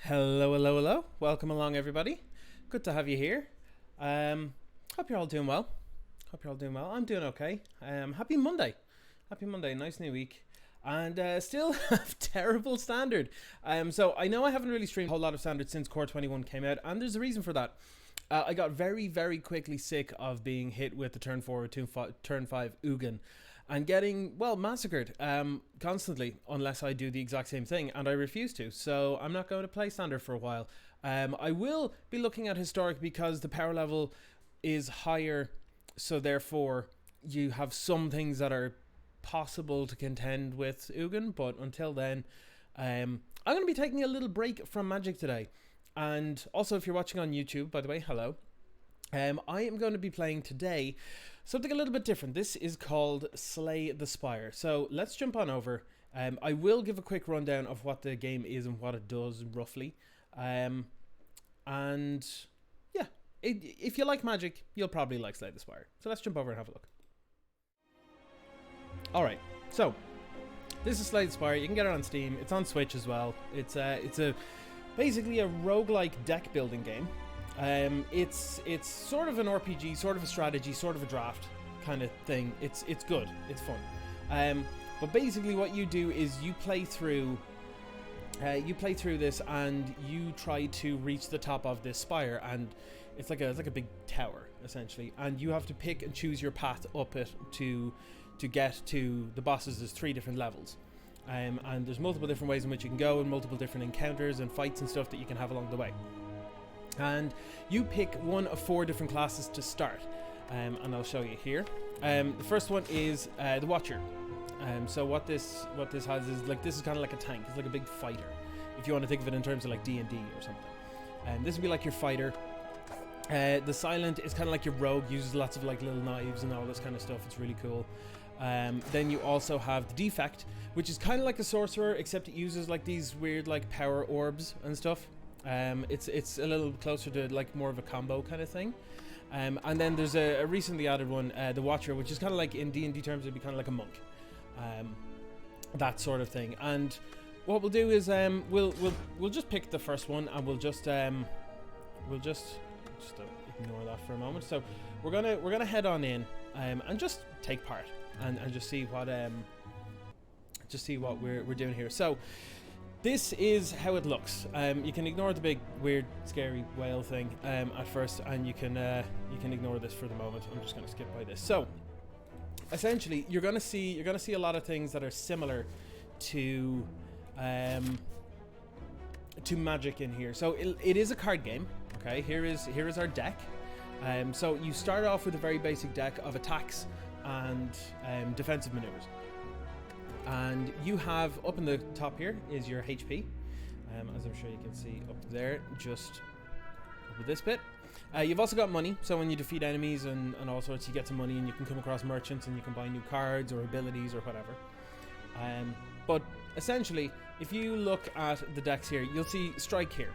Hello, hello, hello. Welcome along, everybody. Good to have you here. Hope you're all doing well. I'm doing okay. Happy Monday. Happy Monday. Nice new week. And still have terrible standard. So I know I haven't really streamed a whole lot of standard since Core 21 came out, and there's a reason for that. I got very, very quickly sick of being hit with the turn 4, turn 5 Ugin and getting, well, massacred constantly unless I do the exact same thing, and I refuse to. So I'm not going to play standard for a while. I will be looking at historic because the power level is higher, so therefore you have some things that are possible to contend with Ugin, but until then, I'm going to be taking a little break from Magic today. And also, if you're watching on YouTube, by the way, hello. I am going to be playing today something a little bit different. This is called Slay the Spire. So let's jump on over. I will give a quick rundown of what the game is and what it does roughly. And yeah, if you like Magic, you'll probably like Slay the Spire. So let's jump over and have a look. Alright, so this is Slay the Spire. You can get it on Steam. It's on Switch as well. It's basically a roguelike deck building game. It's sort of an RPG, sort of a strategy, sort of a draft kind of thing. It's good. It's fun. But basically what you do is you play through this and you try to reach the top of this spire, and it's like a big tower essentially, and you have to pick and choose your path up it to get to the bosses. There's 3 different levels. And there's multiple different ways in which you can go, and multiple different encounters and fights and stuff that you can have along the way. And you pick one of 4 different classes to start, and I'll show you here. The first one is the Watcher. So what this has is, like, this is kind of like a tank. It's like a big fighter, if you want to think of it in terms of like D&D or something. And this would be like your fighter. The Silent is kind of like your rogue, uses lots of like little knives and all this kind of stuff. It's really cool. Then you also have the Defect, which is kind of like a sorcerer, except it uses like these weird like power orbs and stuff. It's a little closer to like more of a combo kind of thing. And then there's a recently added one, the Watcher, which is kind of like, in D&D terms, it'd be kind of like a monk, that sort of thing. And what we'll do is we'll just pick the first one, and we'll just ignore that for a moment. So we're gonna head on in and just take part and just see what we're doing here. So this is how it looks. You can ignore the big weird scary whale thing at first, and you can ignore this for the moment. I'm just going to skip by this. So essentially you're gonna see a lot of things that are similar to Magic in here. So it is a card game. Okay, here is our deck. So you start off with a very basic deck of attacks and defensive maneuvers. And you have, up in the top here is your HP, as I'm sure you can see up there, just over this bit. You've also got money, so when you defeat enemies and all sorts, you get some money, and you can come across merchants and you can buy new cards or abilities or whatever. But essentially, if you look at the decks here, you'll see Strike here.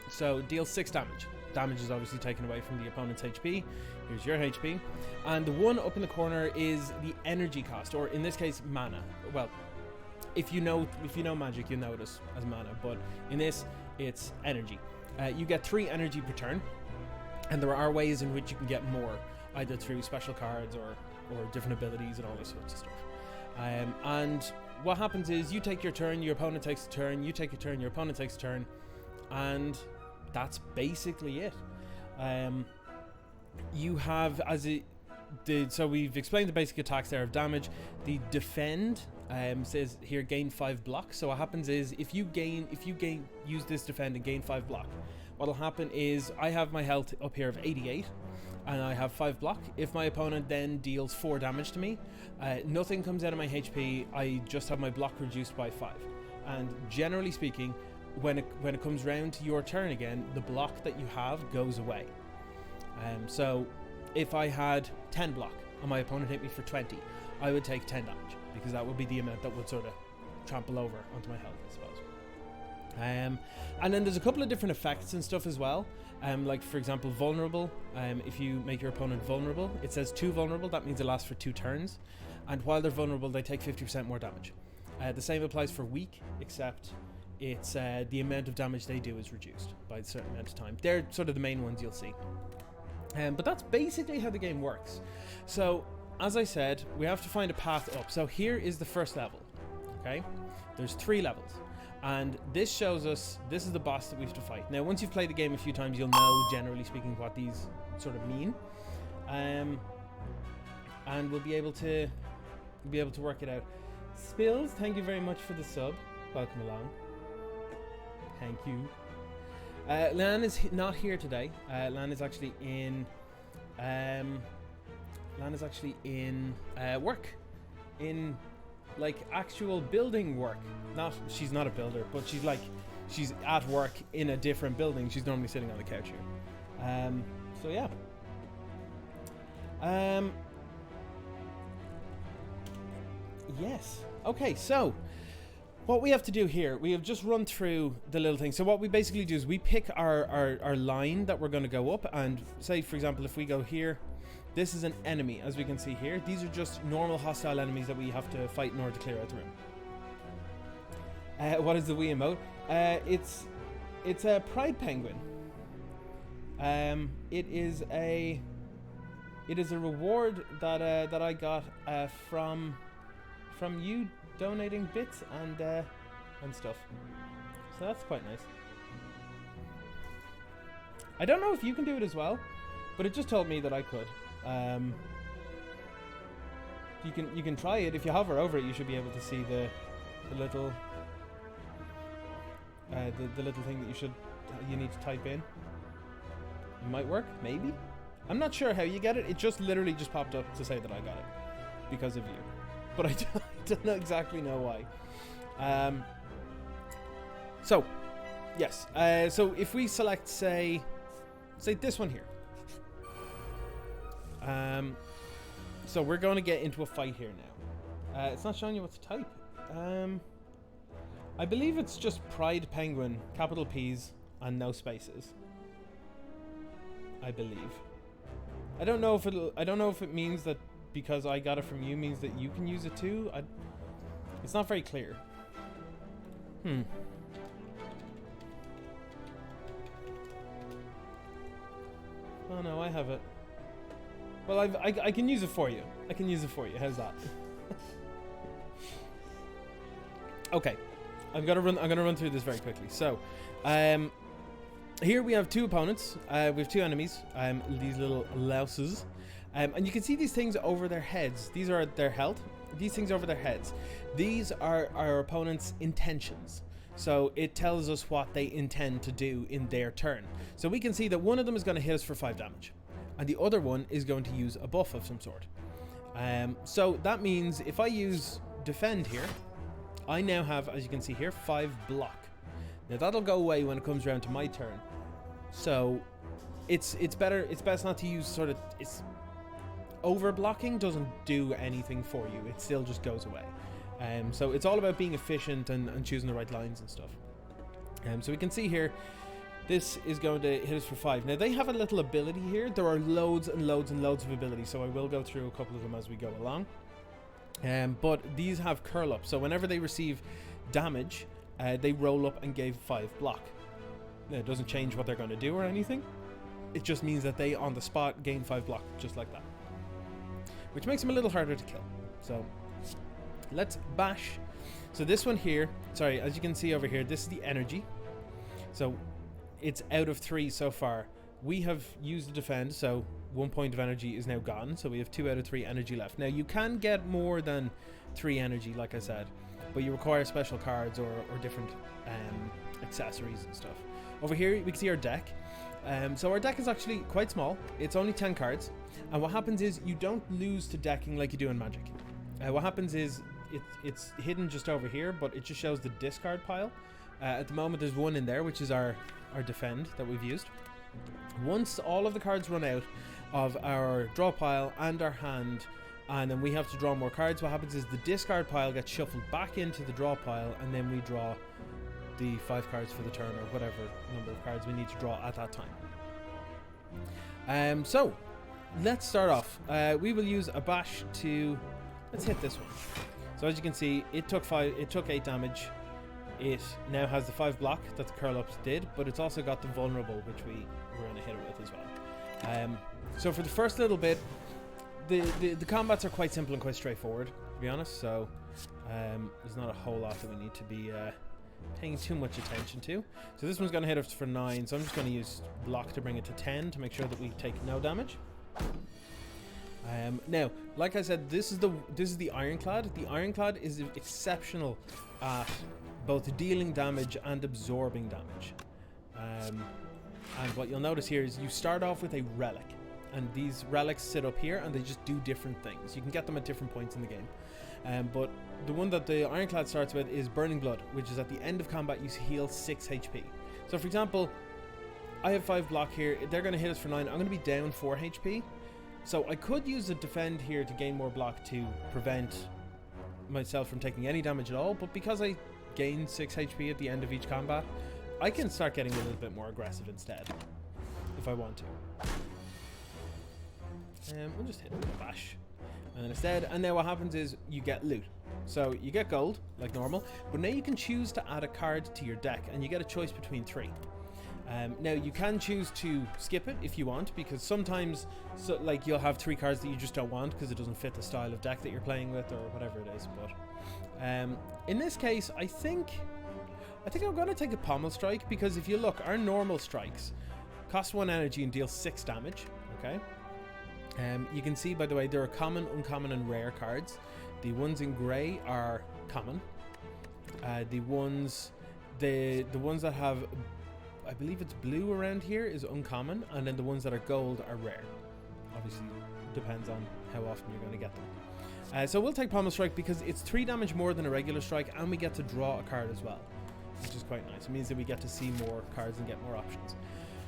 So deals 6 damage. Damage is obviously taken away from the opponent's HP. Here's your HP. And the one up in the corner is the energy cost, or in this case, mana. Well, if you know Magic, you know it as mana, but in this, it's energy. You get 3 energy per turn, and there are ways in which you can get more, either through special cards or different abilities and all this sorts of stuff. And what happens is, you take your turn, your opponent takes a turn, you take a turn, your opponent takes a turn, and that's basically it. You have, so we've explained the basic attacks there of damage. The defend says here gain 5 block. So what happens is, if you use this defend and gain 5 block, what'll happen is, I have my health up here of 88 and I have 5 block. If my opponent then deals 4 damage to me, nothing comes out of my HP. I just have my block reduced by 5. And generally speaking, when it comes round to your turn again, the block that you have goes away. So if I had 10 block and my opponent hit me for 20, I would take 10 damage, because that would be the amount that would sort of trample over onto my health, I suppose. And then there's a couple of different effects and stuff as well. Like, for example, vulnerable. If you make your opponent vulnerable, it says 2 vulnerable. That means it lasts for 2 turns. And while they're vulnerable, they take 50% more damage. The same applies for weak, except it's the amount of damage they do is reduced by a certain amount of time. They're sort of the main ones you'll see. But that's basically how the game works. So, as I said, we have to find a path up. So here is the first level, okay? There's 3 levels. And this shows us, this is the boss that we have to fight. Now, once you've played the game a few times, you'll know, generally speaking, what these sort of mean. And we'll be able to work it out. Spills, thank you very much for the sub. Welcome along. Thank you. Lan is not here today. Lan is actually in work, in like actual building work. She's not a builder, but she's at work in a different building. She's normally sitting on the couch here. So yeah. Yes. Okay, so what we have to do here, we have just run through the little thing. So what we basically do is we pick our line that we're going to go up, and say, for example, if we go here, this is an enemy, as we can see here. These are just normal hostile enemies that we have to fight in order to clear out the room. What is the Wii emote? It's a Pride Penguin. It is a reward that I got from you donating bits and stuff. So that's quite nice. I don't know if you can do it as well, but it just told me that I could. You can try it. If you hover over it, you should be able to see the little the little thing that you need to type in. It might work, maybe. I'm not sure how you get it. It just literally just popped up to say that I got it because of you, but I don't exactly know why. So yes. So if we select say this one here. So we're going to get into a fight here now. It's not showing you what to type. I believe it's just Pride Penguin, capital P's and no spaces. I believe. I don't know if it means that because I got it from you means that you can use it too. It's not very clear. Oh no, I have it. Well, I can use it for you. I can use it for you. How's that? Okay, I'm gonna run through this very quickly. So, here we have 2 opponents. We have 2 enemies. These little louses, and you can see these things over their heads. These are their health. These things over their heads. These are our opponent's intentions. So it tells us what they intend to do in their turn. So we can see that one of them is going to hit us for 5 damage. And the other one is going to use a buff of some sort. So that means if I use defend here, I now have, as you can see here, 5 block. Now that'll go away when it comes around to my turn. So it's best not to use sort of, over blocking doesn't do anything for you. It still just goes away. So it's all about being efficient and choosing the right lines and stuff. So we can see here, this is going to hit us for 5. Now they have a little ability here. There are loads and loads and loads of abilities, so I will go through a couple of them as we go along. But these have curl up, so whenever they receive damage, they roll up and gave 5 block. Now, it doesn't change what they're going to do or anything. It just means that they on the spot gain 5 block, just like that, which makes them a little harder to kill. So let's bash. So this one here, sorry, as you can see over here, this is the energy. So it's out of 3 so far. We have used the defend, so 1 point of energy is now gone. So we have 2 out of 3 energy left. Now you can get more than 3 energy, like I said, but you require special cards or different accessories and stuff. Over here we can see our deck. So our deck is actually quite small. It's only 10 cards, and what happens is you don't lose to decking like you do in Magic. What happens is it's hidden just over here, but it just shows the discard pile. At the moment there's 1 in there, which is our defend that we've used. Once all of the cards run out of our draw pile and our hand, and then we have to draw more cards, what happens is the discard pile gets shuffled back into the draw pile, and then we draw the 5 cards for the turn, or whatever number of cards we need to draw at that time. So let's start off. We will use a bash to, let's hit this one. So as you can see, it took 8 damage. it now has the 5 block that the curl ups did, but it's also got the vulnerable, which we were going to hit it with as well. So for the first little bit, the combats are quite simple and quite straightforward, to be honest. So there's not a whole lot that we need to be paying too much attention to. So this one's going to hit us for 9, so I'm just going to use block to bring it to 10 to make sure that we take no damage. Now, like I said, this is the Ironclad. The Ironclad is exceptional at both dealing damage and absorbing damage. And what you'll notice here is you start off with a relic, and these relics sit up here and they just do different things. You can get them at different points in the game. But the one that the Ironclad starts with is Burning Blood, which is at the end of combat you heal 6 HP. So for example, I have 5 block here, they're going to hit us for 9, I'm going to be down 4 HP. So I could use a defend here to gain more block to prevent myself from taking any damage at all, but because I gain 6 HP at the end of each combat, I can start getting a little bit more aggressive instead, if I want to. We'll just hit it with a bash. And then instead, and now what happens is you get loot. So you get gold, like normal, but now you can choose to add a card to your deck, and you get a choice between 3. Now you can choose to skip it if you want, because sometimes like you'll have 3 cards that you just don't want because it doesn't fit the style of deck that you're playing with or whatever it is. But in this case, I think I'm going to take a Pommel Strike, because if you look, our normal strikes cost 1 energy and deal 6 damage. Okay. You can see, by the way, there are common, uncommon, and rare cards. The ones in grey are common. The ones that have, I believe it's blue around here, is uncommon, and then the ones that are gold are rare. Obviously, depends on how often you're going to get them. So we'll take Pommel Strike because it's 3 damage more than a regular strike, and we get to draw a card as well, which is quite nice. It means that we get to see more cards and get more options.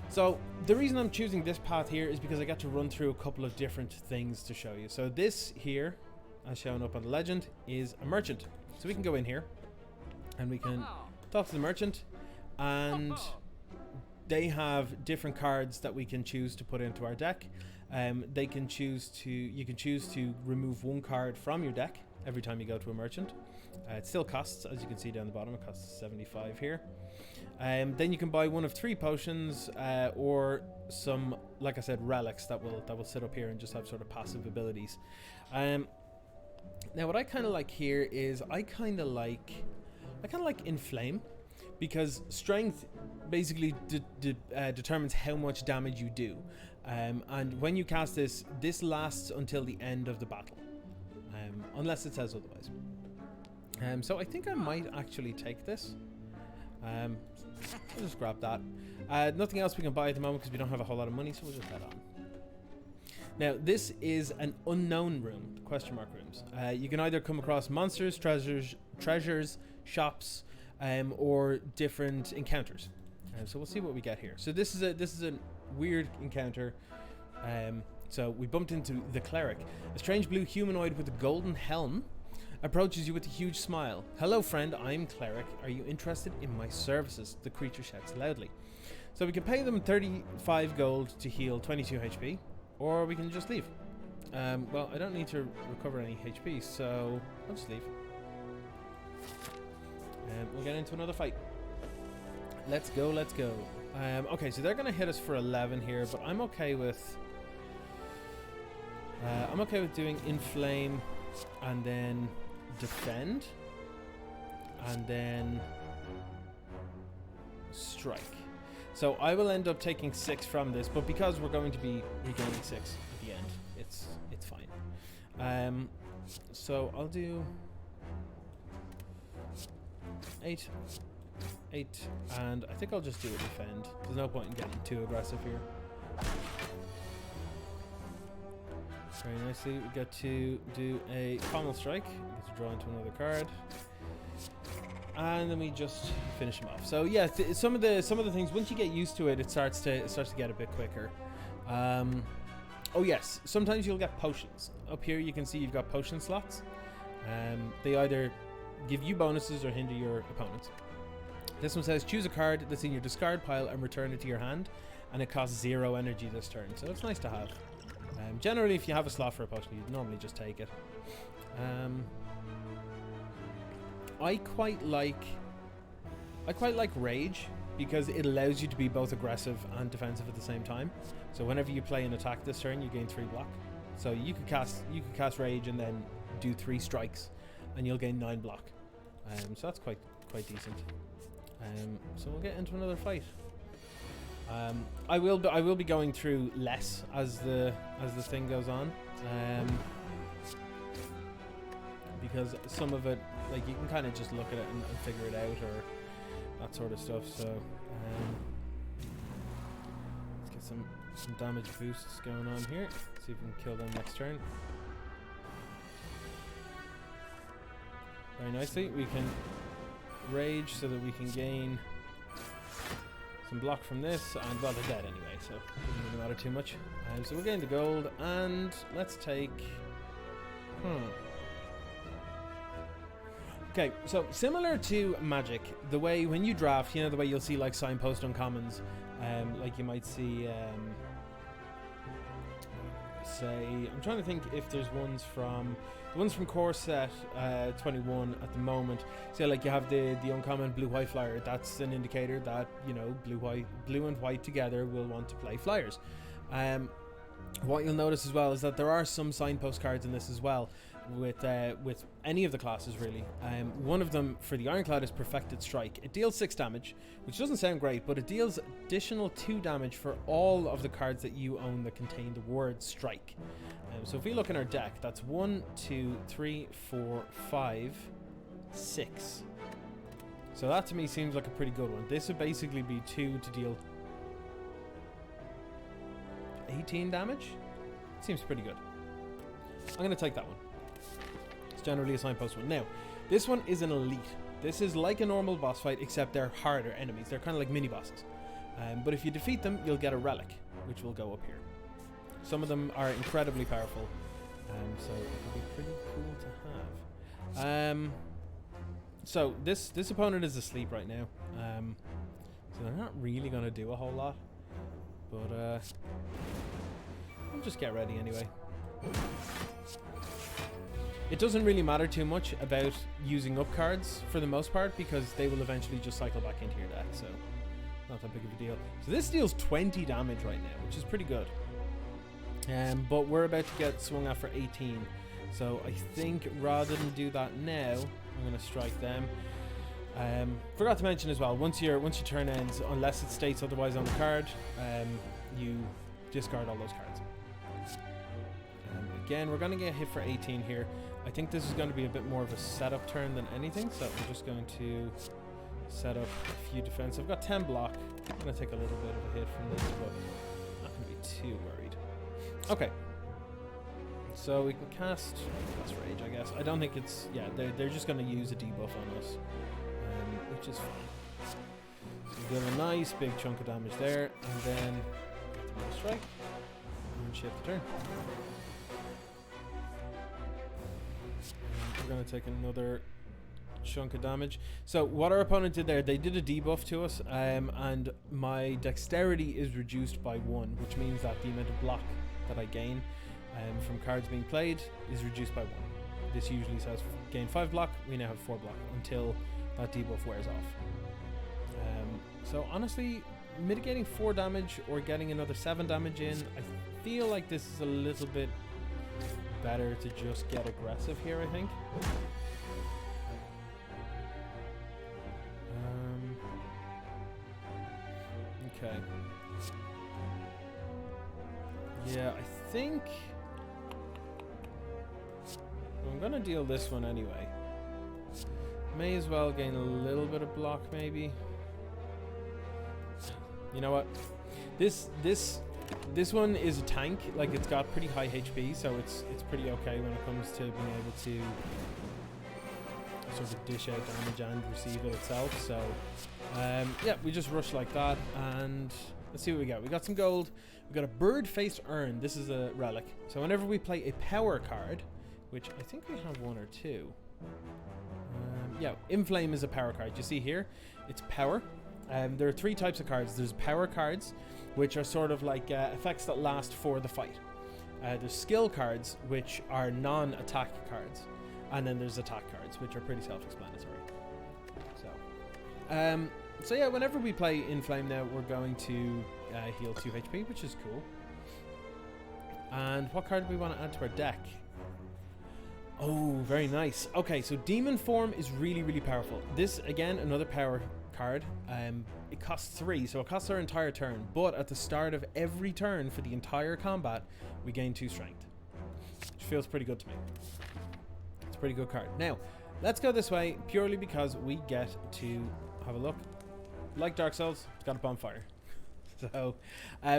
So the reason I'm choosing this path here is because I get to run through a couple of different things to show you. So this here, as shown up on the legend, is a merchant. So we can go in here and we can talk to the merchant, and they have different cards that we can choose to put into our deck. You can choose to remove 1 card from your deck every time you go to a merchant. It still costs, as you can see down the bottom, it costs 75 here. Then you can buy 1 of 3 potions, or some, like I said, relics that will sit up here and just have sort of passive abilities. Now what I kind of like here is I kind of like Inflame, because strength basically determines how much damage you do, and when you cast this lasts until the end of the battle, unless it says otherwise. So I think I might actually take this. We'll just grab that. Nothing else we can buy at the moment because we don't have a whole lot of money, so we'll just head on. Now this is an unknown room, question mark rooms. You can either come across monsters, treasures, shops, or different encounters. So we'll see what we get here. So this is a weird encounter. So we bumped into the cleric, a strange blue humanoid with a golden helm. Approaches you with a huge smile. Hello friend, I'm Cleric. Are you interested in my services? The creature shouts loudly. So we can pay them 35 gold to heal 22 HP, or we can just leave. Well, I don't need to recover any HP, so I'll just leave. We'll get into another fight. Let's go. Okay, so they're going to hit us for 11 here, but I'm okay with doing Inflame and then Defend and then Strike. So I will end up taking 6 from this, but because we're going to be regaining 6 at the end, it's fine. So I'll do 8, and I think I'll just do a Defend. There's no point in getting too aggressive here. Very nicely, we get to do a Pommel Strike. We get to draw into another card, and then we just finish him off. So yeah, some of the things, once you get used to it, it starts to get a bit quicker. Oh yes, sometimes you'll get potions. Up here you can see you've got potion slots. They either give you bonuses or hinder your opponents. This one says choose a card that's in your discard pile and return it to your hand, and it costs 0 energy this turn, so it's nice to have. Generally, if you have a slot for a potion, you'd normally just take it. I quite like I quite like Rage because it allows you to be both aggressive and defensive at the same time. So whenever you play an attack this turn, you gain 3 block. So you could cast Rage and then do 3 strikes, and you'll gain 9 block. So that's quite decent. So we'll get into another fight. I will be going through less as the thing goes on, because some of it, like, you can kind of just look at it and figure it out, or that sort of stuff. So let's get some damage boosts going on here. See if we can kill them next turn. Very nicely, we can Rage so that we can gain some block from this, and well, they're dead anyway, so it doesn't really matter too much. So we're getting the gold, and let's take... Okay, so similar to Magic, the way when you draft, you know, the way you'll see like signpost uncommons, like you might see, say, I'm trying to think if there's ones from... The ones from core set 21 at the moment. So like you have the uncommon blue-white flyer. That's an indicator that, you know, blue and white together will want to play flyers. What you'll notice as well is that there are some signpost cards in this as well, with any of the classes really. One of them for the Ironclad is Perfected Strike. It deals 6 damage, which doesn't sound great, but it deals additional 2 damage for all of the cards that you own that contain the word strike. So if we look in our deck, that's 1, 2, 3, 4, 5, 6. So that to me seems like a pretty good one. This would basically be 2 to deal 18 damage. Seems pretty good. I'm going to take that one. It's generally a signpost one. Now, this one is an elite. This is like a normal boss fight, except they're harder enemies. They're kind of like mini bosses. But if you defeat them, you'll get a relic, which will go up here. Some of them are incredibly powerful, so it'll be pretty cool to have. So this opponent is asleep right now, so they're not really going to do a whole lot, but I'll just get ready anyway. It doesn't really matter too much about using up cards for the most part, because they will eventually just cycle back into your deck, so not that big of a deal. So this deals 20 damage right now, which is pretty good. But we're about to get swung at for 18, so I think rather than do that now, I'm going to strike them. Forgot to mention as well, once your turn ends, unless it states otherwise on the card, you discard all those cards. Again, we're going to get hit for 18 here. I think this is going to be a bit more of a setup turn than anything, so we're just going to set up a few defense. I've got 10 block. I'm going to take a little bit of a hit from this, but not going to be too worried. Okay, so we can cast Rage, I guess. I don't think it's... Yeah, they're just going to use a debuff on us, which is fine. So we deal a nice big chunk of damage there, and then strike, and shift the turn. We're going to take another chunk of damage. So what our opponent did there, they did a debuff to us, and my dexterity is reduced by 1, which means that the amount of block that I gain from cards being played is reduced by 1. This usually says gain 5 block. We now have 4 block until that debuff wears off. So honestly, mitigating 4 damage or getting another 7 damage in, I feel like this is a little bit better to just get aggressive here, I think. Okay. Yeah, I think I'm gonna deal this one anyway. May as well gain a little bit of block, maybe. You know what? This one is a tank. Like, it's got pretty high HP, so it's pretty okay when it comes to being able to sort of dish out damage and receive it itself. So yeah, we just rush like that, and let's see what we got. We got some gold. We got a bird-faced urn. This is a relic. So whenever we play a power card, which I think we have 1 or 2. Yeah, Inflame is a power card. You see here, it's power. There are 3 types of cards. There's power cards, which are sort of like effects that last for the fight. There's skill cards, which are non-attack cards. And then there's attack cards, which are pretty self-explanatory. So, So yeah, whenever we play in Flame now, we're going to heal 2 HP, which is cool. And what card do we want to add to our deck? Oh, very nice. Okay, so Demon Form is really, really powerful. This, again, another power card. It costs 3, so it costs our entire turn. But at the start of every turn for the entire combat, we gain 2 strength. Which feels pretty good to me. It's a pretty good card. Now, let's go this way, purely because we get to have a look. Like Dark Souls, it's got a bonfire. So,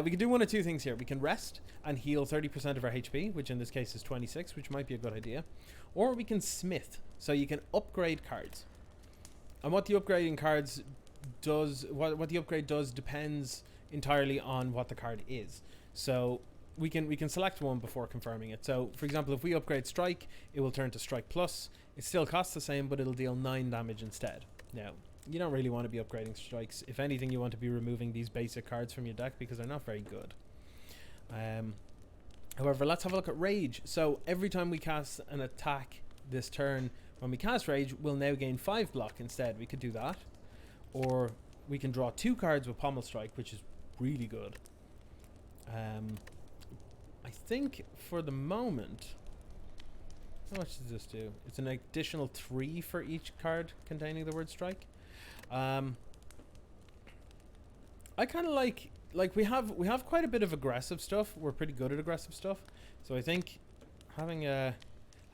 we can do one of 2 things here. We can rest and heal 30% of our HP, which in this case is 26, which might be a good idea. Or we can smith, so you can upgrade cards. And what the upgrading cards does, what the upgrade does depends entirely on what the card is. So we can select one before confirming it. So for example, if we upgrade Strike, it will turn to Strike Plus. It still costs the same, but it'll deal 9 damage instead. Now, you don't really want to be upgrading strikes. If anything, you want to be removing these basic cards from your deck because they're not very good. However, let's have a look at Rage. So every time we cast an attack this turn, when we cast Rage, we'll now gain 5 block instead. We could do that. Or we can draw 2 cards with Pommel Strike, which is really good. I think for the moment... How much does this do? It's an additional 3 for each card containing the word strike. I kind of like we have quite a bit of aggressive stuff. We're pretty good at aggressive stuff. So I think having a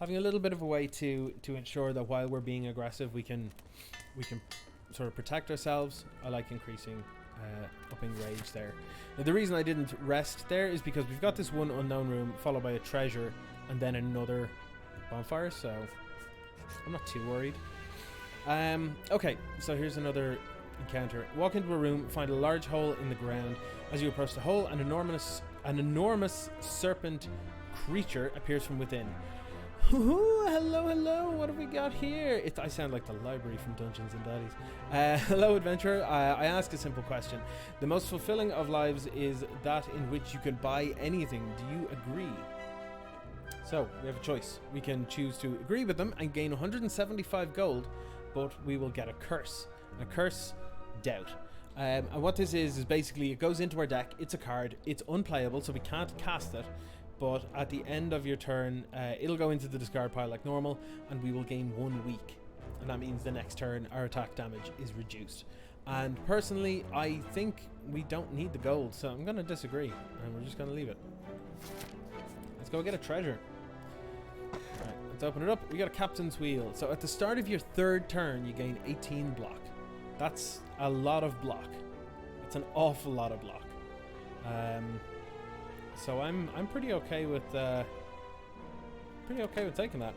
little bit of a way to ensure that while we're being aggressive, we can sort of protect ourselves. I like increasing upping Rage there. Now the reason I didn't rest there is because we've got this one unknown room followed by a treasure and then another bonfire, so I'm not too worried. Okay, so here's another encounter. Walk into a room, find a large hole in the ground. As you approach the hole, an enormous serpent creature appears from within. Hello, what have we got here? I sound like the library from Dungeons and Daddies. Hello, adventurer. I ask a simple question. The most fulfilling of lives is that in which you can buy anything. Do you agree? So, we have a choice. We can choose to agree with them and gain 175 gold, but we will get a curse. A curse, doubt. And what this is basically it goes into our deck. It's a card. It's unplayable, so we can't cast it. But at the end of your turn, it'll go into the discard pile like normal, and we will gain 1 week. And that means the next turn, our attack damage is reduced. And personally, I think we don't need the gold, so I'm going to disagree, and we're just going to leave it. Let's go get a treasure. Alright, let's open it up. We got a captain's wheel. So at the start of your 3rd turn, you gain 18 block. That's a lot of block. That's an awful lot of block. So I'm pretty okay with taking that.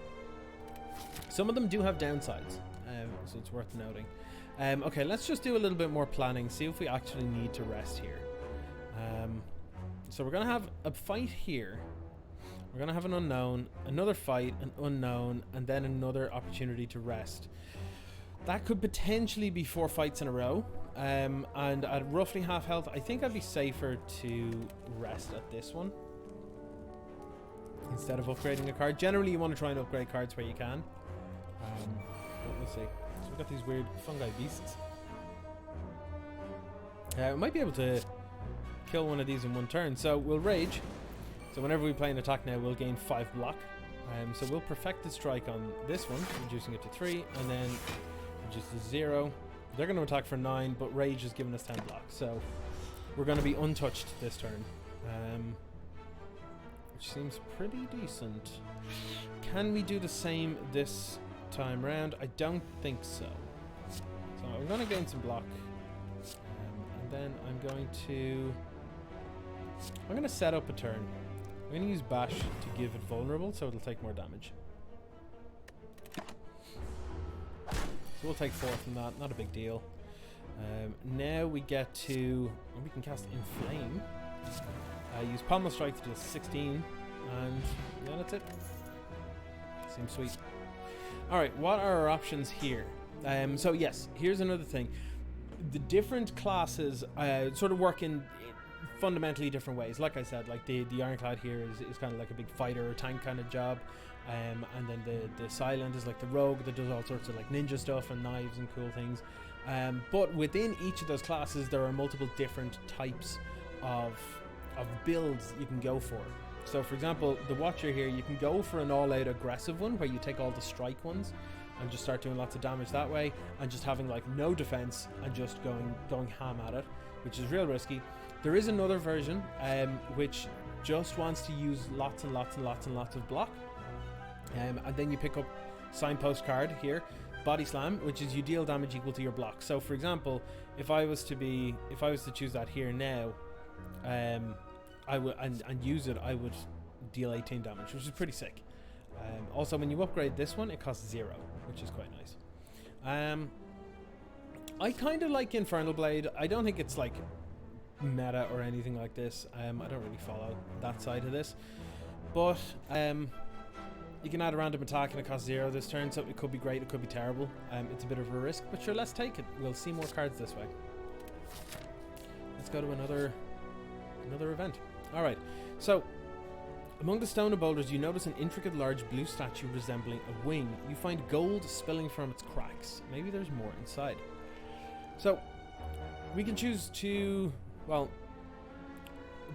Some of them do have downsides, so it's worth noting. Okay, let's just do a little bit more planning. See if we actually need to rest here. So we're gonna have a fight here. We're going to have an unknown, another fight, an unknown, and then another opportunity to rest. That could potentially be 4 fights in a row. And at roughly half health, I think I'd be safer to rest at this one instead of upgrading a card. Generally, you want to try and upgrade cards where you can. But we'll see. So we've got these weird fungi beasts. We might be able to kill one of these in 1 turn. So we'll rage. So whenever we play an attack now, we'll gain 5 block. So we'll perfect the strike on this one, reducing it to 3, and then reduce to 0. They're going to attack for 9, but Rage has given us 10 block. So we're going to be untouched this turn, which seems pretty decent. Can we do the same this time round? I don't think so. So I'm going to gain some block, and then I'm going to set up a turn. I'm going to use Bash to give it vulnerable, so it'll take more damage. So we'll take 4 from that, not a big deal. Now we get to... we can cast Inflame. Use Pommel Strike to do 16, and yeah, that's it. Seems sweet. Alright, what are our options here? So yes, here's another thing. The different classes sort of work in fundamentally different ways. Like I said, like the Ironclad here is kind of like a big fighter or tank kind of job, and then the Silent is like the rogue that does all sorts of like ninja stuff and knives and cool things. But within each of those classes, there are multiple different types of builds you can go for. So for example, the Watcher here, you can go for an all-out aggressive one where you take all the strike ones and just start doing lots of damage that way, and just having like no defense and just going ham at it, which is real risky. There is another version which just wants to use lots and lots and lots and lots of block, and then you pick up Signpost card here, Body Slam, which is you deal damage equal to your block. So for example, if I was to choose that here now, I would and use it, I would deal 18 damage, which is pretty sick. Also, when you upgrade this one, it costs 0, which is quite nice. I kind of like Infernal Blade. I don't think it's like meta or anything like this. I don't really follow that side of this, but you can add a random attack and it costs 0 this turn, so it could be great, it could be terrible. It's a bit of a risk, but sure, let's take it. We'll see more cards this way. Let's go to another event. Alright, so among the stone and boulders, you notice an intricate large blue statue resembling a wing. You find gold spilling from its cracks. Maybe there's more inside. So we can choose to, well,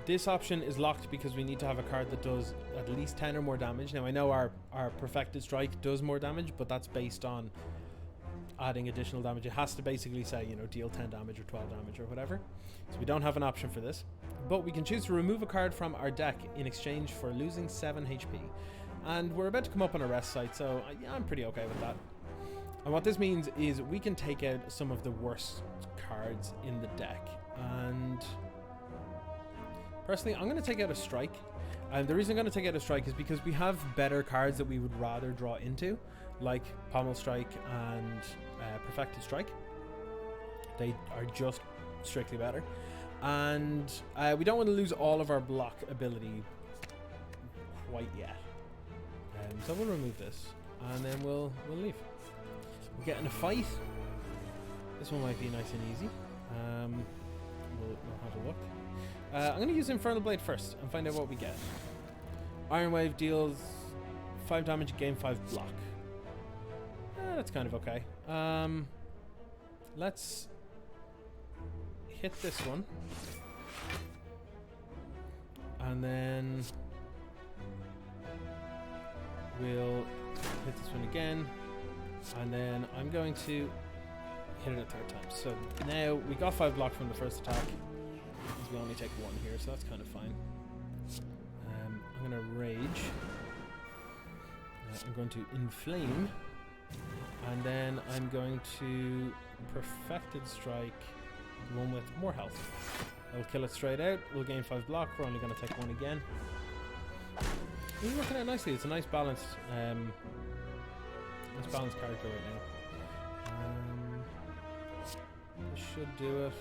this option is locked because we need to have a card that does at least 10 or more damage. Now I know our Perfected Strike does more damage, but that's based on adding additional damage. It has to basically say, you know, deal 10 damage or 12 damage or whatever. So we don't have an option for this. But we can choose to remove a card from our deck in exchange for losing 7 HP. And we're about to come up on a rest site, so yeah, I'm pretty okay with that. And what this means is we can take out some of the worst cards in the deck. And personally, I'm going to take out a Strike. And the reason I'm going to take out a Strike is because we have better cards that we would rather draw into, like Pommel Strike and Perfected Strike. They are just strictly better. And we don't want to lose all of our block ability quite yet. So we'll remove this, and then we'll leave. We'll get in a fight. This one might be nice and easy. We'll have a look. I'm going to use Infernal Blade first and find out what we get. Iron Wave deals 5 damage, gain 5 block. That's kind of okay. Let's hit this one, and then we'll hit this one again, and then I'm going to hit it a 3rd time. So now we got 5 block from the first attack, because we only take 1 here, so that's kind of fine. I'm going to Rage. I'm going to Inflame, and then I'm going to Perfected Strike, the one with more health. I'll kill it straight out. We'll gain 5 block. We're only going to take 1 again. It's working out nicely. It's a nice balanced character right now. This should do it.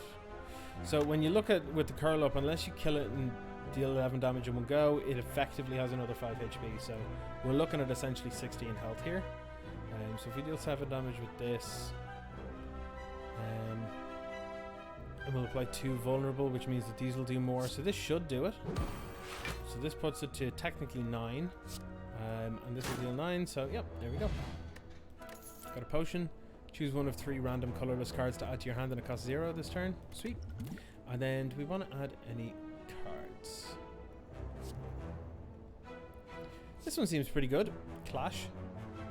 So when you look at with the curl up, unless you kill it and deal 11 damage in one go, it effectively has another 5 HP. So we're looking at essentially 16 health here. So if we deal 7 damage with this, and we'll apply 2 vulnerable, which means that these will do more. So this should do it. So this puts it to technically 9, and this will deal 9. So yep, there we go. Got a potion. Choose one of 3 random colorless cards to add to your hand, and it costs 0 this turn. Sweet. And then do we want to add any cards? This one seems pretty good. Clash.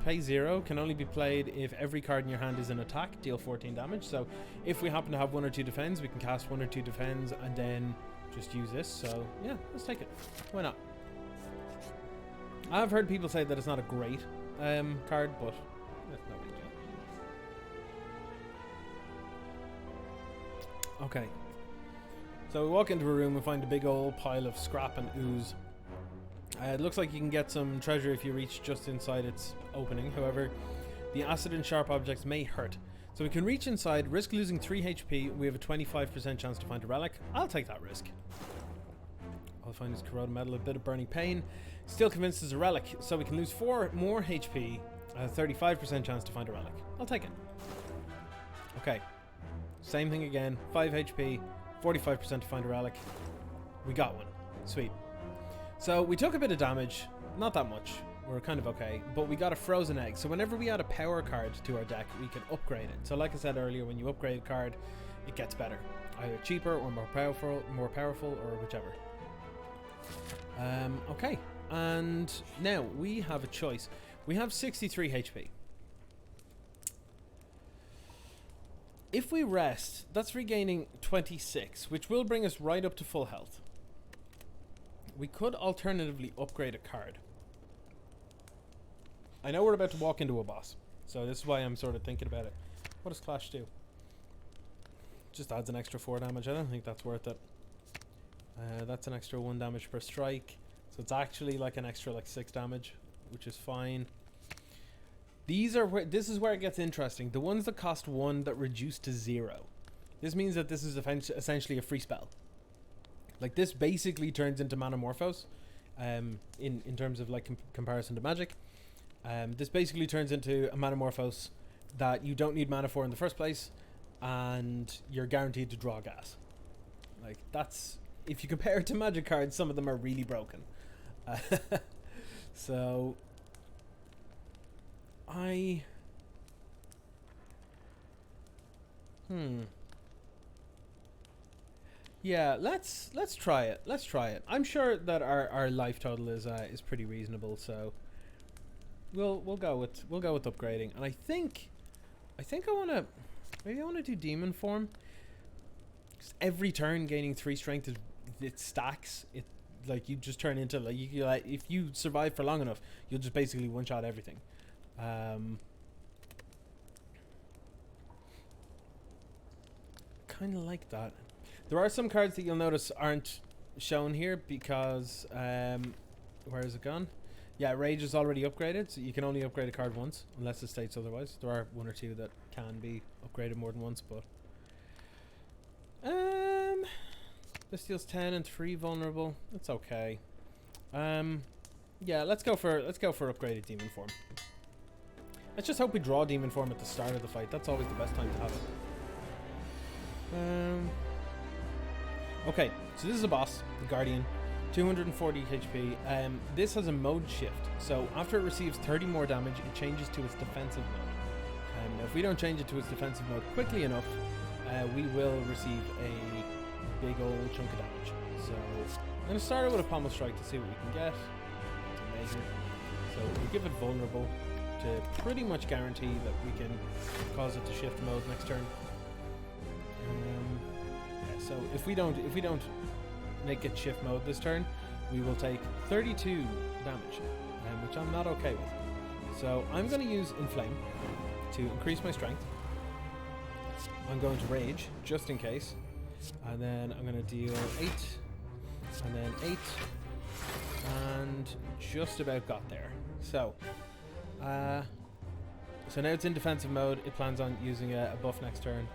Pay 0, can only be played if every card in your hand is an attack, deal 14 damage. So if we happen to have 1 or 2 defends, we can cast 1 or 2 defends and then just use this. So yeah, let's take it. Why not? I've heard people say that it's not a great card, but that's no big deal. Okay. So we walk into a room and find a big old pile of scrap and ooze. It looks like you can get some treasure if you reach just inside its opening. However, the acid and sharp objects may hurt. So we can reach inside, risk losing 3 HP. We have a 25% chance to find a relic. I'll take that risk. I'll find this corroded metal, a bit of burning pain. Still convinced there's a relic. So we can lose 4 more HP, a 35% chance to find a relic. I'll take it. Okay. Same thing again. 5 HP, 45% to find a relic. We got one. Sweet. So we took a bit of damage, not that much. we're kind of okay. But we got a frozen egg, so whenever we add a power card to our deck, we can upgrade it. So like I said earlier, when you upgrade a card, it gets better, either cheaper or more powerful, or whichever. Okay, and now we have a choice. We have 63 HP. If we rest, that's regaining 26, which will bring us right up to full health. We could alternatively upgrade a card. I know we're about to walk into a boss, so this is why I'm sort of thinking about it. What does Clash do? Just adds an extra 4 damage. I don't think that's worth it. That's an extra 1 damage per strike, so it's actually like an extra like 6 damage, which is fine. These are where this is where it gets interesting. The ones that cost 1 that reduce to 0. This means that this is essentially a free spell. Like this basically turns into Manamorphose, in terms of like comparison to magic. This basically turns into a Manamorphose that you don't need mana for in the first place, and you're guaranteed to draw gas. Like that's, if you compare it to magic cards, some of them are really broken. So yeah, let's try it. Let's try it. I'm sure that our life total is pretty reasonable, so we'll go with upgrading. And I think I want to do demon form. 'Cause every turn gaining 3 strength it stacks. It like you just turn into like you like if you survive for long enough, you'll just basically one shot everything. Kind of like that. There are some cards that you'll notice aren't shown here because where is it gone? Yeah, Rage is already upgraded, so you can only upgrade a card once unless it states otherwise. There are 1 or 2 that can be upgraded more than once, but this deals 10 and 3 vulnerable. That's okay. Yeah, let's go for upgraded demon form. Let's just hope we draw demon form at the start of the fight. That's always the best time to have it. Okay, so this is a boss, the Guardian, 240 HP. This has a mode shift, so after it receives 30 more damage, it changes to its defensive mode. Now if we don't change it to its defensive mode quickly enough, we will receive a big old chunk of damage. So I'm going to start out with a pommel strike to see what we can get. It's amazing. So we give it vulnerable to pretty much guarantee that we can cause it to shift mode next turn. Yeah, so if we don't make it shift mode this turn, we will take 32 damage, which I'm not okay with. So I'm going to use Inflame to increase my strength. I'm going to Rage just in case, and then I'm going to deal 8, and then 8, and just about got there. So now it's in defensive mode. It plans on using a buff next turn,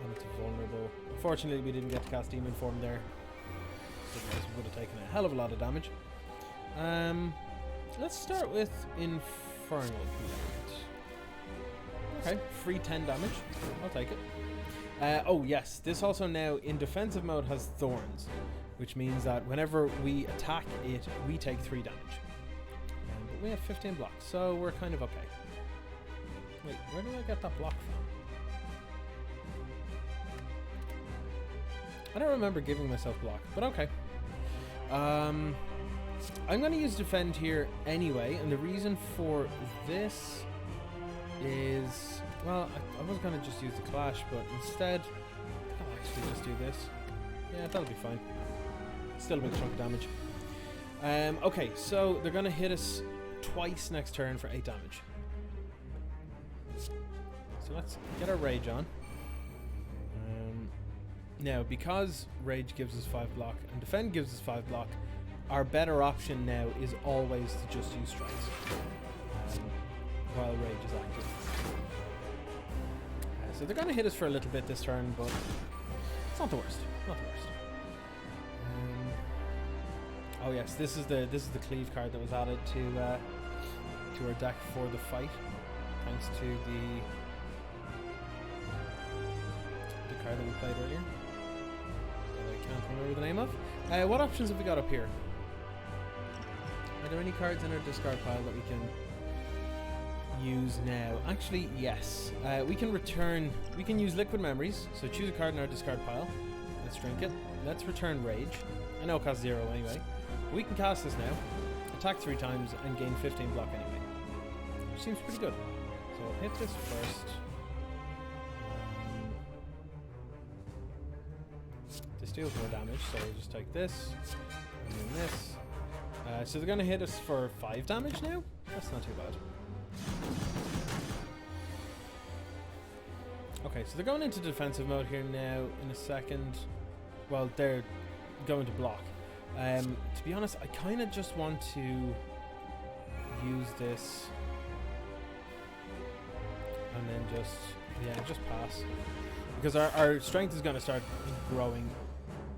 and it's vulnerable. Unfortunately, we didn't get to cast Demon Form there. Otherwise, we would have taken a hell of a lot of damage. Let's start with Infernal Blade. Okay, free 10 damage. I'll take it. Oh yes, this also now in defensive mode has Thorns, which means that whenever we attack it, we take 3 damage. But we have 15 blocks, so we're kind of okay. Wait, where did I get that block from? I don't remember giving myself block, but okay. I'm going to use Defend here anyway, and the reason for this is, well, I was going to just use the Clash, but instead, I'll actually just do this. Yeah, that'll be fine. Still a big chunk of damage. Okay, so they're going to hit us twice next turn for 8 damage. So let's get our Rage on. Now, because Rage gives us 5 block and Defend gives us 5 block, our better option now is always to just use Strikes while Rage is active. So they're going to hit us for a little bit this turn, but it's not the worst. Not the worst. Oh yes, this is the Cleave card that was added to our deck for the fight, thanks to the card that we played earlier. That I can't remember the name of. What options have we got up here? Are there any cards in our discard pile that we can use now? Actually, yes. We can return... We can use Liquid Memories. So choose a card in our discard pile. Let's drink it. Let's return Rage. I know it costs 0 anyway. But we can cast this now. Attack 3 times and gain 15 block anyway. Which seems pretty good. So I'll hit this first. This deals more damage, so we'll just take this. And then this. So they're going to hit us for 5 damage now? That's not too bad. Okay, so they're going into defensive mode here now in a second. Well, they're going to block. To be honest, I kind of just want to use this and then just pass. Because our strength is going to start growing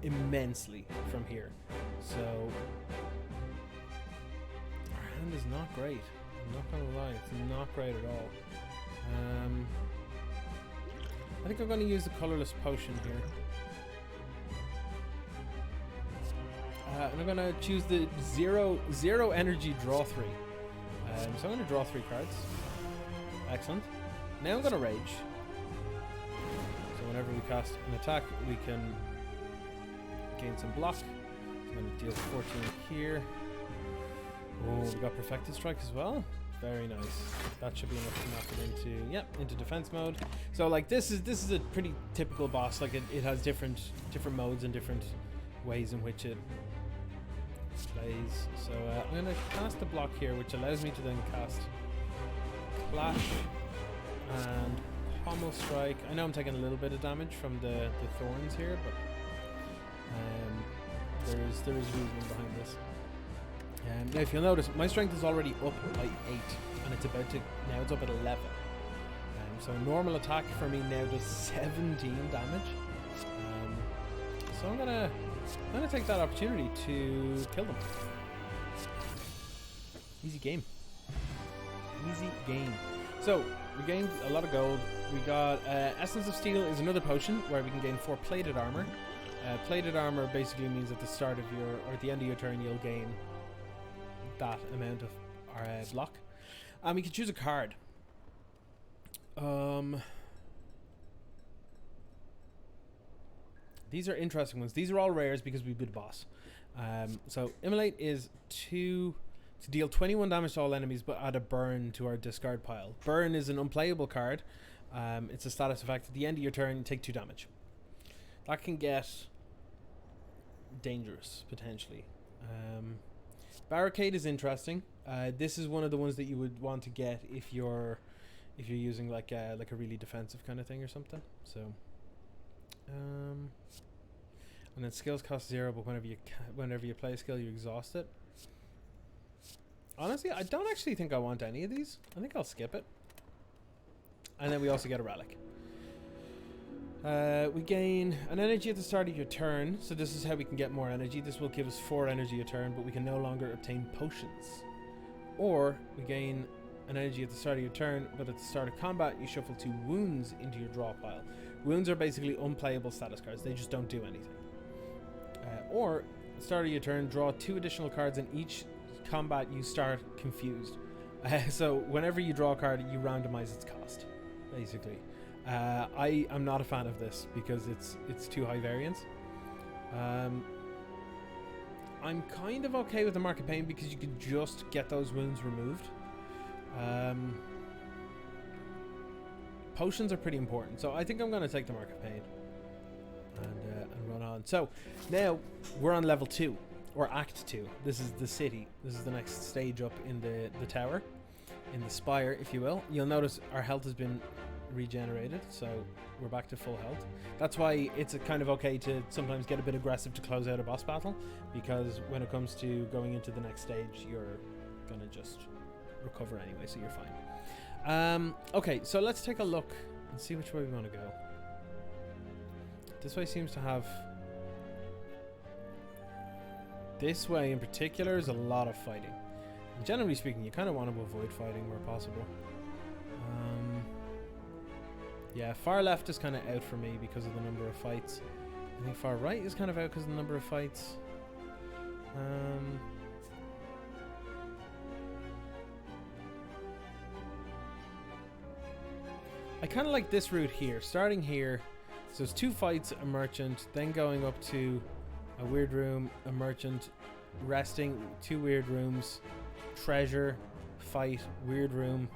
immensely from here. So our hand is not great. I'm not going to lie, it's not great at all. I think I'm going to use the colorless potion here. And I'm going to choose the zero energy draw 3. So I'm going to draw 3 cards. Excellent. Now I'm going to rage. So whenever we cast an attack, we can gain some block. So I'm going to deal 14 here. Oh, we got Perfected Strike as well. Very nice. That should be enough to knock it into defense mode. So like this is a pretty typical boss. Like it has different modes and different ways in which it plays. So I'm going to cast a block here, which allows me to then cast Clash and Pommel Strike. I know I'm taking a little bit of damage from the thorns here, but there is reasoning behind this. Now if you'll notice, my strength is already up by 8, and it's about to, now it's up at 11. So normal attack for me now does 17 damage. So I'm gonna take that opportunity to kill them. Easy game. Easy game. So we gained a lot of gold. We got Essence of Steel is another potion where we can gain 4 plated armor. Plated armor basically means at the start of your, or at the end of your turn, you'll gain that amount of block. And we can choose a card. These are interesting ones. These are all rares because we beat a boss. So Immolate is to deal 21 damage to all enemies, but add a burn to our discard pile. Burn is an unplayable card. It's a status effect. At the end of your turn, you take 2 damage. That can get dangerous potentially. Barricade is interesting. This is one of the ones that you would want to get if you're using like a really defensive kind of thing or something. So, and then skills cost 0, but whenever you play a skill, you exhaust it. Honestly, I don't actually think I want any of these. I think I'll skip it. And then we also get a relic. We gain an energy at the start of your turn, so this is how we can get more energy. This will give us 4 energy a turn, but we can no longer obtain potions. Or we gain an energy at the start of your turn, but at the start of combat you shuffle 2 wounds into your draw pile. Wounds are basically unplayable status cards, they just don't do anything. Or at the start of your turn, draw 2 additional cards, and each combat you start confused. So whenever you draw a card, you randomize its cost, basically. I am not a fan of this because it's too high variance. I'm kind of okay with the Mark of Pain because you can just get those wounds removed. Potions are pretty important, so I think I'm going to take the Mark of Pain and run on. So now we're on level 2, or Act 2. This is the city. This is the next stage up in the tower, in the spire, if you will. You'll notice our health has been regenerated, so we're back to full health. That's why it's kind of okay to sometimes get a bit aggressive to close out a boss battle, because when it comes to going into the next stage, you're gonna just recover anyway, so you're fine. Okay, so let's take a look and see which way we want to go. This way seems to have... This way in particular is a lot of fighting. And generally speaking, you kind of want to avoid fighting where possible. Yeah, far left is kind of out for me because of the number of fights. I think far right is kind of out because of the number of fights. I kind of like this route here, starting here. So it's 2 fights, a merchant, then going up to a weird room, a merchant, resting, 2 weird rooms, treasure, fight, weird room.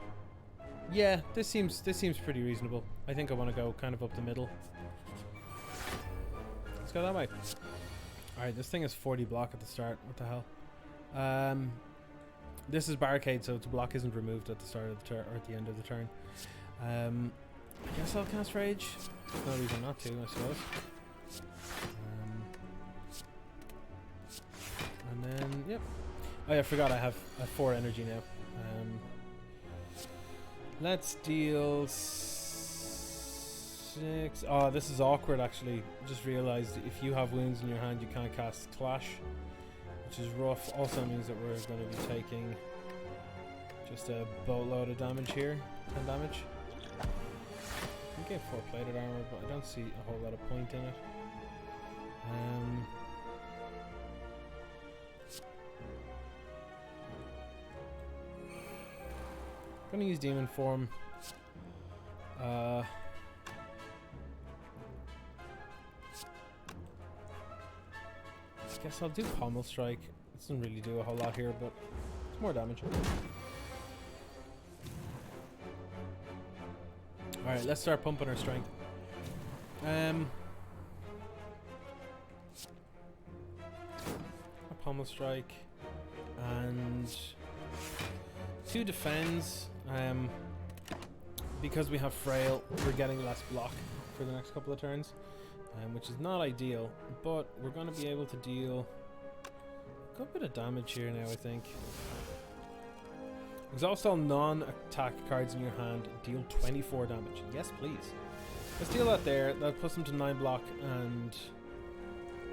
Yeah, this seems pretty reasonable. I think I want to go kind of up the middle. Let's go that way. Alright, this thing is 40 block at the start. What the hell? This is barricade, so the block isn't removed at the start of the turn or at the end of the turn. I guess I'll cast Rage. There's no reason not to, I suppose. And then, yep. Oh yeah, I forgot I have 4 energy now. Let's deal 6. Oh, this is awkward actually. Just realized if you have wounds in your hand, you can't cast Clash, which is rough. Also means that we're going to be taking just a boatload of damage here. 10 damage. We get 4 plated armor, but I don't see a whole lot of point in it. I'm gonna use demon form. I guess I'll do pommel strike. It doesn't really do a whole lot here, but it's more damage. Alright, let's start pumping our strength. A pommel strike and 2 defends. Because we have frail, we're getting less block for the next couple of turns, which is not ideal, but we're going to be able to deal a good bit of damage here now, I think. Exhaust all non-attack cards in your hand, deal 24 damage. Yes, please. Let's deal that there. That puts them to 9 block, and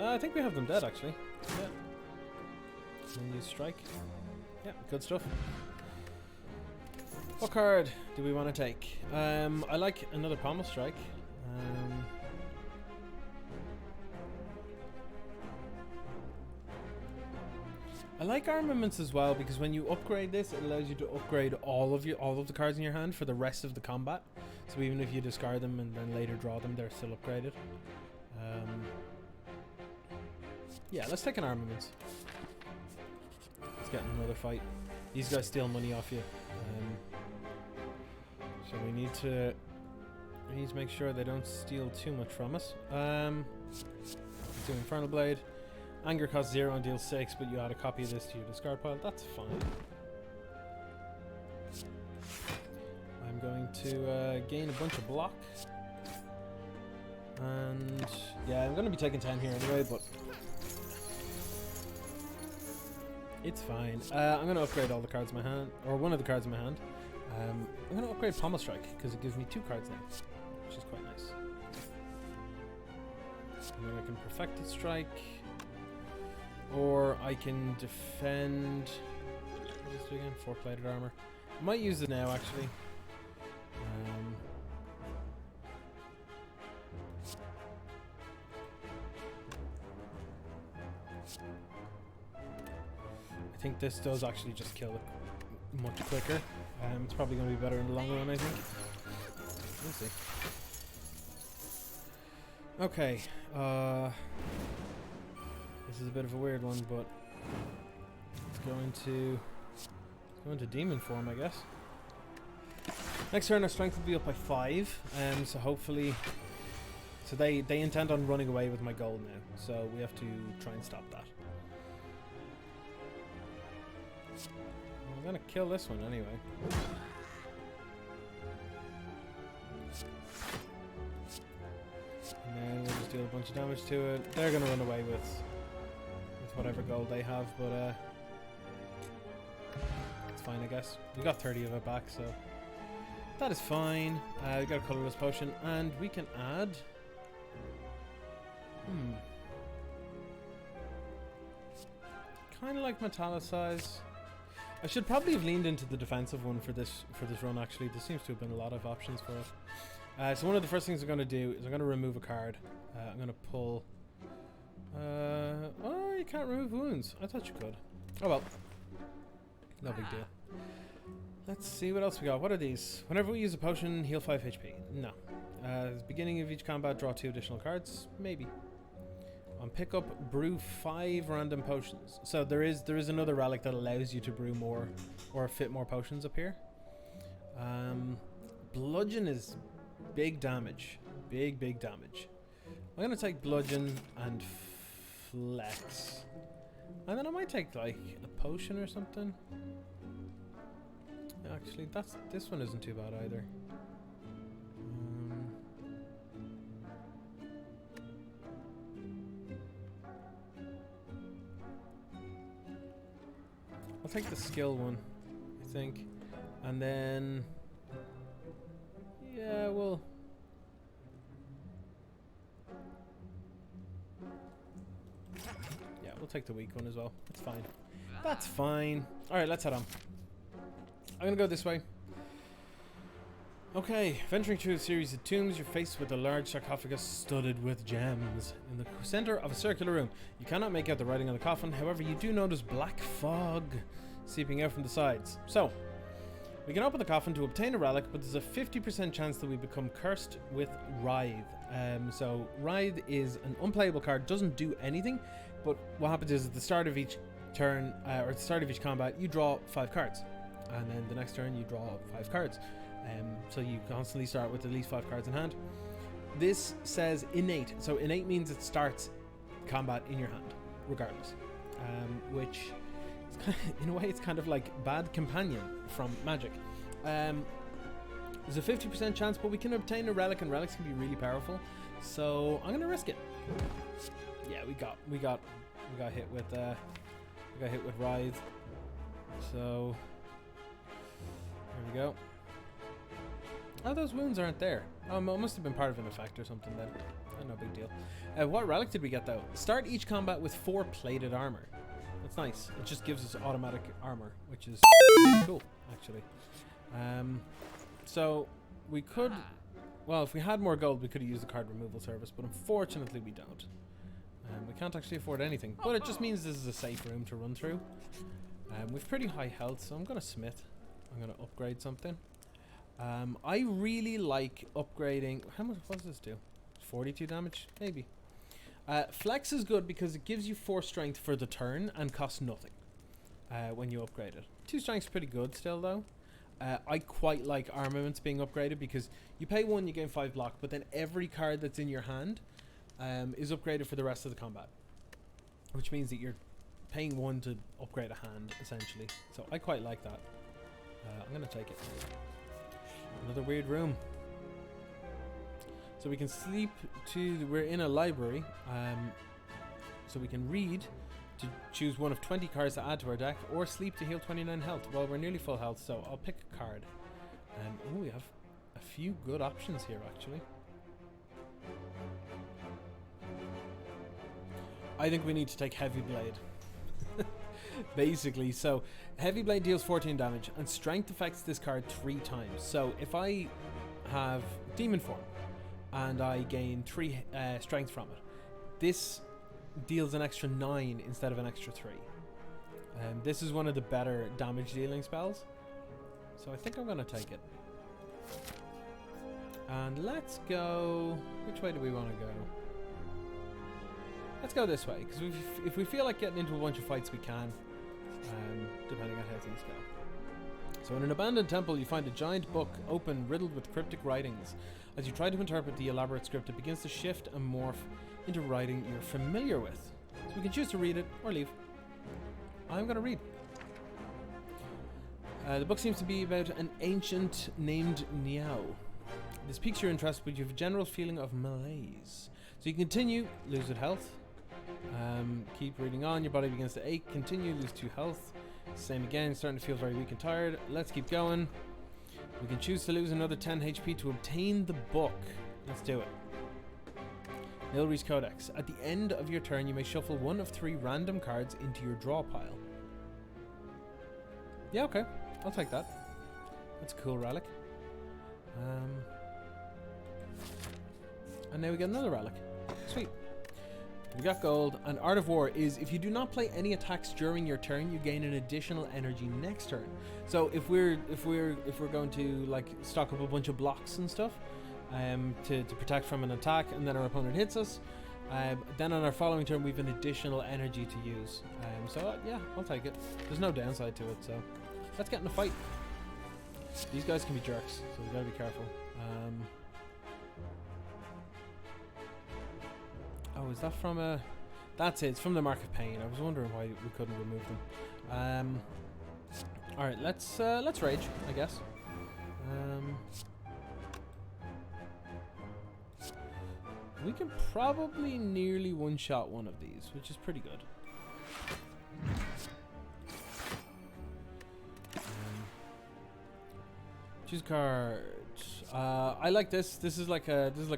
I think we have them dead, actually. Yeah. And then use strike. Yeah, good stuff. What card do we want to take? I like another pommel strike. I like armaments as well because when you upgrade this, it allows you to upgrade all of the cards in your hand for the rest of the combat. So even if you discard them and then later draw them, they're still upgraded. Yeah, let's take an armaments. Let's get in another fight. These guys steal money off you. So we need to make sure they don't steal too much from us. Let's do Infernal Blade. Anger costs 0 and deals 6, but you add a copy of this to your discard pile. That's fine. I'm going to gain a bunch of block. And yeah, I'm going to be taking 10 here anyway, but it's fine. I'm going to upgrade all the cards in my hand, or one of the cards in my hand. I'm going to upgrade Pommel Strike because it gives me 2 cards now, which is quite nice. And then I can Perfected Strike, or I can defend. What is this again? 4 plated armor. I might use it now actually. I think this does actually just kill it much quicker. It's probably going to be better in the long run, I think. We'll see. Okay. This is a bit of a weird one, but let's go into demon form, I guess. Next turn, our strength will be up by 5. So hopefully, they intend on running away with my gold now. So we have to try and stop that. I'm gonna kill this one anyway. And then we'll just deal a bunch of damage to it. They're gonna run away with whatever gold they have, but it's fine, I guess. We got 30 of it back, so that is fine. We got a colorless potion, and we can add. Kind of like metallicize. I should probably have leaned into the defensive one for this run. Actually, there seems to have been a lot of options for it. So one of the first things I'm going to do is I'm going to remove a card. I'm going to pull. Oh, you can't remove wounds. I thought you could. Oh well, no big deal. Let's see what else we got. What are these? Whenever we use a potion, heal 5 HP. No. At the beginning of each combat, draw 2 additional cards. Maybe. On pickup, brew 5 random potions. So there is another relic that allows you to brew more or fit more potions up here. Bludgeon is big damage. Big damage. I'm gonna take bludgeon and flex. And then I might take like a potion or something. Actually, this one isn't too bad either. I'll take the skill one, I think, and then yeah, we'll take the weak one as well. That's fine. That's fine. All right, let's head on. I'm gonna go this way. Okay, venturing through a series of tombs, you're faced with a large sarcophagus studded with gems. In the center of a circular room, you cannot make out the writing on the coffin. However, you do notice black fog seeping out from the sides. So, we can open the coffin to obtain a relic, but there's a 50% chance that we become cursed with Writhe. So, Writhe is an unplayable card, doesn't do anything, but what happens is at the start of each turn, or at the start of each combat, you draw 5 cards. And then the next turn you draw 5 cards. So you constantly start with at least 5 cards in hand. This says innate. So innate means it starts combat in your hand, regardless. Which, is kind of, in a way, it's kind of like bad companion from Magic. There's a 50% chance, but we can obtain a relic, and relics can be really powerful. So I'm gonna risk it. Yeah, we got hit with Writhe. So there we go. Oh, those wounds aren't there. Oh, it must have been part of an effect or something then. Oh, no big deal. What relic did we get though? Start each combat with 4 plated armor. That's nice. It just gives us automatic armor, which is cool, actually. So we could, well, if we had more gold, we could have used the card removal service, but unfortunately we don't. We can't actually afford anything, but it just means this is a safe room to run through. We've pretty high health, so I'm gonna smith. I'm gonna upgrade something. I really like upgrading. How much does this do? 42 damage, maybe. Flex is good because it gives you 4 strength for the turn and costs nothing when you upgrade it. 2 strength's pretty good still though. I quite like armaments being upgraded because you pay 1, you gain 5 block, but then every card that's in your hand is upgraded for the rest of the combat, which means that you're paying 1 to upgrade a hand essentially. So I quite like that. I'm gonna take it. Another weird room. So we can sleep to, we're in a library, so we can read to choose one of 20 cards to add to our deck, or sleep to heal 29 health. Well, we're nearly full health, so I'll pick a card. Oh, we have a few good options here actually. I think we need to take Heavy Blade. Basically, so Heavy Blade deals 14 damage and strength affects this card 3 times. So if I have Demon Form and I gain 3 strength from it, this deals an extra 9 instead of an extra 3. This is one of the better damage dealing spells, so I think I'm gonna take it. And let's go, which way do we want to go? Let's go this way, because if we feel like getting into a bunch of fights, we can, depending on how things go. So in an abandoned temple, you find a giant book open, riddled with cryptic writings. As you try to interpret the elaborate script, it begins to shift and morph into writing you're familiar with. So we can choose to read it or leave. I'm going to read. The book seems to be about an ancient named Niao. This piques your interest, but you have a general feeling of malaise. So you continue, lose with health. Keep reading on, your body begins to ache. Continue, lose 2 health. Same again, starting to feel very weak and tired. Let's keep going. We can choose to lose another 10 HP to obtain the book. Let's do it. Nilry's Codex. At the end of your turn, you may shuffle 1 of 3 random cards into your draw pile. Yeah, okay. I'll take that. That's a cool relic. And now we get another relic. Sweet. We got gold, and Art of War is if you do not play any attacks during your turn, you gain an additional energy next turn. So if we're going to like stock up a bunch of blocks and stuff, to protect from an attack, and then our opponent hits us, then on our following turn we've an additional energy to use. So yeah, I'll take it. There's no downside to it. So let's get in a fight. These guys can be jerks, so we gotta be careful. Oh, is that from a... That's it, it's from the Mark of Pain. I was wondering why we couldn't remove them. Alright, let's rage, I guess. We can probably nearly one-shot one of these, which is pretty good. Choose card. I like this. This is like a kind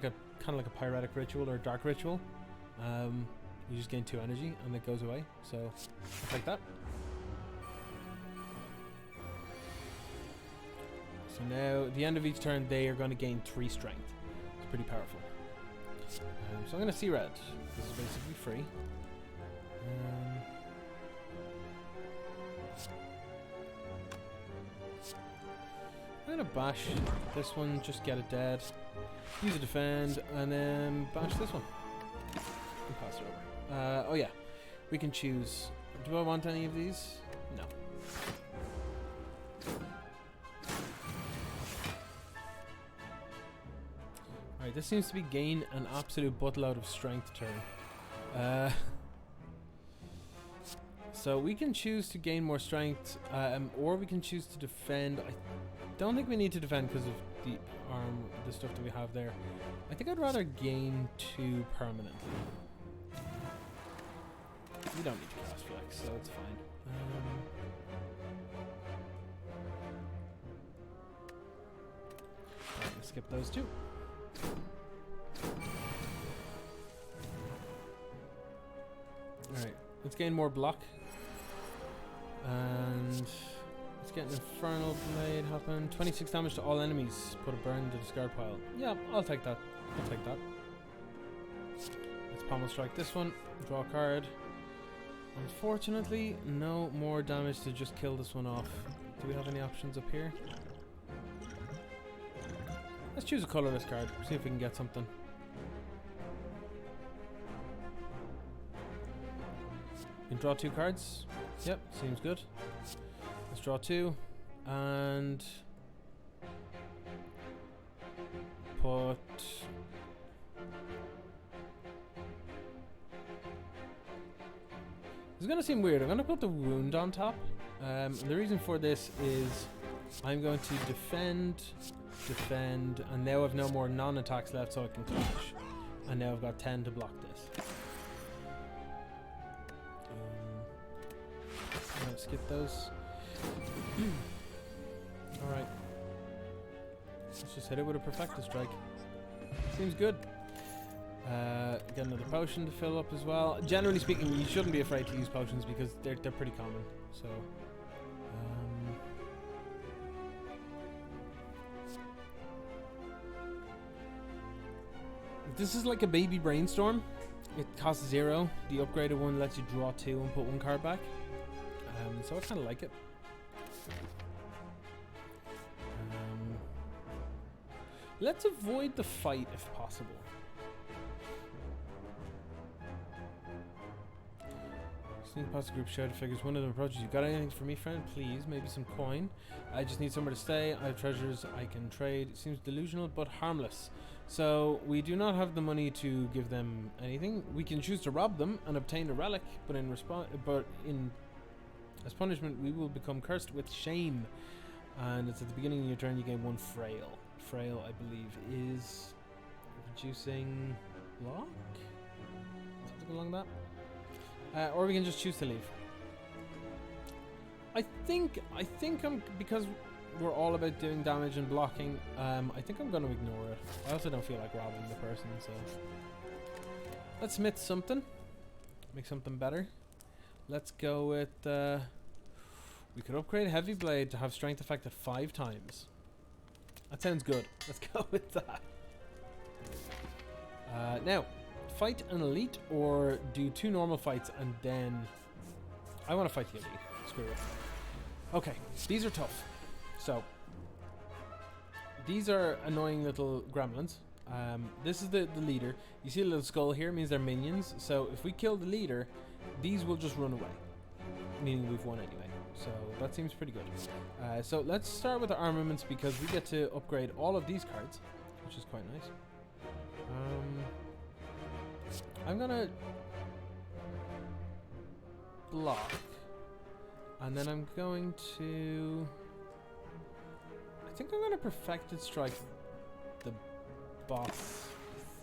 of like a pyretic ritual or a dark ritual. You just gain 2 energy and it goes away. So like that. So now at the end of each turn they are going to gain 3 strength. It's pretty powerful. So I'm going to see red. This is basically free. I'm going to bash this one, just get it dead. Use a defend, and then bash this one. And pass it over. Oh yeah, we can choose. Do I want any of these? No. Alright, this seems to be gain an absolute buttload of strength turn. So we can choose to gain more strength, or we can choose to defend. I don't think we need to defend because of the stuff that we have there. I think I'd rather gain 2 permanently. We don't need to cast flex, so it's fine. Let's skip those 2. Alright, let's gain more block. And let's get an Infernal Blade happen. 26 damage to all enemies. Put a burn to the discard pile. Yeah, I'll take that. I'll take that. Let's Pommel Strike this one. Draw a card. Unfortunately, no more damage to just kill this one off. Do we have any options up here? Let's choose a colorless card. See if we can get something. You can draw 2 cards. Yep, seems good. Let's draw 2 and put it's gonna seem weird. I'm gonna put the wound on top. And the reason for this is I'm going to defend, and now I've no more non-attacks left, so I can clash. And now I've got 10 to block this. Skip those. Alright. Let's just hit it with a Perfecta Strike. Seems good. Get another potion to fill up as well. Generally speaking, you shouldn't be afraid to use potions because they're pretty common. So, this is like a baby brainstorm. It costs 0. The upgraded one lets you draw 2 and put 1 card back. So I kind of like it. Let's avoid the fight if possible. Sneak past the group, shouted figures. One of them approaches you. Got anything for me, friend? Please, maybe some coin. I just need somewhere to stay. I have treasures I can trade. It seems delusional, but harmless. So we do not have the money to give them anything. We can choose to rob them and obtain a relic, but as punishment, we will become cursed with shame. And it's at the beginning of your turn, you gain 1 frail. Frail, I believe, is reducing block? Something along that. Or we can just choose to leave. I think I'm, because we're all about doing damage and blocking, I think I'm going to ignore it. I also don't feel like robbing the person, so... Let's smith something. Make something better. Let's go with, we could upgrade Heavy Blade to have strength effect at 5 times. That sounds good. Let's go with that. Now, fight an elite or do 2 normal fights and then... I want to fight the elite. Screw it. Okay, these are tough. So, these are annoying little gremlins. This is the leader. You see a little skull here, means they're minions. So if we kill the leader, these will just run away. Meaning we've won anyway. So that seems pretty good. So let's start with the armaments because we get to upgrade all of these cards, which is quite nice. I'm gonna block. And then I'm going to... I think I'm going to Perfected Strike the boss,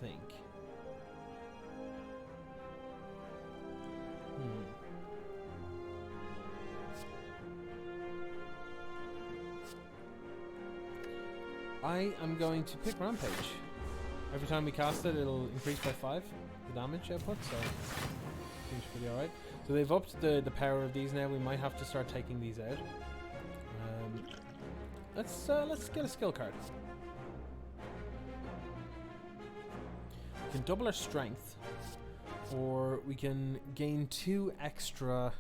I think. I am going to pick Rampage. Every time we cast it, it'll increase by 5 the damage output, so seems pretty alright. So they've upped the power of these now. We might have to start taking these out. Let's get a skill card. We can double our strength, or we can gain 2 extra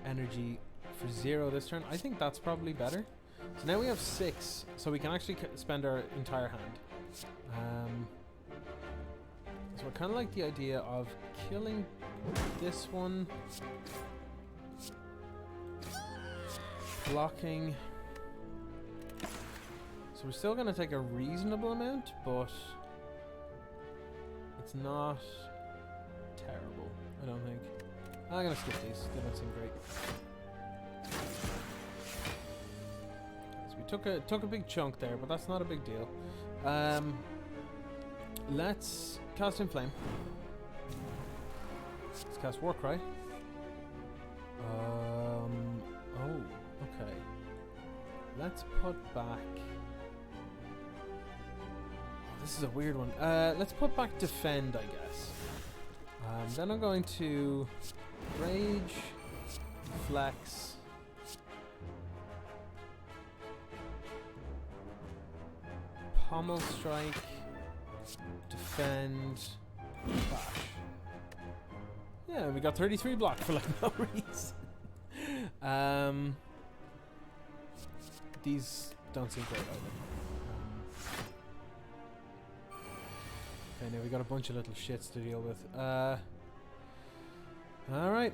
energy for 0 this turn. I think that's probably better. So now we have 6, so we can actually spend our entire hand. So I kind of like the idea of killing this one, blocking. So we're still going to take a reasonable amount, but it's not terrible, I don't think. I'm going to skip these, they don't seem great. So we took a big chunk there, but that's not a big deal. Let's cast Inflame. Let's cast Warcry. Oh, okay. Let's put back... This is a weird one. Let's put back Defend, I guess. Then I'm going to Rage, Flex, Pommel Strike, Defend, Bash. Yeah, we got 33 block for like no reason. These don't seem great either. Okay, now we got a bunch of little shits to deal with. Alright,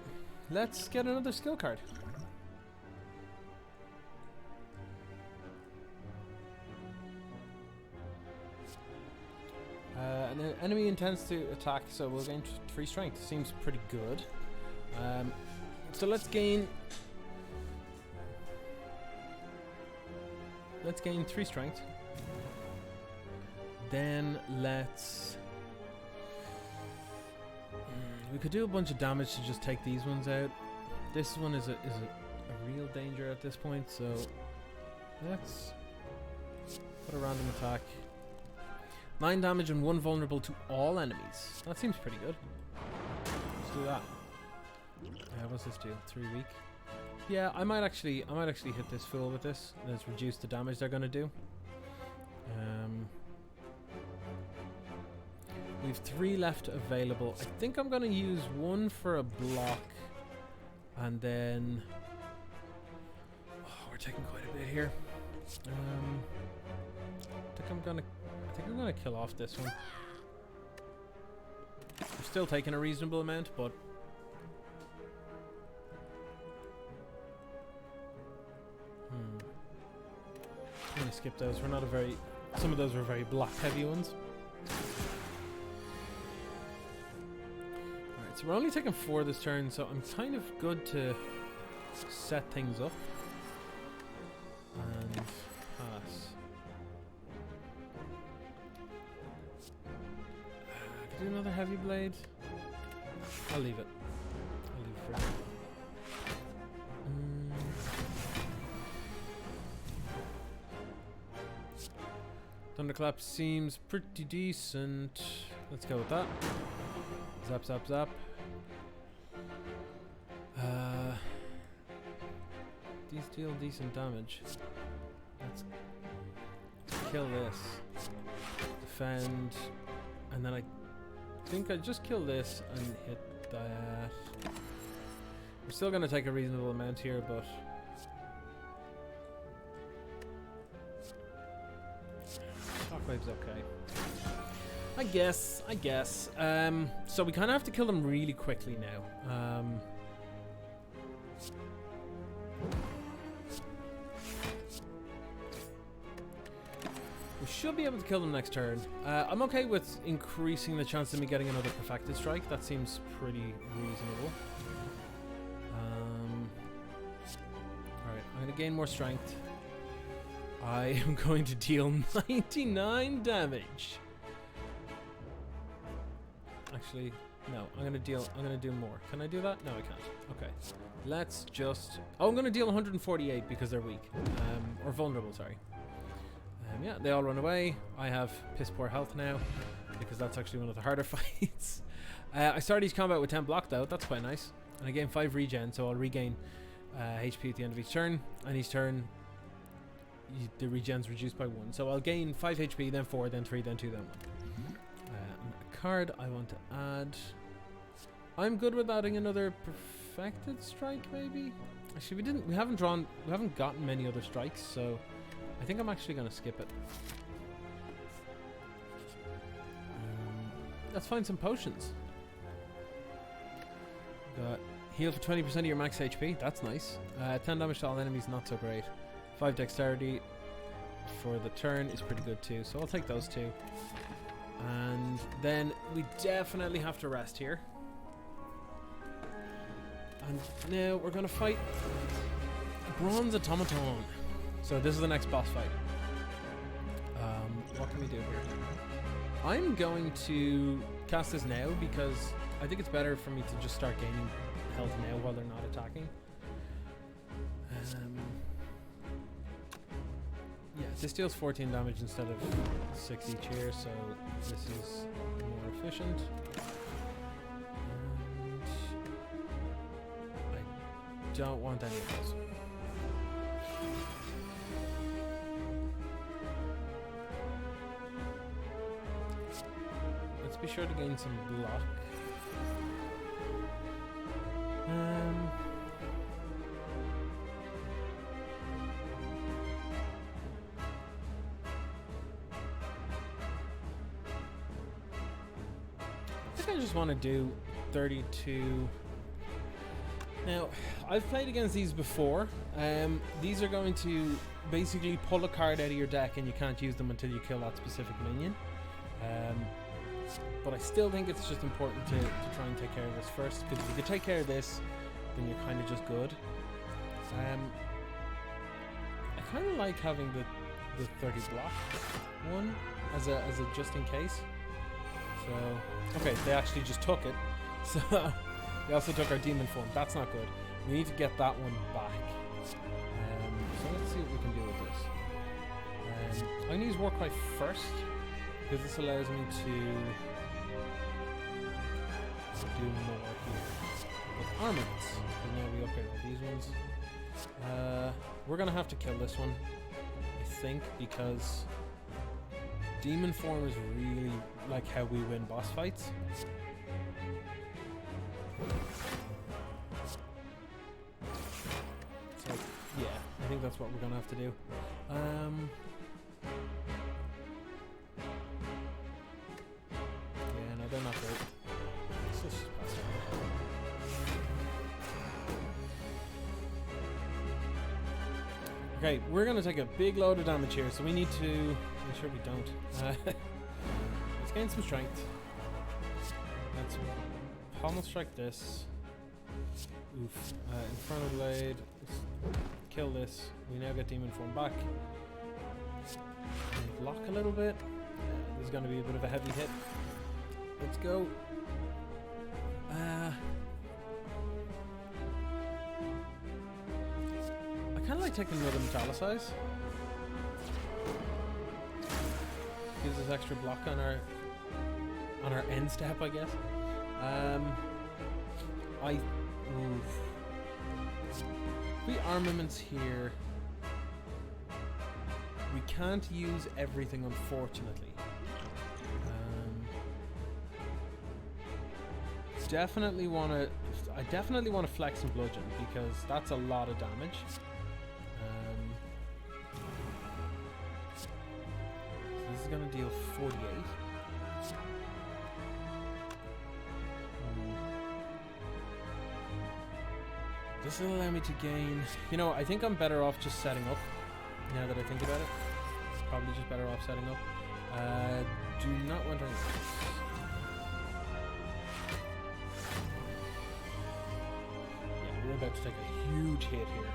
let's get another skill card. An enemy intends to attack, so we'll gain 3 strength. Seems pretty good. So let's gain 3 strength. Then let's... we could do a bunch of damage to just take these ones out. This one is a real danger at this point, so let's put a random attack. 9 damage and 1 vulnerable to all enemies. That seems pretty good. Let's do that. What's this do? 3 weak. Yeah, I might actually hit this fool with this. Let's reduce the damage they're gonna do. We have 3 left available. I think I'm gonna use 1 for a block, and then we're taking quite a bit here. I think I'm gonna kill off this one. We're still taking a reasonable amount, but I'm gonna skip those. We're not a very... Some of those were very block heavy ones. Alright, so we're only taking 4 this turn, so I'm kind of good to set things up. And pass. Do another heavy blade. I'll leave it. I'll leave it for now. Thunderclap seems pretty decent. Let's go with that. Zap, zap, zap. These deal decent damage. Let's kill this. Defend. And then I think I just kill this and hit that. We're still going to take a reasonable amount here, but Shockwave's okay. I guess. So we kind of have to kill them really quickly now. We should be able to kill them next turn. I'm okay with increasing the chance of me getting another perfected strike. That seems pretty reasonable. Alright, I'm going to gain more strength. I am going to deal 99 damage. Actually, no, I'm going to do more. Can I do that? No, I can't. Okay. Let's just... Oh, I'm going to deal 148 because they're weak. Or vulnerable, sorry. Yeah, they all run away. I have piss poor health now because that's actually one of the harder fights. I start each combat with 10 block though. That's quite nice. And I gain 5 regen, so I'll regain HP at the end of each turn. And each turn, the regen's reduced by 1. So I'll gain 5 HP, then 4, then 3, then 2, then 1. A card I want to add. I'm good with adding another perfected strike, maybe. Actually, we haven't gotten many other strikes, so I think I'm actually going to skip it. Let's find some potions. Got heal for 20% of your max HP. That's nice. 10 damage to all enemies, not so great. 5 dexterity for the turn is pretty good too, so I'll take those two. And then we definitely have to rest here. And now we're going to fight Bronze Automaton. So this is the next boss fight. What can we do here? I'm going to cast this now because I think it's better for me to just start gaining health now while they're not attacking. Yeah, this deals 14 damage instead of 6 each here, so this is more efficient. And I don't want any of those. Let's be sure to gain some block. I think I just want to do 32. Now, I've played against these before. These are going to basically pull a card out of your deck and you can't use them until you kill that specific minion. But I still think it's just important to try and take care of this first, because if you can take care of this, then you're kind of just good. I kind of like having the 30 block one as a just in case. So, okay, they actually just took it. So, they also took our demon form. That's not good. We need to get that one back. So let's see what we can do with this. I'm going to use Warcry first, because this allows me to do more here. With armaments, because now we upgrade all these ones. We're going to have to kill this one, I think, because demon form is really like how we win boss fights. So, yeah, I think that's what we're going to have to do. Yeah, no, they're not great. Let's just pass on. Okay, we're going to take a big load of damage here, so we need to make sure we don't. Let's gain some strength. Let's pommel strike this. Oof. Infernal Blade. Let's kill this. We now get demon form back. And block a little bit. This is going to be a bit of a heavy hit. Let's go. I kind of like taking another Metallicize. Gives us extra block on our end step, I guess. We armaments here. We can't use everything, unfortunately. definitely want to flex and bludgeon because that's a lot of damage. So this is gonna deal 48. This will allow me to gain. You know, I think I'm better off just setting up. Now that I think about it, probably just better off setting up. Do not want to. We're about to take a huge hit here.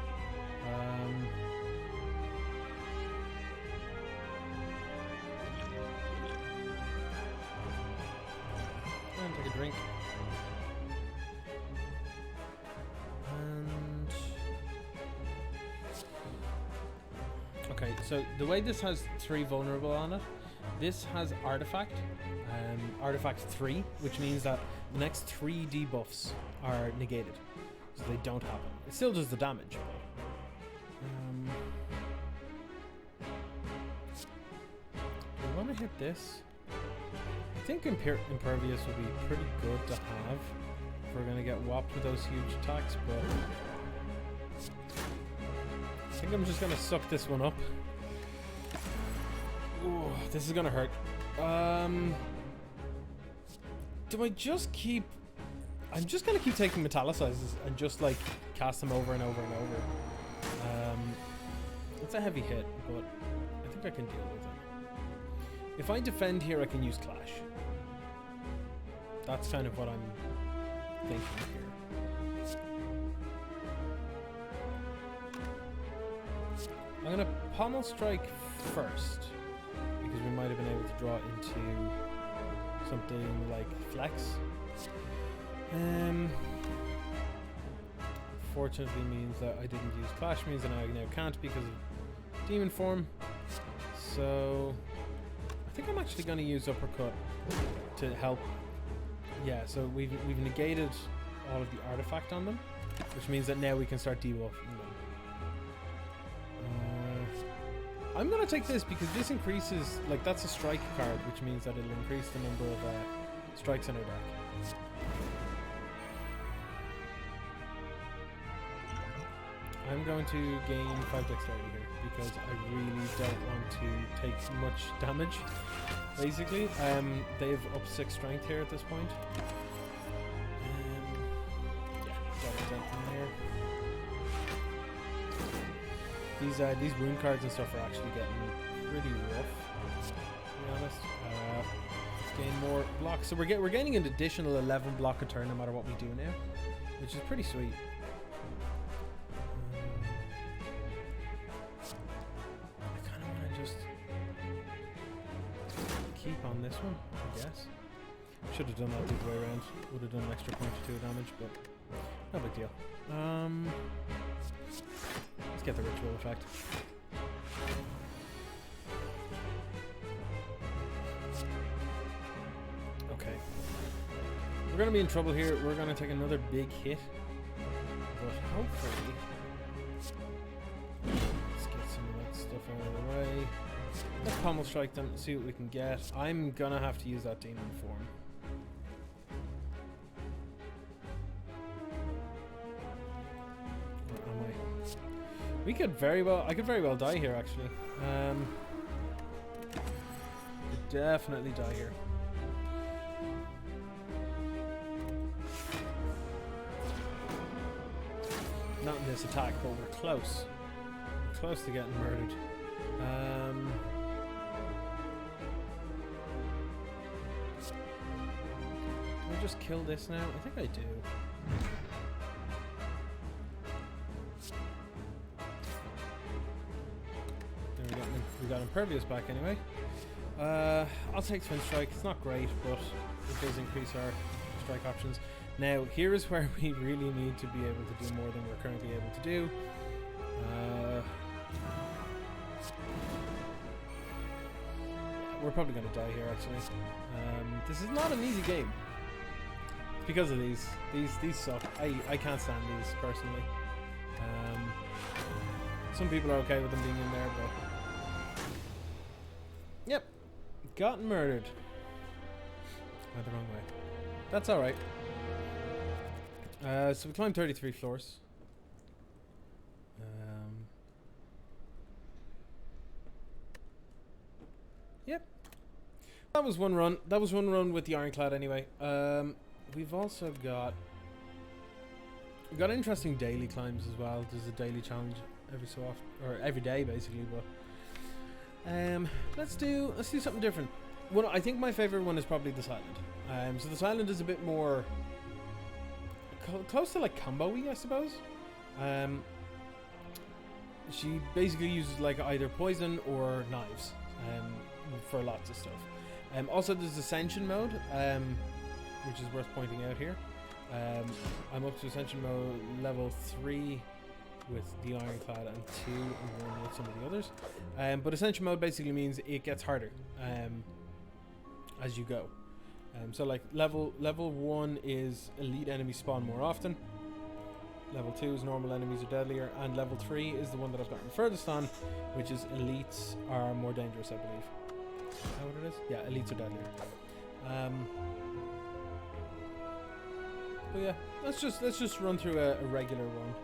And take a drink. And okay, so the way this has 3 vulnerable on it, this has artifact, artifact 3, which means that the next 3 debuffs are negated. So they don't happen. It still does the damage. Do we want to hit this? I think Impervious would be pretty good to have if we're going to get whopped with those huge attacks, but I think I'm just going to suck this one up. Ooh, this is going to hurt. Do I just keep... I'm just going to keep taking Metallicizes and just like cast them over and over and over. It's a heavy hit, but I think I can deal with it. If I defend here, I can use Clash. That's kind of what I'm thinking here. I'm going to Pommel Strike first, because we might have been able to draw into something like Flex. Fortunately means that I didn't use Clash, means that I now can't because of Demon Form. So I think I'm actually going to use Uppercut to help. Yeah, so we've negated all of the artifact on them, which means that now we can start debuffing them. I'm going to take this because this increases, like that's a strike card, which means that it'll increase the number of strikes in our deck. I'm going to gain 5 dexterity here because I really don't want to take much damage, basically. They've up 6 strength here at this point. Yeah, double dent in there. These wound cards and stuff are actually getting pretty rough, to be honest. Let's gain more blocks. So we're gaining an additional 11 block a turn no matter what we do now, which is pretty sweet. Keep on this one, I guess. Should have done that the other way around. Would have done an extra point or 2 of damage, but no big deal. Let's get the ritual effect. Okay. We're going to be in trouble here. We're going to take another big hit. But hopefully... Let's get some of that stuff out of the way. Let's Pommel Strike them, see what we can get. I'm gonna have to use that Demon Form. Where am I? We could very well... I could very well die here, actually. Could definitely die here. Not in this attack, but we're close. We're close to getting murdered. Do I just kill this now? I think I do. We got Impervious back anyway. I'll take Twin Strike. It's not great, but it does increase our strike options. Now, here is where we really need to be able to do more than we're currently able to do. We're probably going to die here, actually. This is not an easy game. It's because of these. These suck. I can't stand these, personally. Some people are okay with them being in there, but... Yep. Got murdered. Went the wrong way. That's alright. So we climbed 33 floors. Yep. That was one run. That was one run with the Ironclad anyway. We've also got... We've got interesting daily climbs as well. There's a daily challenge every so often, or every day basically, but... let's do something different. I think my favorite one is probably this island. So this island is a bit more close to like combo-y, I suppose. She basically uses like either poison or knives for lots of stuff. Also, there's Ascension mode, which is worth pointing out here. I'm up to Ascension mode level 3 with the Ironclad and 2 and 1 with some of the others. But Ascension mode basically means it gets harder as you go. So like level 1 is elite enemies spawn more often. Level 2 is normal enemies are deadlier, and level 3 is the one that I've gotten furthest on, which is elites are more dangerous, I believe. Is that what it is? Yeah, elites are deadlier. But yeah, let's just run through a regular one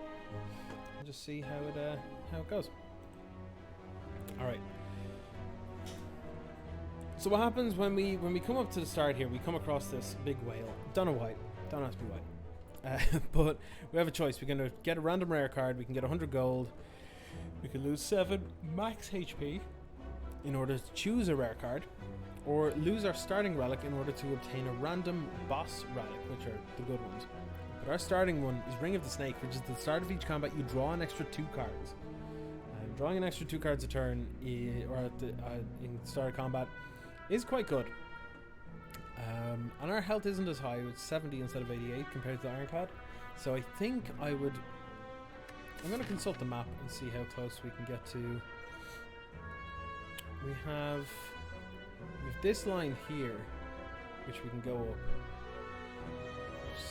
and just see how it goes. All right. So what happens when we come up to the start here? We come across this big whale. Don't know why. Don't ask me why. But we have a choice. We're going to get a random rare card. We can get 100 gold. We can lose 7 max HP in order to choose a rare card, or lose our starting relic in order to obtain a random boss relic, which are the good ones. But our starting one is Ring of the Snake, which is at the start of each combat you draw an extra 2 cards. Drawing an extra 2 cards a turn, or at the, in the start of combat, is quite good. And our health isn't as high, it's 70 instead of 88 compared to the Ironclad. So I think I'm going to consult the map and see how close we can get to. We have this line here, which we can go up.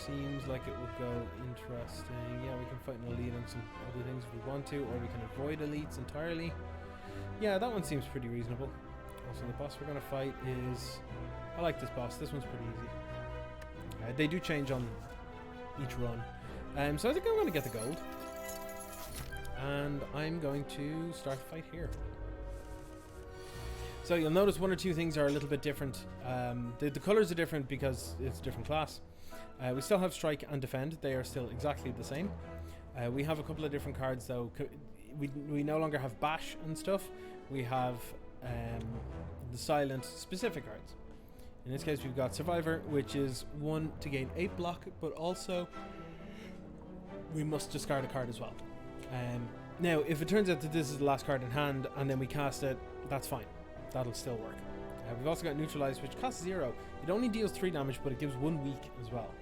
Seems like it would go interesting. Yeah, we can fight an elite and some other things if we want to, or we can avoid elites entirely. Yeah, that one seems pretty reasonable. Also, the boss we're going to fight is... I like this boss. This one's pretty easy. They do change on each run. So I think I'm going to get the gold. And I'm going to start the fight here. So you'll notice 1 or 2 things are a little bit different. The colors are different because it's a different class. We still have Strike and Defend. They are still exactly the same. We have a couple of different cards though. We no longer have Bash and stuff. We have the silent specific cards. In this case we've got Survivor, which is 1 to gain 8 block, but also we must discard a card as well. Now if it turns out that this is the last card in hand and then we cast it, that's fine. That'll still work. We've also got Neutralize, which costs 0. It only deals 3 damage, but it gives 1 weak as well,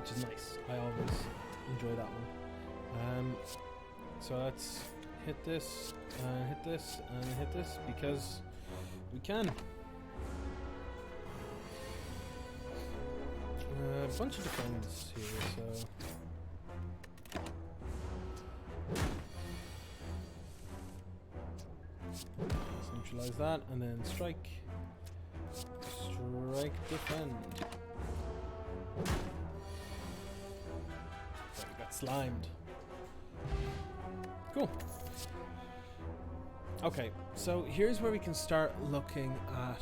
which is nice. I always enjoy that one. So let's hit this, hit this, and hit this, because we can. A bunch of defense here, so... Let's neutralize that, and then strike. Strike, defend. So we got slimed. Cool. Okay, so here's where we can start looking at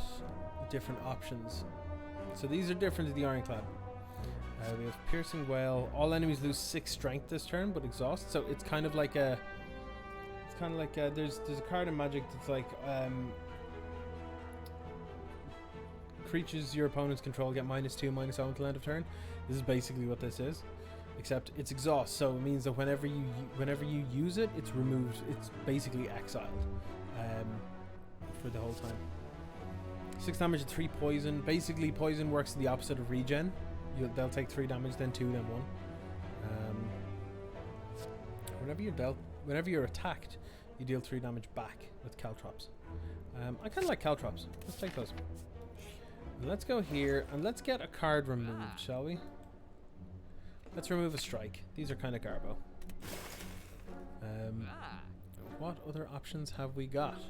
different options. So these are different to the Ironclad. We have Piercing Whale. All enemies lose 6 strength this turn, but exhaust. So it's kind of like a... It's kind of like a, there's a card in Magic that's like... creatures your opponents control get -2, -0 until end of turn. This is basically what this is, except it's exhaust. So it means that whenever you use it, it's removed. It's basically exiled for the whole time. 6 damage and 3 poison. Basically, poison works the opposite of regen. They'll take 3 damage, then 2, then 1. Whenever you're attacked, you deal 3 damage back with Caltrops. I kind of like Caltrops. Let's take those. Let's go here and let's get a card removed, shall we? Let's remove a strike. These are kind of garbo. What other options have we got?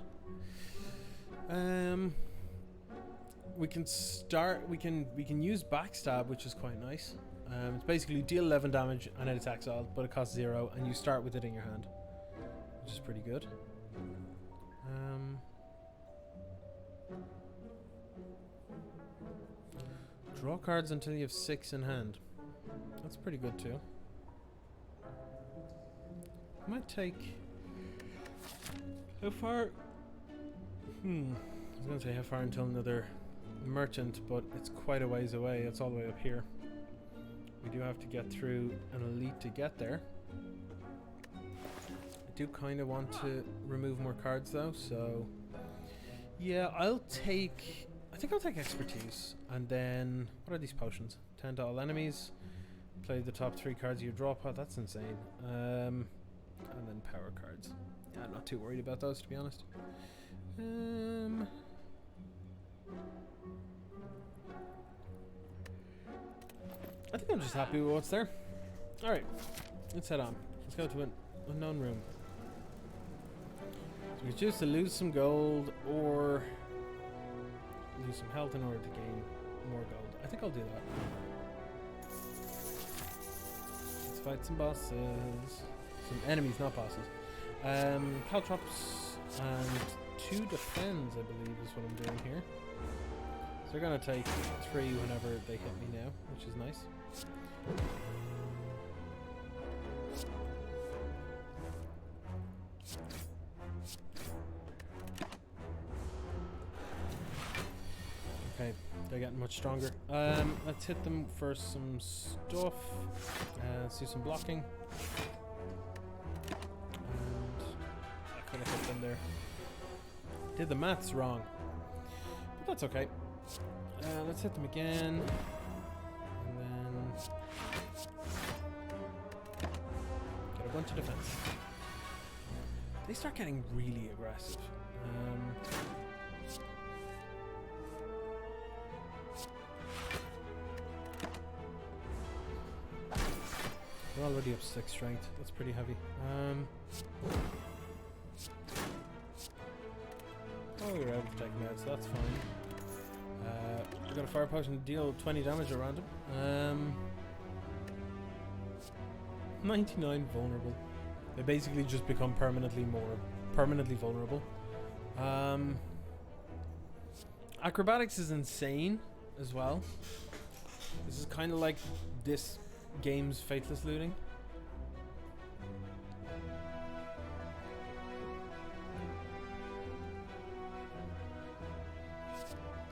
We can start. We can use backstab, which is quite nice. It's basically deal 11 damage and it attacks all, but it costs 0, and you start with it in your hand, which is pretty good. Draw cards until you have 6 in hand. That's pretty good too. I might take... How far? I was going to say how far until another merchant, but it's quite a ways away. It's all the way up here. We do have to get through an elite to get there. I do kind of want to remove more cards though, so... Yeah, I'll take... I think I'll take expertise, and then what are these potions? 10 to all enemies. Play the top 3 cards of your draw pot. That's insane. And then power cards. Yeah, I'm not too worried about those, to be honest. I think I'm just happy with what's there. All right, let's head on. Let's go to an unknown room. So we choose to lose some gold or lose some health in order to gain more gold. I think I'll do that. Let's fight some bosses. Some enemies, not bosses. Caltrops and 2 defends, I believe, is what I'm doing here. So they're going to take 3 whenever they hit me now, which is nice. Okay, they're getting much stronger. Let's hit them for some stuff. Let's do some blocking. And I could have hit them there. Did the maths wrong, but that's okay. Let's hit them again, and then get a bunch of defense. They start getting really aggressive. We're already up 6 strength. That's pretty heavy. Oh, we're out of protect now, so that's fine. We've got a fire potion to deal 20 damage around him. 99 vulnerable. They basically just become permanently vulnerable. Acrobatics is insane as well. This is kind of like this game's Faithless Looting.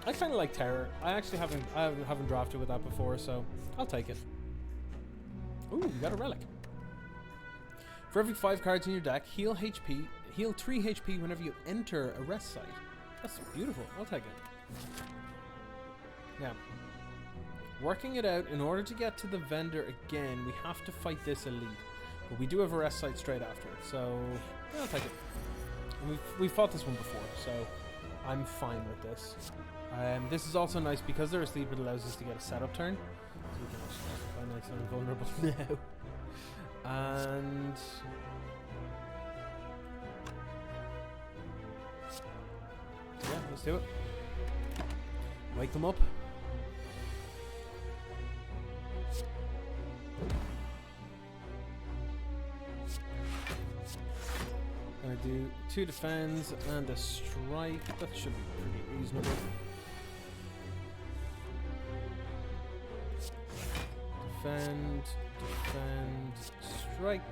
I kind of like Terror. I actually haven't drafted with that before, so I'll take it. Ooh, we got a relic. For every 5 cards in your deck, heal 3 HP whenever you enter a rest site. That's beautiful. I'll take it. Yeah. Working it out, in order to get to the vendor again, we have to fight this elite. But we do have a rest site straight after it, so yeah, I'll take it. And we've fought this one before, so I'm fine with this. This is also nice because they're asleep. It allows us to get a setup turn, so we can actually find nice and invulnerable now. And yeah, let's do it. Wake them up. Gonna do 2 defends and a strike. That should be pretty reasonable. Defend, strike.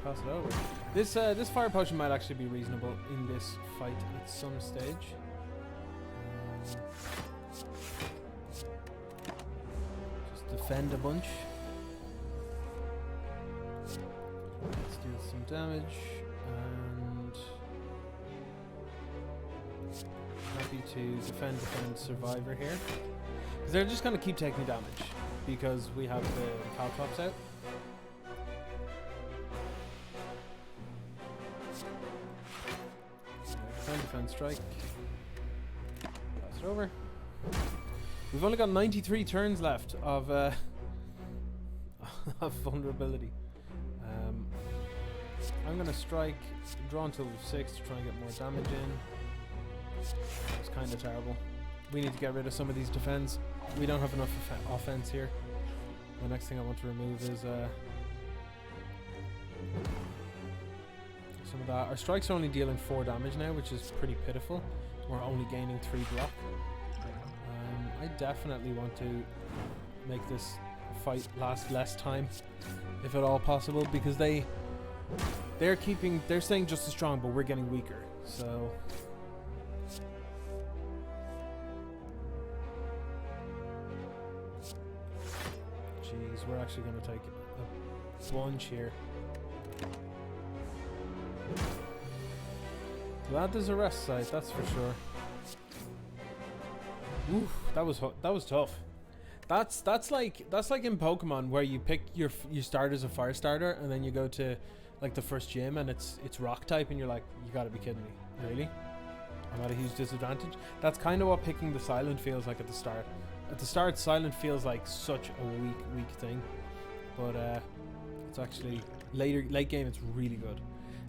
Pass it over. This fire potion might actually be reasonable in this fight at some stage. Just defend a bunch. Let's do some damage, and happy to defend survivor here. Because they're just going to keep taking damage because we have the Caltrops out. Defend, strike. Pass it over. We've only got 93 turns left of of vulnerability. I'm gonna strike, draw until we've 6 to try and get more damage in. It's kind of terrible. We need to get rid of some of these defense. We don't have enough offense here. The next thing I want to remove is some of that. Our strikes are only dealing 4 damage now, which is pretty pitiful. We're only gaining 3 block. I definitely want to make this fight last less time, if at all possible, because they're staying just as strong, but we're getting weaker. So jeez, we're actually going to take a bunch here. Glad there's a rest site, that's for sure. Oof, that was tough. That's like in Pokemon where you pick you start as a fire starter and then you go to like the first gym and it's rock type and you're like, you gotta be kidding me, really? I'm at a huge disadvantage. That's kind of what picking the silent feels like at the start. At the start, silent feels like such a weak thing, but it's actually late game it's really good.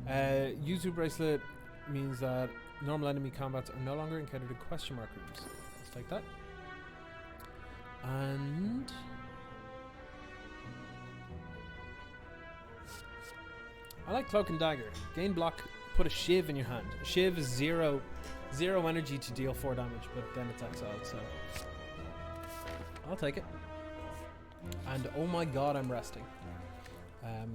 Yuzu bracelet means that normal enemy combats are no longer encountered in question mark rooms. Let's take that. And I like Cloak and Dagger. Gain block, put a shiv in your hand. A shiv is zero energy to deal 4 damage, but then it's exiled, so I'll take it. And oh my god, I'm resting.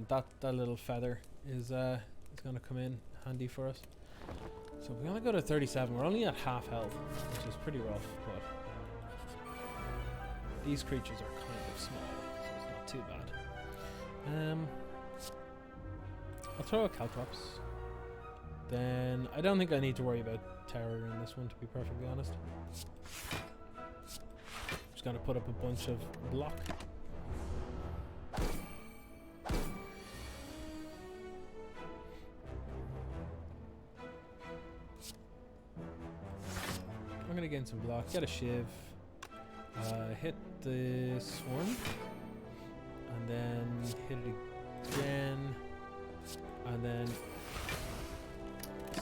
That little feather is gonna come in handy for us. So we only go to 37. We're only at half health, which is pretty rough, but these creatures are kind of small, so it's not too bad. I'll throw a Caltrops. Then I don't think I need to worry about terror in this one, to be perfectly honest. Just gonna put up a bunch of block. I'm gonna gain some block, get a shiv, hit this one, and then hit it again, and then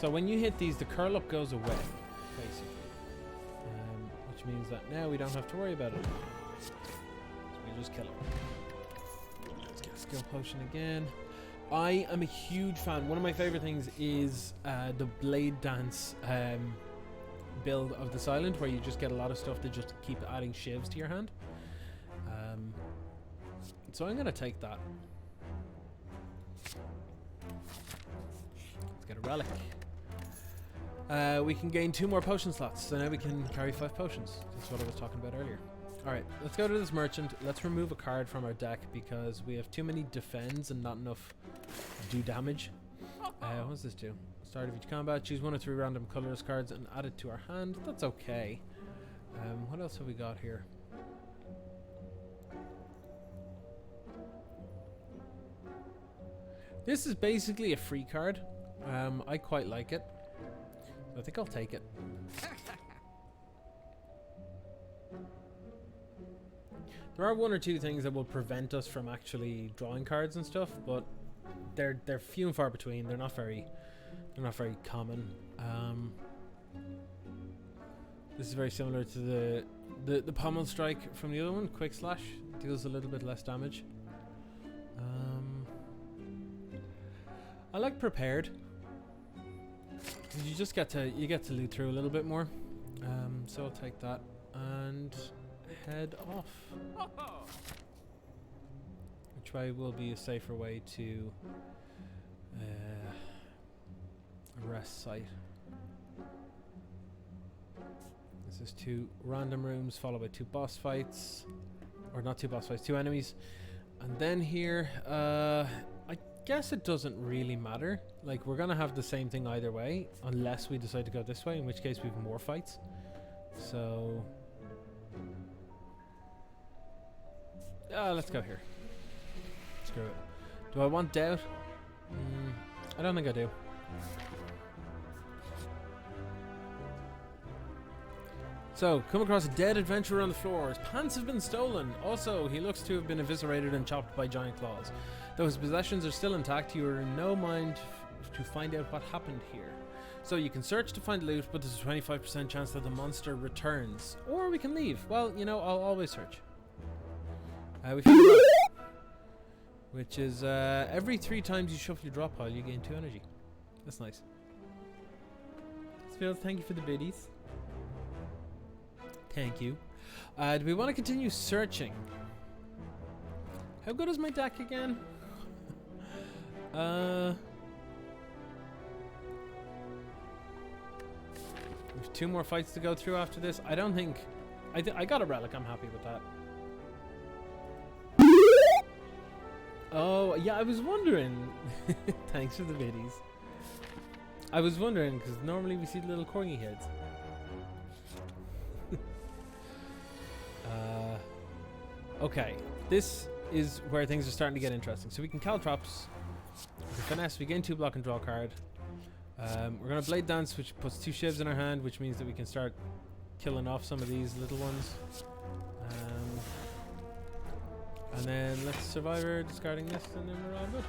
so when you hit these, the curl up goes away, basically, which means that now we don't have to worry about it. So we just kill it. Let's get a skill potion again. I am a huge fan. One of my favorite things is the Blade Dance build of the Silent, where you just get a lot of stuff to just keep adding shivs to your hand. So I'm gonna take that. Let's get a relic. We can gain 2 more potion slots, so now we can carry 5 potions. That's what I was talking about earlier. Alright, let's go to this merchant. Let's remove a card from our deck because we have too many defends and not enough do damage. What does this do? Start of each combat, choose 1 or 3 random colorless cards and add it to our hand. That's okay. What else have we got here? This is basically a free card. I quite like it. I think I'll take it. There are 1 or 2 things that will prevent us from actually drawing cards and stuff, but they're few and far between. They're not very common. This is very similar to the pommel strike from the other one. Quick slash deals a little bit less damage. I like prepared. You just get to loot through a little bit more. So I'll take that and head off. Which way will be a safer way to a rest site. This is 2 random rooms followed by 2 boss fights, or not 2 boss fights, 2 enemies, and then here I guess it doesn't really matter. Like, we're gonna have the same thing either way, unless we decide to go this way, in which case we have more fights. So let's go here. Screw it. Do I want doubt? I don't think I do. So, come across a dead adventurer on the floor. His pants have been stolen. Also, he looks to have been eviscerated and chopped by giant claws. Though his possessions are still intact, you are in no mind to find out what happened here. So you can search to find loot, but there's a 25% chance that the monster returns. Or we can leave. Well, you know, I'll always search. We found a relic, which is every 3 times you shuffle your drop pile, you gain 2 energy. That's nice. Phil, thank you for the biddies. Thank you. Do we want to continue searching? How good is my deck again? We have 2 more fights to go through after this. I don't think... I got a relic. I'm happy with that. Oh, yeah, I was wondering. Thanks for the biddies. I was wondering, because normally we see the little corgi heads. Okay, this is where things are starting to get interesting. So we can caltrops, we can finesse, we gain 2 block and draw a card. We're going to blade dance, which puts 2 shivs in our hand, which means that we can start killing off some of these little ones. And then let's survivor, discarding this, and then we're all good.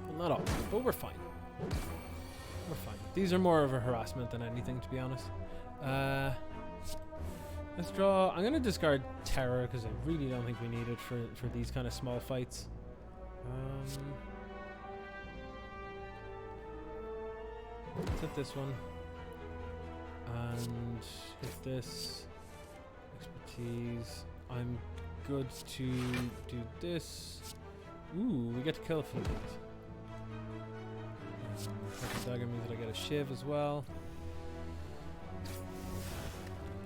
Well, not all, but we're fine. We're fine. These are more of a harassment than anything, to be honest. Let's draw. I'm going to discard Terror because I really don't think we need it for these kind of small fights. Let's hit this one. And hit this. Expertise. I'm good to do this. Ooh, we get to kill a few things. Dagger means that I get a shiv as well.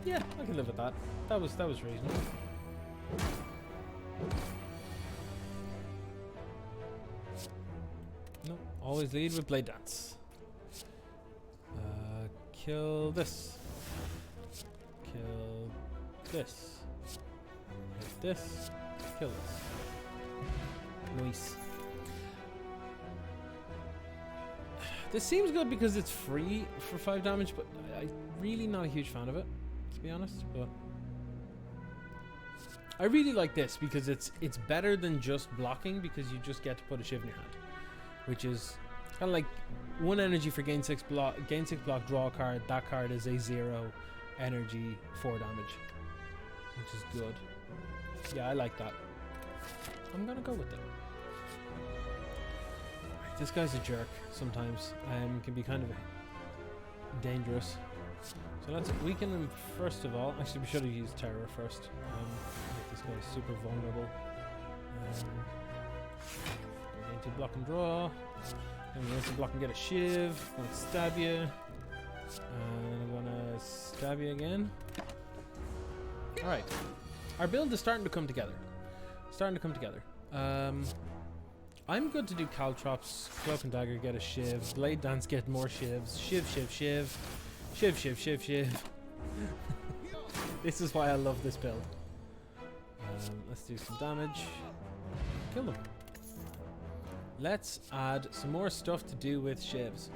Yeah, I can live with that. That was reasonable. No, always lead with blade dance. Kill this. Kill this. Hit this. Kill this. Nice. This seems good because it's free for 5 damage, but I'm really not a huge fan of it, to be honest. But I really like this because it's better than just blocking, because you just get to put a shiv in your hand, which is kind of like 1 energy for gain 6 block, draw a card. That card is a 0 energy 4 damage, which is good. Yeah, I like that. I'm gonna go with it. This guy's a jerk sometimes. Can be kind of dangerous. So let's weaken him first of all. Actually, we should have used Terror first. This guy's super vulnerable. We're going to block and draw. And we're going to block and get a shiv. I'm going to stab you. And I'm going to stab you again. Alright. Our build is starting to come together. I'm good to do caltrops, cloak and dagger, get a shiv, blade dance, get more shivs, shiv. This is why I love this build. Let's do some damage. Kill them. Let's add some more stuff to do with shivs.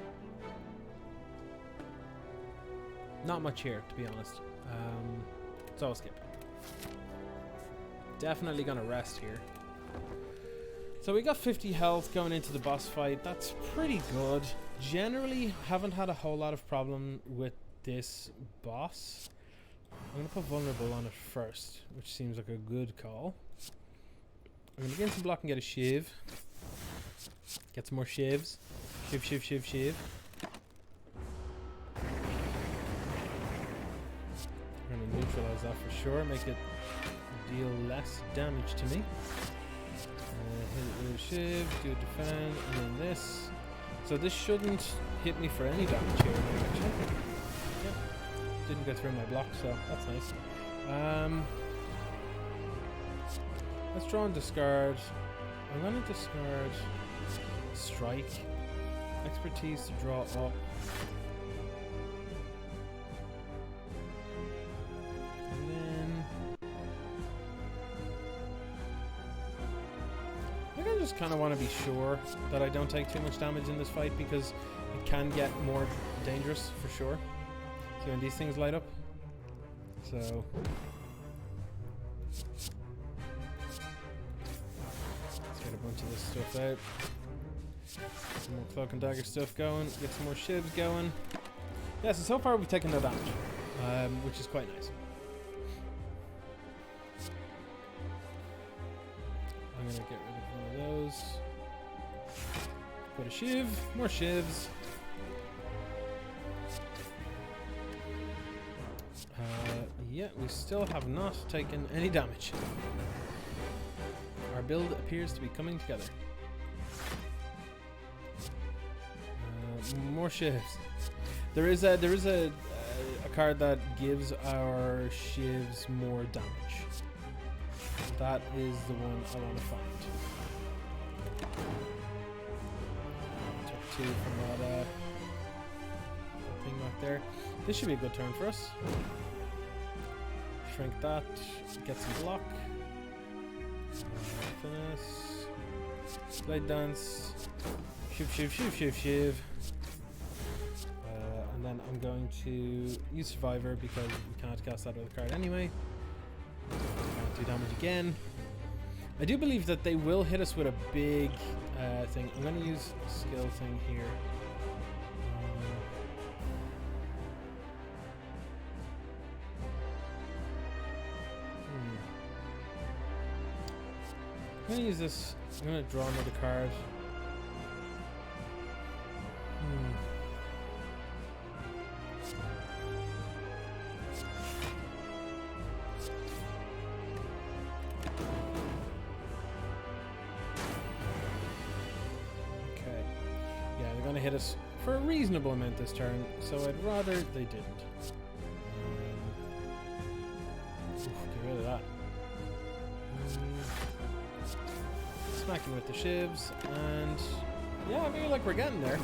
Not much here, to be honest. So I'll skip. Definitely gonna rest here. So we got 50 health going into the boss fight. That's pretty good. Generally, haven't had a whole lot of problem with this boss. I'm going to put vulnerable on it first, which seems like a good call. I'm going to get some block and get a shiv. Get some more shivs. Shiv. I'm going to neutralize that for sure. Make it deal less damage to me. Hit it with a shiv, do a defend, and then this. So this shouldn't hit me for any damage here, actually. Yep. Didn't go through my block, so that's nice. Let's draw and discard. I'm going to discard Strike. Expertise to draw up. And then I just kind of want to be sure that I don't take too much damage in this fight, because it can get more dangerous for sure. See when these things light up. So let's get a bunch of this stuff out. Some more cloak and dagger stuff going. Get some more shivs going. Yeah, so far we've taken no damage, which is quite nice. I'm gonna get rid of one of those. Put a shiv, more shivs. Yeah, we still have not taken any damage. Our build appears to be coming together. More shivs. There is a card that gives our shivs more damage. That is the one I want to find. Took 2 from that thing back there. This should be a good turn for us. Shrink that, get some block. Finesse. Blade dance. Shiv, shiv, shiv, shiv, shiv. And then I'm going to use Survivor because we can't cast that other card anyway. Can't do damage again. I do believe that they will hit us with a big thing. I'm going to use a skill thing here. I'm going to use this. I'm going to draw another card. Going to hit us for a reasonable amount this turn, so I'd rather they didn't. Get rid of that. Smacking with the shivs, and yeah, I feel like we're getting there.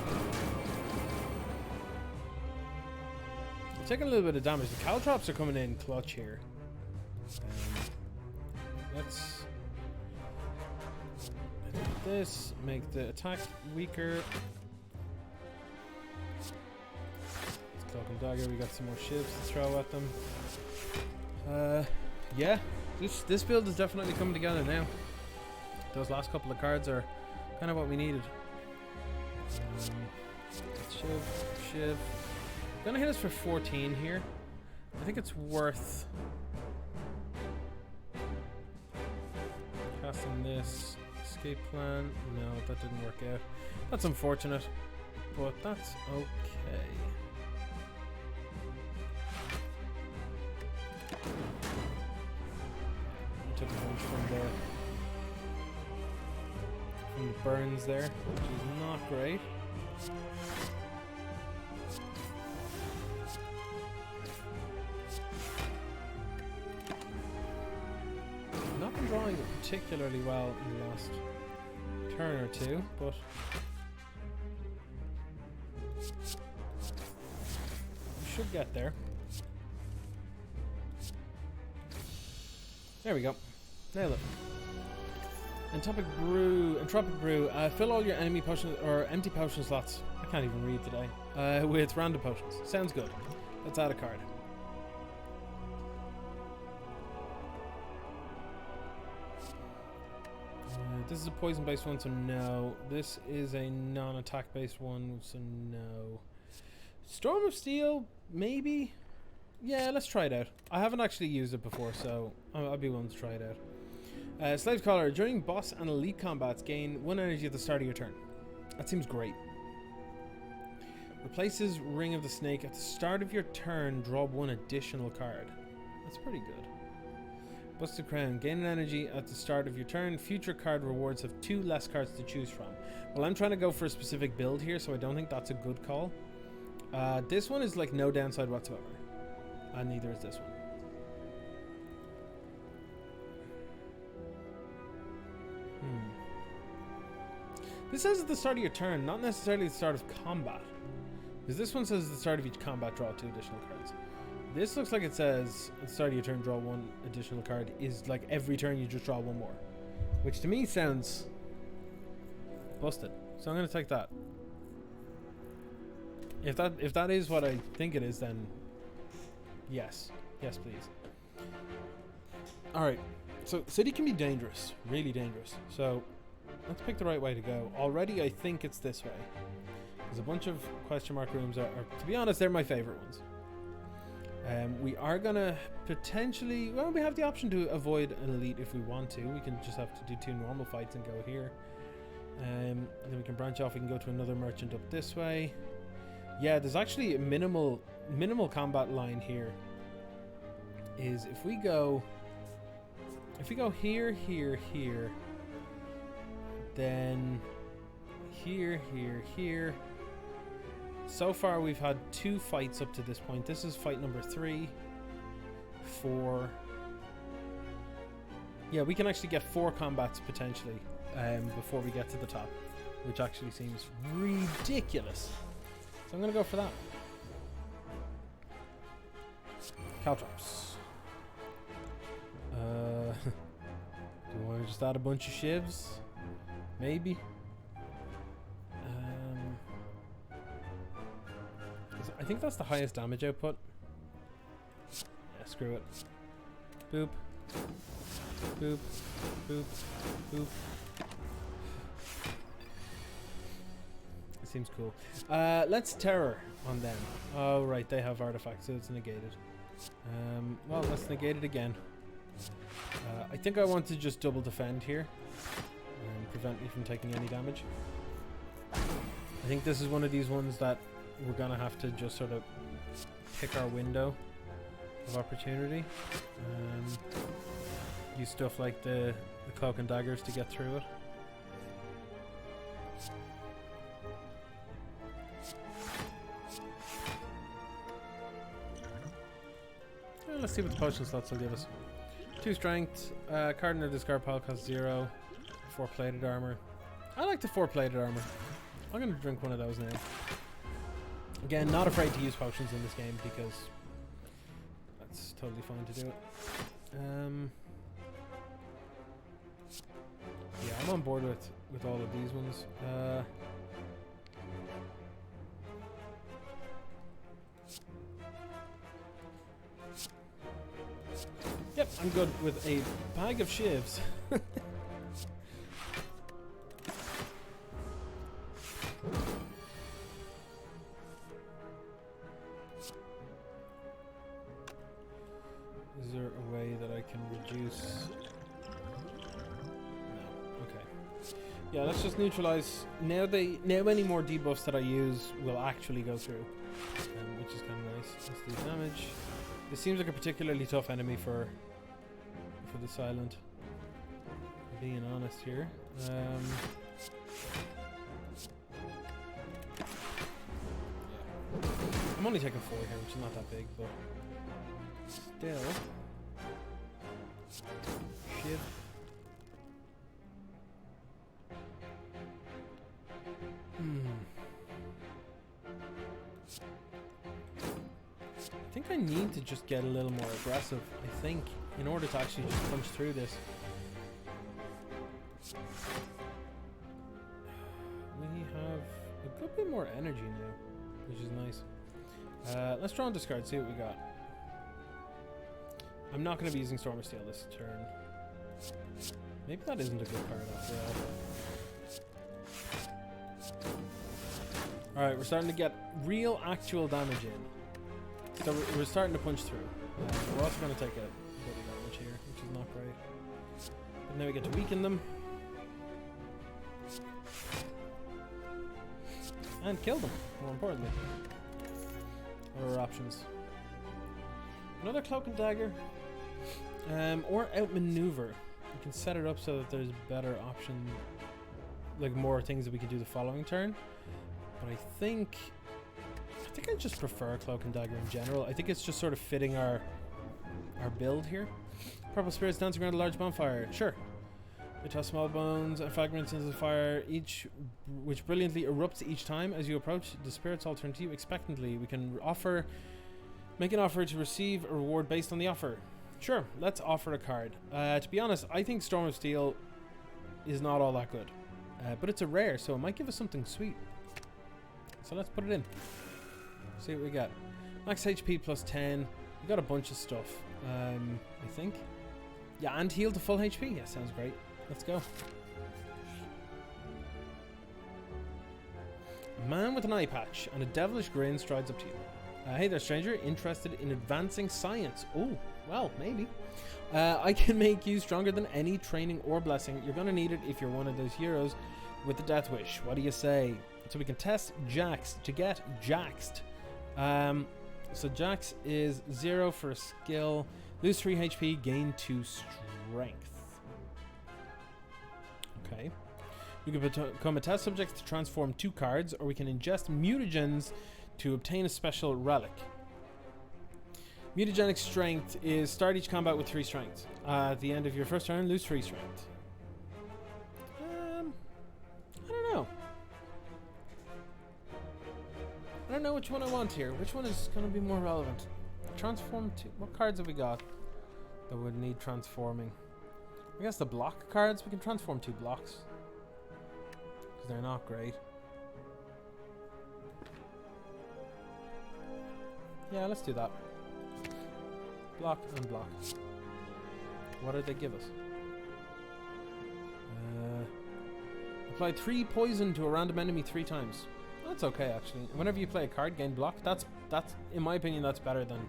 We're taking a little bit of damage. The caltrops are coming in clutch here. Let's do this, make the attack weaker. Cloak and Dagger, we got some more shivs to throw at them. Yeah, this build is definitely coming together now. Those last couple of cards are kind of what we needed. Shiv. Gonna hit us for 14 here. I think it's worth casting this. Escape plan. No, that didn't work out. That's unfortunate, but that's okay. Took a bunch from the burns there, which is not great. Not been drawing it particularly well in the last turn or two, but we should get there. There we go. Nail it. Entropic brew. Fill all your enemy potion or empty potion slots. I can't even read today. With random potions. Sounds good. Let's add a card. This is a poison based one, so no. This is a non-attack based one, so no. Storm of Steel, maybe. Yeah, let's try it out. I haven't actually used it before, so I'll be willing to try it out. Slave's Collar. During boss and elite combats, gain 1 energy at the start of your turn. That seems great. Replaces Ring of the Snake. At the start of your turn, draw 1 additional card. That's pretty good. Busted Crown. Gain an energy at the start of your turn. Future card rewards have 2 less cards to choose from. Well, I'm trying to go for a specific build here, so I don't think that's a good call. This one is like no downside whatsoever. And neither is this one. This says at the start of your turn, not necessarily at the start of combat. Because this one says at the start of each combat, draw 2 additional cards. This looks like it says at the start of your turn, draw 1 additional card. Is like every turn you just draw 1 more. Which to me sounds busted. So I'm going to take that. If that is what I think it is, then yes. Yes, please. Alright. So City can be dangerous. Really dangerous. So let's pick the right way to go. Already I think it's this way. There's a bunch of question mark rooms are to be honest, they're my favorite ones. We are gonna potentially, well, we have the option to avoid an elite if we want to. We can just have to do 2 normal fights and go here. Then we can branch off. We can go to another merchant up this way. Yeah, there's actually a minimal combat line here. Is if we go here, here, here, then here, here, here. So far we've had 2 fights up to this point. This is fight number 3, 4. Yeah, we can actually get 4 combats potentially before we get to the top, which actually seems ridiculous. So I'm gonna go for that. Caltrops. Do you want to just add a bunch of shivs? Maybe. I think that's the highest damage output. Yeah, screw it. Boop. Boop. Boop. Boop. It seems cool. Let's terror on them. Oh, right, they have artifacts, so it's negated. Well, let's negate it again. I think I want to just double defend here and prevent me from taking any damage. I think this is one of these ones that we're gonna have to just sort of pick our window of opportunity. Use stuff like the cloak and daggers to get through it. Let's see what the potion slots will give us. 2 strength, card in the discard pile costs 0, 4 plated armor. I like the 4 plated armor. I'm gonna drink one of those now. Again, not afraid to use potions in this game because that's totally fine to do it. Yeah, I'm on board with all of these ones. Yep, I'm good with a bag of shivs. Is there a way that I can reduce? No. Okay. Yeah, let's just neutralize. Now any more debuffs that I use will actually go through, which is kind of nice. Let's do damage. This seems like a particularly tough enemy for the silent. Being honest here. I'm only taking 4 here, which is not that big, but still. Shit. I think I need to just get a little more aggressive, I think, in order to actually just punch through this. We have a good bit more energy now, which is nice. Let's draw and discard, see what we got. I'm not going to be using Storm of Steel this turn. Maybe that isn't a good card after all. Alright, we're starting to get real actual damage in. So we're starting to punch through. We're also going to take a bit of damage here, which is not great. But now we get to weaken them. And kill them, more importantly. What are our options? Another cloak and dagger. Or outmaneuver. We can set it up so that there's a better option, like more things that we can do the following turn. But I think I just prefer cloak and dagger in general. I think it's just sort of fitting our build here. Purple spirits dancing around a large bonfire. Sure. We toss small bones and fragments into the fire, which brilliantly erupts each time as you approach. The spirits all turn to you expectantly. We can make an offer to receive a reward based on the offer. Sure, let's offer a card. To be honest, I think Storm of Steel is not all that good. But it's a rare, so it might give us something sweet. So let's put it in. See what we got. Max HP plus 10. We got a bunch of stuff, I think. Yeah, and heal to full HP. Yeah, sounds great. Let's go. A man with an eye patch and a devilish grin strides up to you. Hey there, stranger. Interested in advancing science? Oh, well, maybe. I can make you stronger than any training or blessing. You're going to need it if you're one of those heroes with the death wish. What do you say? So we can test Jax to get Jaxed. So Jax is 0 for a skill. Lose 3 HP, gain 2 strength. Okay. We can become a test subject to transform 2 cards, or we can ingest mutagens to obtain a special relic. Mutagenic strength is start each combat with 3 strength. At the end of your first turn, lose 3 strength. I don't know. I don't know which one I want here. Which one is going to be more relevant? Transform 2. What cards have we got that would need transforming? I guess the block cards. We can transform 2 blocks. Because they're not great. Yeah, let's do that. Block and block. What did they give us? Apply 3 poison to a random enemy 3 times. That's okay, actually. Whenever you play a card, gain block. That's in my opinion, that's better than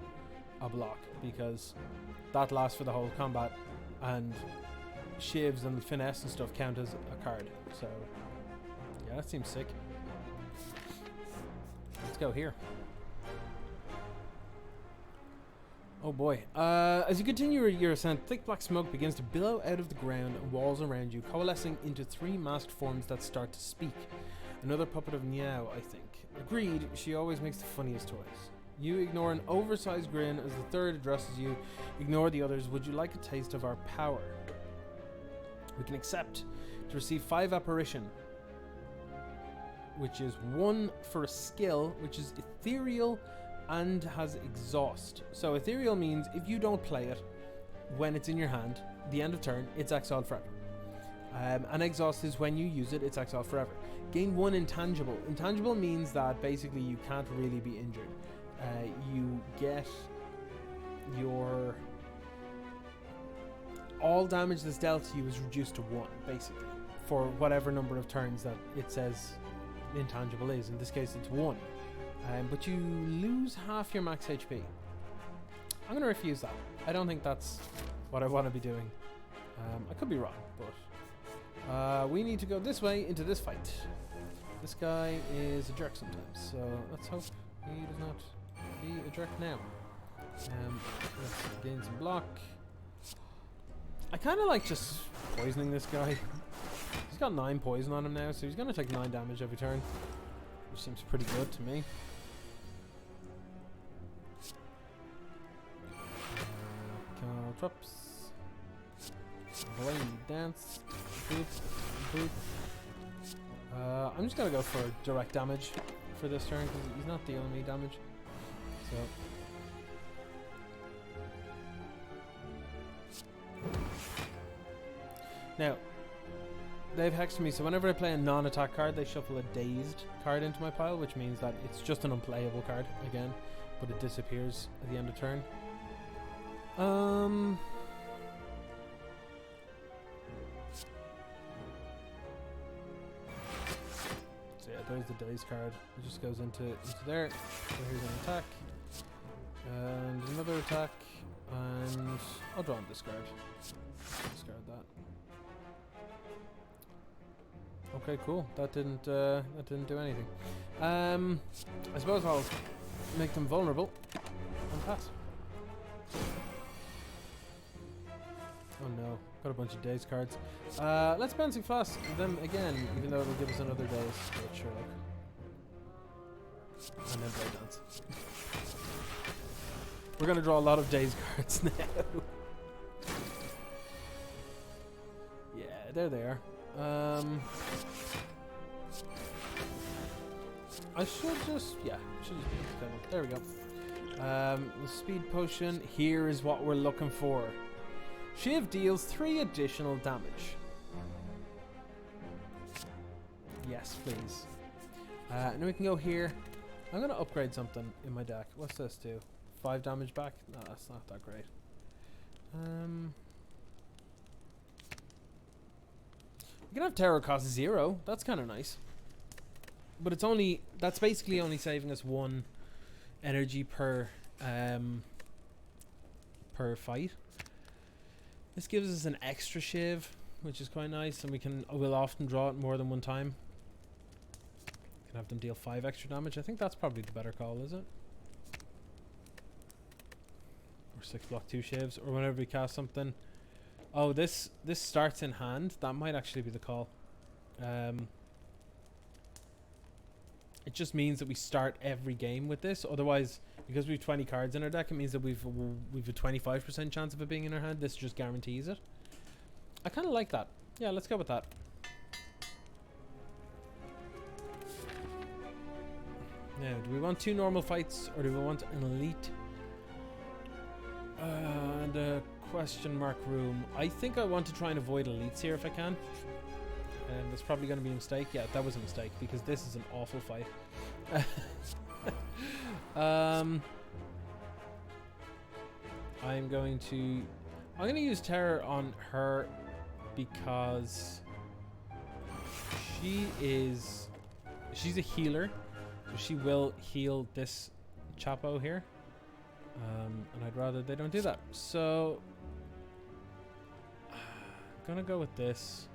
a block, because that lasts for the whole combat, and shivs and finesse and stuff count as a card. So yeah, that seems sick. Let's go here. Oh boy. As you continue your ascent, thick black smoke begins to billow out of the ground and walls around you, coalescing into 3 masked forms that start to speak. Another puppet of Meow, I think. Agreed, she always makes the funniest toys. You ignore an oversized grin as the third addresses you. Ignore the others. Would you like a taste of our power? We can accept to receive 5 apparition, which is 1 for a skill, which is ethereal and has exhaust. So ethereal means if you don't play it when it's in your hand, the end of turn, it's exiled forever. And exhaust is when you use it, it's exiled forever. Gain 1 intangible. Intangible means that basically you can't really be injured. You get your... all damage that's dealt to you is reduced to 1, basically, for whatever number of turns that it says intangible is. In this case, it's 1. But you lose half your max HP. I'm going to refuse that. I don't think that's what I want to be doing. I could be wrong, but we need to go this way into this fight. This guy is a jerk sometimes, so let's hope he does not be a jerk now. Let's gain some block. I kind of like just poisoning this guy. He's got 9 poison on him now, so he's going to take 9 damage every turn, which seems pretty good to me. Cantrips. Blade dance. Boop. Boop. I'm just gonna go for direct damage for this turn because he's not dealing me damage. So now they've hexed me, so whenever I play a non-attack card, they shuffle a dazed card into my pile, which means that it's just an unplayable card again, but it disappears at the end of turn. So yeah, there's the daze card. It just goes into there. So here's an attack and another attack, and I'll draw and discard. Discard that. Okay, cool. That didn't do anything. I suppose I'll make them vulnerable and pass. Oh no, got a bunch of daze cards. Let's Bouncing Flask them again, even though it'll give us another daze. But sure, look. And then Blade Dance. We're gonna draw a lot of daze cards now. Yeah, there they are. I should just, yeah, should just be able to there we go. The speed potion, here is what we're looking for. Shiv deals 3 additional damage. Yes, please. And then we can go here. I'm going to upgrade something in my deck. What's this do? 5 damage back? No, that's not that great. We can have terror cost 0. That's kind of nice. But it's only, that's basically only saving us 1 energy per fight. This gives us an extra shiv, which is quite nice, and we'll often draw it more than one time. Can have them deal 5 extra damage. I think that's probably the better call, is it? Or 6 block 2 shivs, or whenever we cast something. Oh, this starts in hand. That might actually be the call. It just means that we start every game with this. Otherwise, because we have 20 cards in our deck, it means that we've a 25% chance of it being in our hand. This just guarantees it. I kind of like that. Yeah, let's go with that. Now, do we want 2 normal fights, or do we want an elite? And a question mark room. I think I want to try and avoid elites here if I can. That's probably going to be a mistake. Yeah, that was a mistake, because this is an awful fight. I'm going to use Terror on her because she's a healer, so she will heal this Chapo here. And I'd rather they don't do that. So I'm gonna go with this.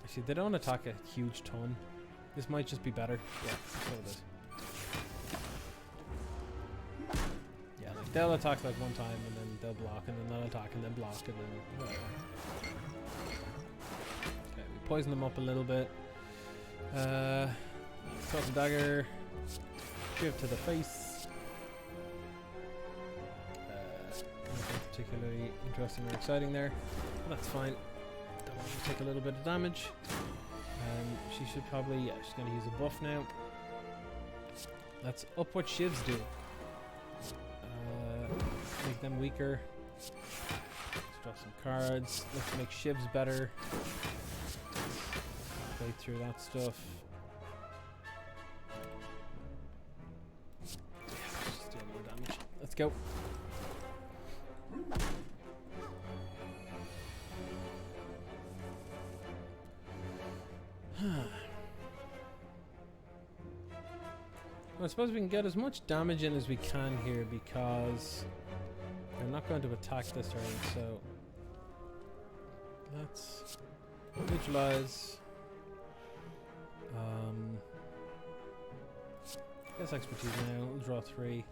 Actually, they don't attack a huge ton. This might just be better. Yeah, let's go with this. Yeah, like they'll attack like one time and then they'll block and then they'll attack and then block and then whatever. Okay, we poison them up a little bit. Toss a dagger. Give to the face. Nothing particularly interesting or exciting there. But that's fine. That one will take a little bit of damage. She should probably, yeah, she's going to use a buff now. Let's up what shivs do. Make them weaker. Let's draw some cards. Let's make shivs better. Play through that stuff. Yeah, let's just deal more damage. Let's go. Well, I suppose we can get as much damage in as we can here because they're not going to attack this turn, so let's visualize. Guess expertise now. We'll draw 3.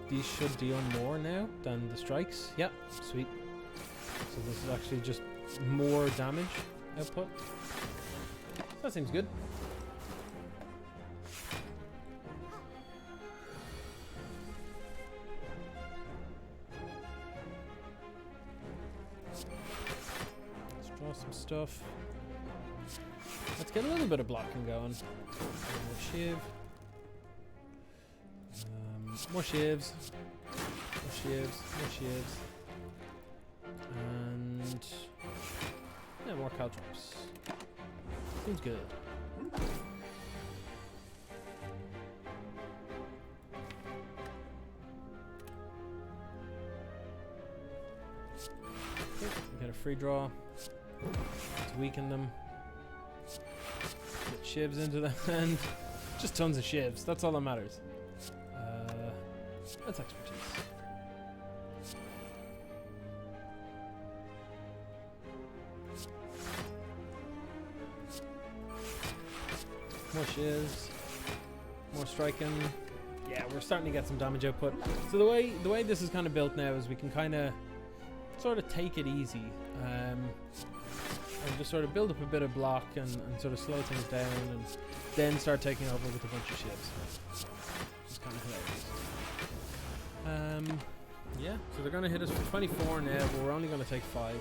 These should deal more now than the strikes. Yep, sweet. So this is actually just more damage output. That seems good. Let's draw some stuff. Let's get a little bit of blocking going. More shiv. More shivs. More shivs. More shivs. And yeah, more caltrops. Seems good. Okay, we got a free draw. Let's weaken them. Get shivs into the hand. Just tons of shivs. That's all that matters. That's expertise. More shivs. More striking. Yeah, we're starting to get some damage output. So the way this is kind of built now is we can kind of sort of take it easy. And just sort of build up a bit of block and sort of slow things down and then start taking over with a bunch of shivs. Just kind of hilarious. Yeah, so they're going to hit us for 24 now, but we're only going to take 5.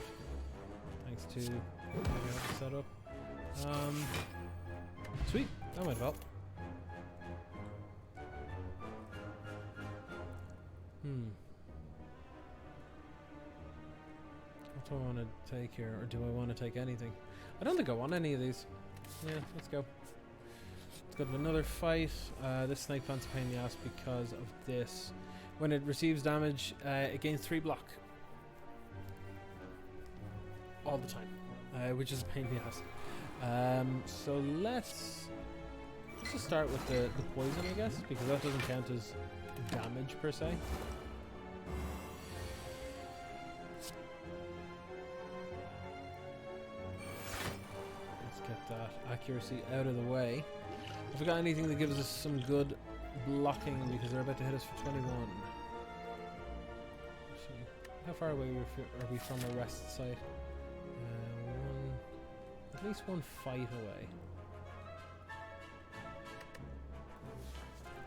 Thanks to how we have it set up. Sweet, that went well. What do I want to take here, or do I want to take anything? I don't think I want any of these. Yeah, let's go. Let's go to another fight. This snake plant's a pain in the ass because of this. When it receives damage, it gains 3 block. All the time. which is a pain in the ass. So let's just start with the poison, I guess, because that doesn't count as damage per se. Let's get that accuracy out of the way. Have we got anything that gives us some good blocking, because they're about to hit us for 21? How far away are we from a rest site? At least one fight away.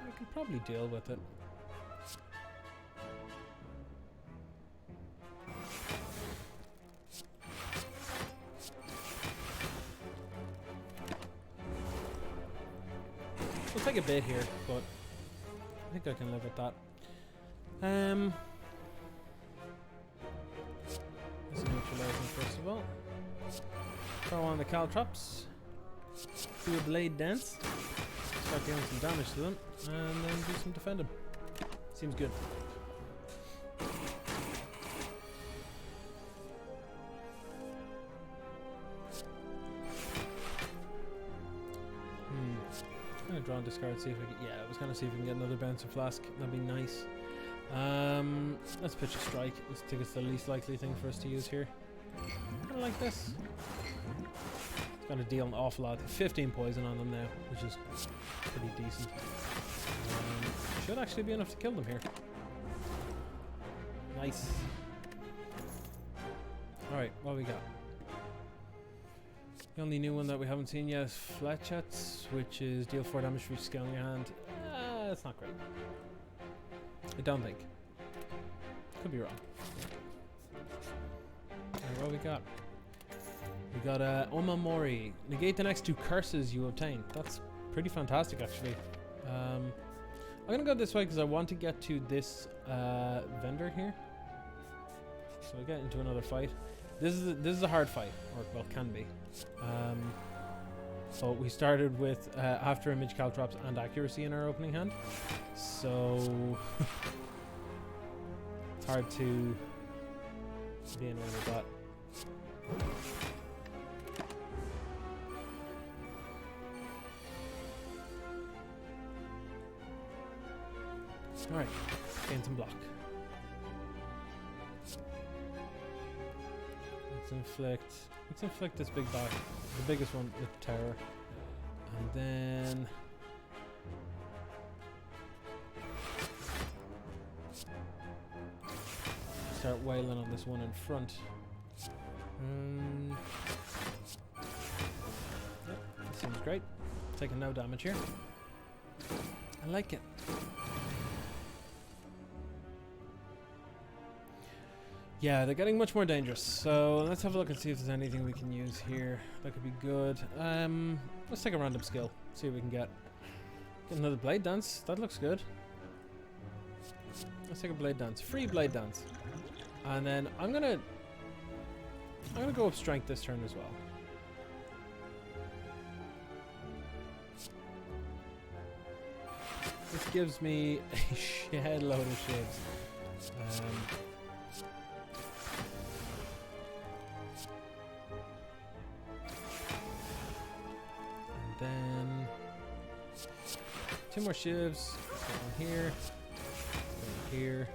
I could probably deal with it. We'll take a bit here, but I think I can live with that. Let's neutralize them first of all. Throw on the caltrops. Do a blade dance. Start doing some damage to them, and then do some defending. Seems good. I'm gonna draw and discard, see if we can. Yeah, I was gonna see if we can get another bouncer flask. That'd be nice. Let's pitch a strike. I think it's the least likely thing for us to use here. Kind of like this. It's gonna deal an awful lot. 15 poison on them now, which is pretty decent. Should actually be enough to kill them here. Nice. Alright, what we got? The only new one that we haven't seen yet is Fletchets, which is deal 4 damage for each skill in your hand. That's not great. I don't think. Could be wrong. Alright, what we got? We got Omamori. Negate the next 2 curses you obtain. That's pretty fantastic, actually. I'm gonna go this way because I want to get to this vendor here. So I get into another fight. This is a hard fight, or well, can be. So we started with after image caltrops and accuracy in our opening hand. So it's hard to be in with that. Alright, gain some block. Let's inflict this big bot, the biggest one with terror. And then start wailing on this one in front. Yep, that seems great. Taking no damage here. I like it. Yeah, they're getting much more dangerous. So let's have a look and see if there's anything we can use here. That could be good. Let's take a random skill. See what we can get. Get another blade dance. That looks good. Let's take a blade dance. Free blade dance. And then I'm gonna go up strength this turn as well. This gives me a shed load of shivs. Then 2 more shivs. One here, one here,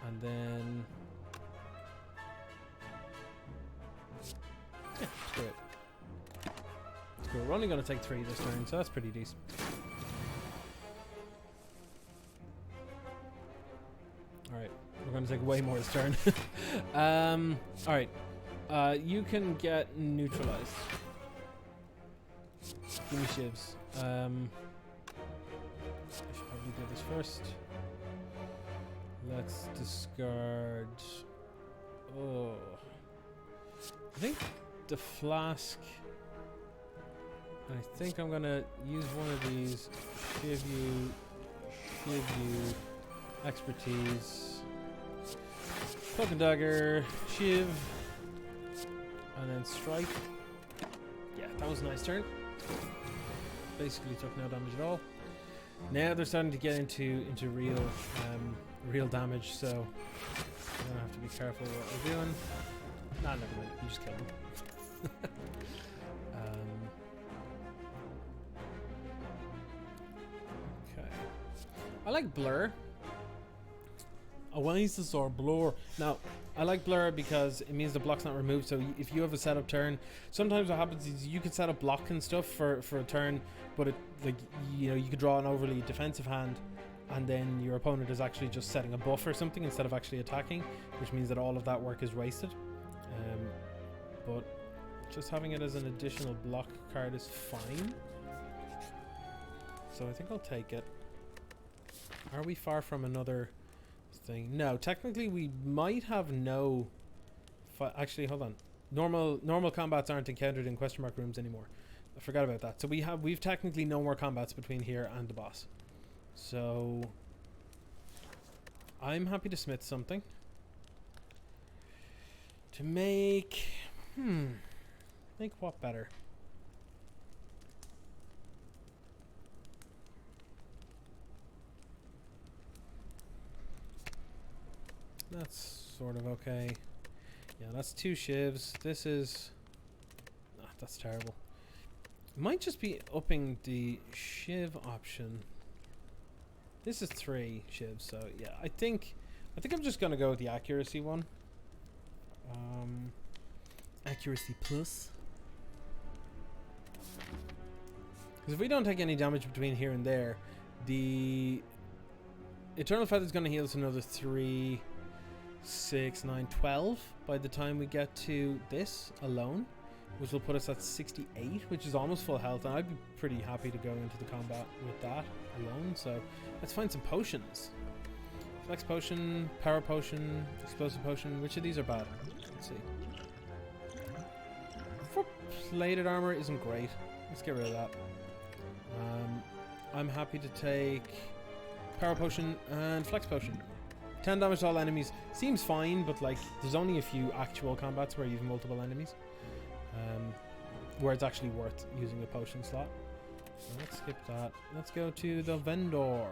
and then yeah, screw it. Screw it. We're only going to take 3 this turn, so that's pretty decent. All right, we're going to take way more this turn. All right, you can get neutralized. Give me shivs. I should probably do this first. Let's discard. Oh, I think the flask. I think I'm gonna use one of these. Shiv you, expertise, cloak and dagger, shiv, and then strike. Yeah, that was a nice turn. Basically took no damage at all. Now they're starting to get into real damage, so we're gonna have to be careful what we're doing. Nah, never mind. You just kill him. Okay. I like Blur. Oasis or Blur. Now, I like Blur because it means the block's not removed. So if you have a setup turn, sometimes what happens is you can set up block and stuff for a turn, but it, like, you know, you could draw an overly defensive hand, and then your opponent is actually just setting a buff or something instead of actually attacking, which means that all of that work is wasted. But just having it as an additional block card is fine. So I think I'll take it. Are we far from another thing? No, technically we might have no... Actually, hold on. Normal combats aren't encountered in question mark rooms anymore. I forgot about that. So we've technically no more combats between here and the boss. So I'm happy to smith something to make make what better? That's sort of okay. Yeah, that's 2 shivs. This is that's terrible. Might just be upping the shiv option. This is 3 shivs, so yeah, I think I'm just gonna go with the accuracy one. Accuracy plus. Because if we don't take any damage between here and there, the Eternal Feather is gonna heal us another 3, 6, 9, 12 by the time we get to this alone, which will put us at 68, which is almost full health, and I'd be pretty happy to go into the combat with that alone. So let's find some potions. Flex potion, power potion, explosive potion. Which of these are bad? Let's see. For plated armor isn't great. Let's get rid of that. I'm happy to take power potion and flex potion. 10 damage to all enemies seems fine, but like there's only a few actual combats where you have multiple enemies, where it's actually worth using a potion slot. So let's skip that. Let's go to the vendor.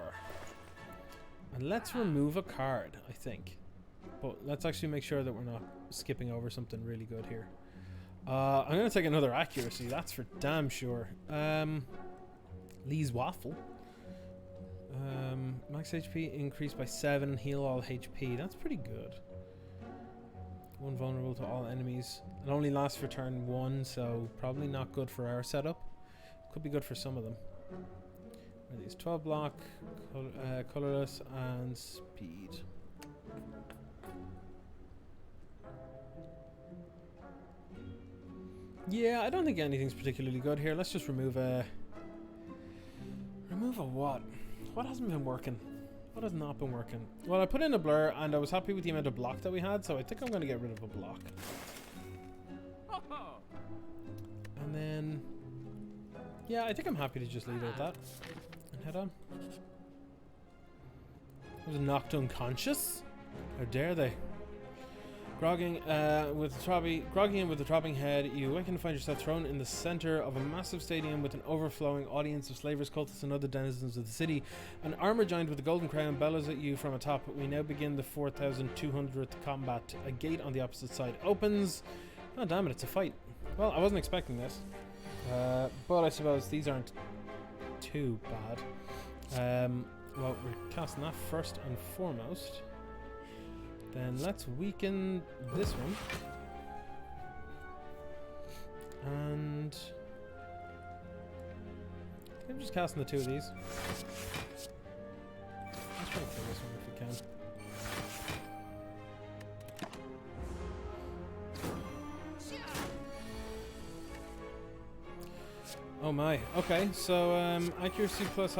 And let's remove a card, I think. But let's actually make sure that we're not skipping over something really good here. I'm going to take another accuracy, that's for damn sure. Lee's Waffle. Max HP increased by 7, heal all HP. That's pretty good. 1 vulnerable to all enemies. It only lasts for turn 1, so probably not good for our setup. Could be good for some of them. Are these 12 block, colorless, and speed. Yeah, I don't think anything's particularly good here. Let's just remove a... Remove a what? What hasn't been working? What has not been working? Well, I put in a blur, and I was happy with the amount of block that we had, so I think I'm going to get rid of a block. And then... Yeah, I think I'm happy to just leave it at that. And head on. I was knocked unconscious? How dare they? Groggy with the throbbing head, you awaken to find yourself thrown in the center of a massive stadium with an overflowing audience of slavers, cultists, and other denizens of the city. An armor giant with a golden crown bellows at you from atop. We now begin the 4,200th combat. A gate on the opposite side opens. Oh damn it, it's a fight. Well, I wasn't expecting this. But I suppose these aren't too bad. Well, we're casting that first and foremost. Then let's weaken this one. And I'm just casting the 2 of these. Let's try to kill this one if we can. Oh my. Okay, so accuracy plus.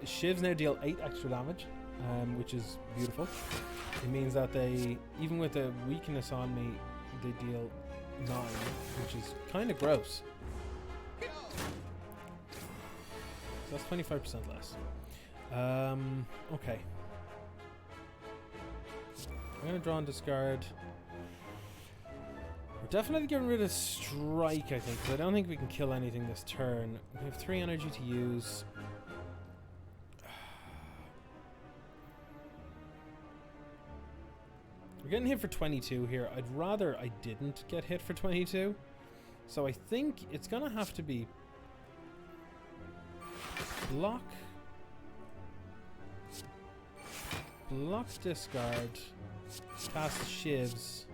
Shivs now deal 8 extra damage, which is beautiful. It means that they, even with a weakness on me, they deal 9, which is kind of gross. So that's 25% less. Okay. I'm going to draw and discard. We're definitely getting rid of Strike, I think, because I don't think we can kill anything this turn. We have 3 energy to use. We're getting hit for 22 here. I'd rather I didn't get hit for 22. So I think it's going to have to be block, discard, cast shivs,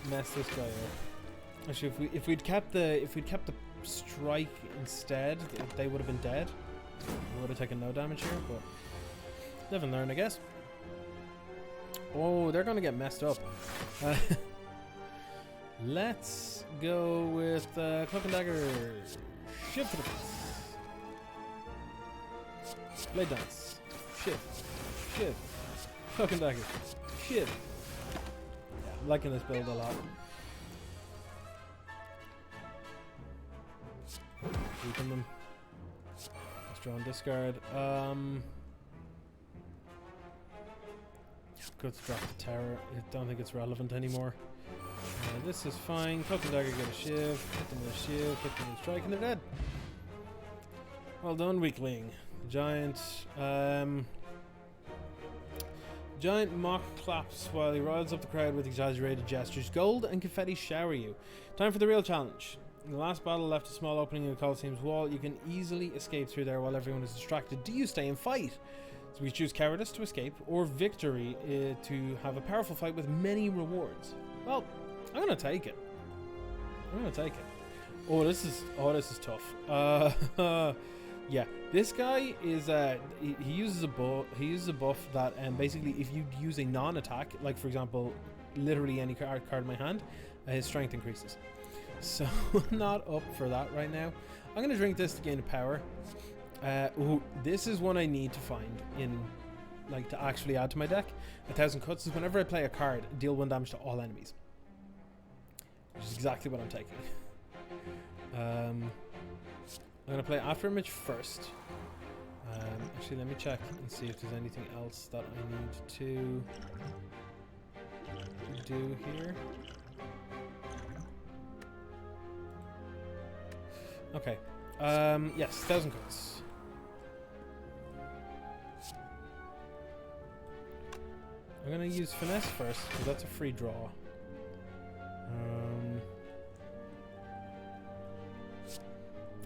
mess this guy up. Actually, if we'd kept the strike instead, they would have been dead. We would have taken no damage here, but live and learn, I guess. Oh, they're gonna get messed up. Let's go with Cloak and Dagger. Shift to the face. Blade Dance. Shift. Shift. Cloak and Dagger. Shift. Yeah, I'm liking this build a lot. Weaken them. Let's draw and discard. Good to drop the tower. I don't think it's relevant anymore. This is fine. Cloak and Dagger get a shiv. Hit them with a shiv. Hit them with a strike, and they're dead. Well done, weakling. Giant. Giant mock claps while he riles up the crowd with exaggerated gestures. Gold and confetti shower you. Time for the real challenge. The last battle left a small opening in the Colosseum's wall. You can easily escape through there while everyone is distracted. Do you stay and fight? So we choose cowardice to escape, or victory to have a powerful fight with many rewards. Well, I'm gonna take it. Oh, this is tough. Yeah, this guy is he uses a buff that basically if you use a non-attack, like for example, literally any card in my hand, his strength increases. So I'm not up for that right now. I'm gonna drink this to gain a power. Ooh, this is one I need to find to actually add to my deck. 1,000 cuts is whenever I play a card, deal 1 damage to all enemies, which is exactly what I'm taking. I'm gonna play Afterimage first. Actually, let me check and see if there's anything else that I need to do here. Okay. Yes, 1,000 cuts. I'm gonna use Finesse first, because that's a free draw.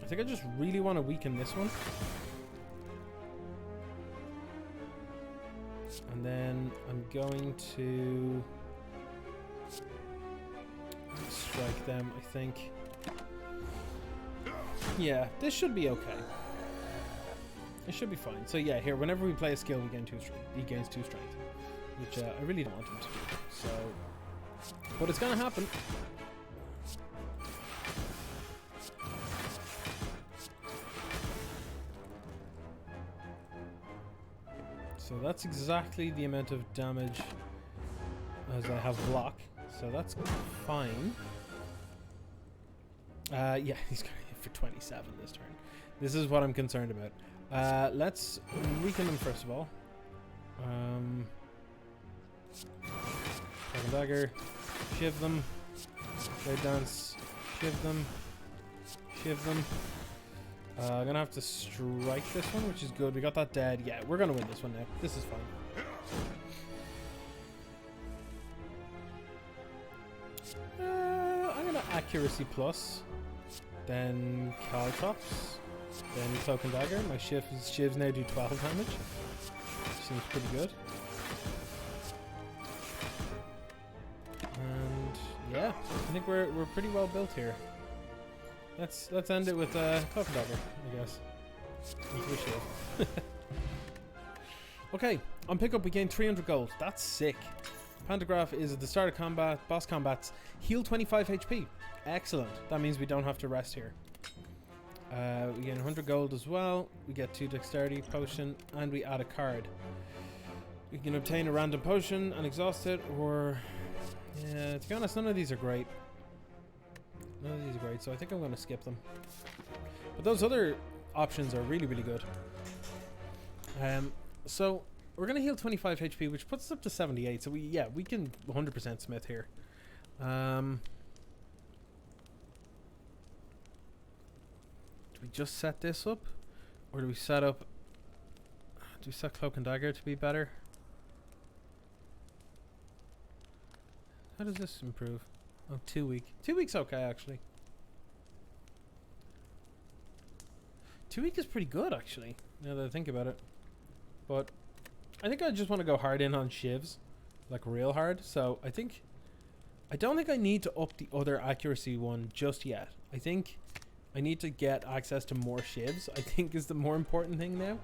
I think I just really want to weaken this one. And then I'm going to strike them, I think. Yeah, this should be okay. It should be fine. So yeah, here, whenever we play a skill, we gain 2 strength. He gains 2 strength, which I really don't want him to do. So, but it's gonna happen. So that's exactly the amount of damage as I have block. So that's fine. Yeah, he's gonna hit for 27 this turn. This is what I'm concerned about. Let's weaken them first of all. Dragon Dagger, shiv them, Blade Dance, shiv them, shiv them. I'm gonna have to strike this one, which is good. We got that dead. Yeah, we're gonna win this one now. This is fine. I'm gonna accuracy plus, then Caltrops, then Cloak and Dagger. My shivs now do 12 damage. Seems pretty good. And yeah, I think we're pretty well built here. Let's end it with Cloak and Dagger, I guess. Into a shield. Okay, on pickup we gain 300 gold. That's sick. Pantograph is at the start of combat, boss combats, heal 25 HP. Excellent. That means we don't have to rest here. We gain 100 gold as well. We get 2 dexterity potion, and we add a card. We can obtain a random potion and exhaust it, or yeah, to be honest, none of these are great. None of these are great, so I think I'm going to skip them. But those other options are really, really good. So we're going to heal 25 HP, which puts us up to 78. So we can 100% smith here. Do we just set this up, or do we set up? Do we set Cloak and Dagger to be better? How does this improve? Oh, 2 week. 2 weeks okay, actually. 2 week is pretty good, actually, now that I think about it. But I think I just want to go hard in on shivs. Like, real hard. So, I don't think I need to up the other accuracy one just yet. I think I need to get access to more shivs, I think, is the more important thing now.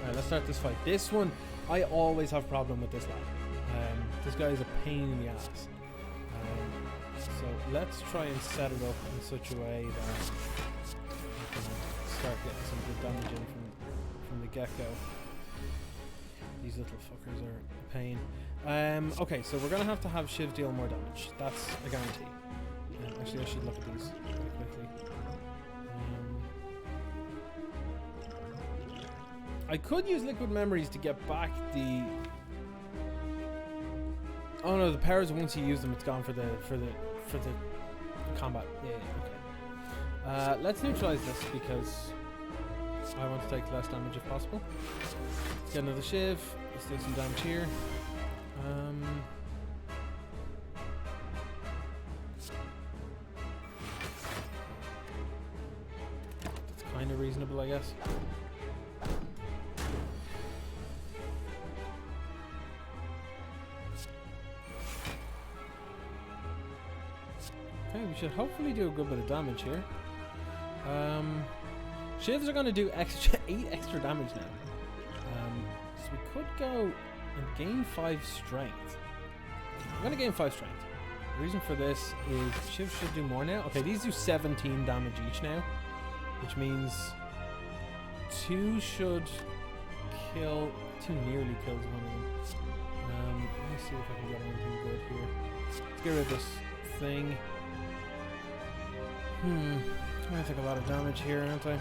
Alright, let's start this fight. This one, I always have a problem with this lad. This guy is a pain in the ass. So let's try and set it up in such a way that we can start getting some good damage in from the get-go. These little fuckers are a pain. Okay, so we're going to have Shiv deal more damage. That's a guarantee. Actually, I should look at these really quickly. I could use liquid memories to get back the... Oh no, the powers, once you use them, it's gone for the combat. Yeah, okay. Let's neutralize this because I want to take less damage if possible. Let's get another Shiv. Let's do some damage here. That's kind of reasonable, I guess. Okay, we should hopefully do a good bit of damage here. Shivs are going to do 8 extra damage now. So we could go and gain 5 strength. I'm going to gain 5 strength. The reason for this is Shivs should do more now. Okay, these do 17 damage each now, which means 2 should kill... 2 nearly kills one of them. Let me see if I can get anything good here. Let's get rid of this thing. I'm gonna take a lot of damage here, aren't I?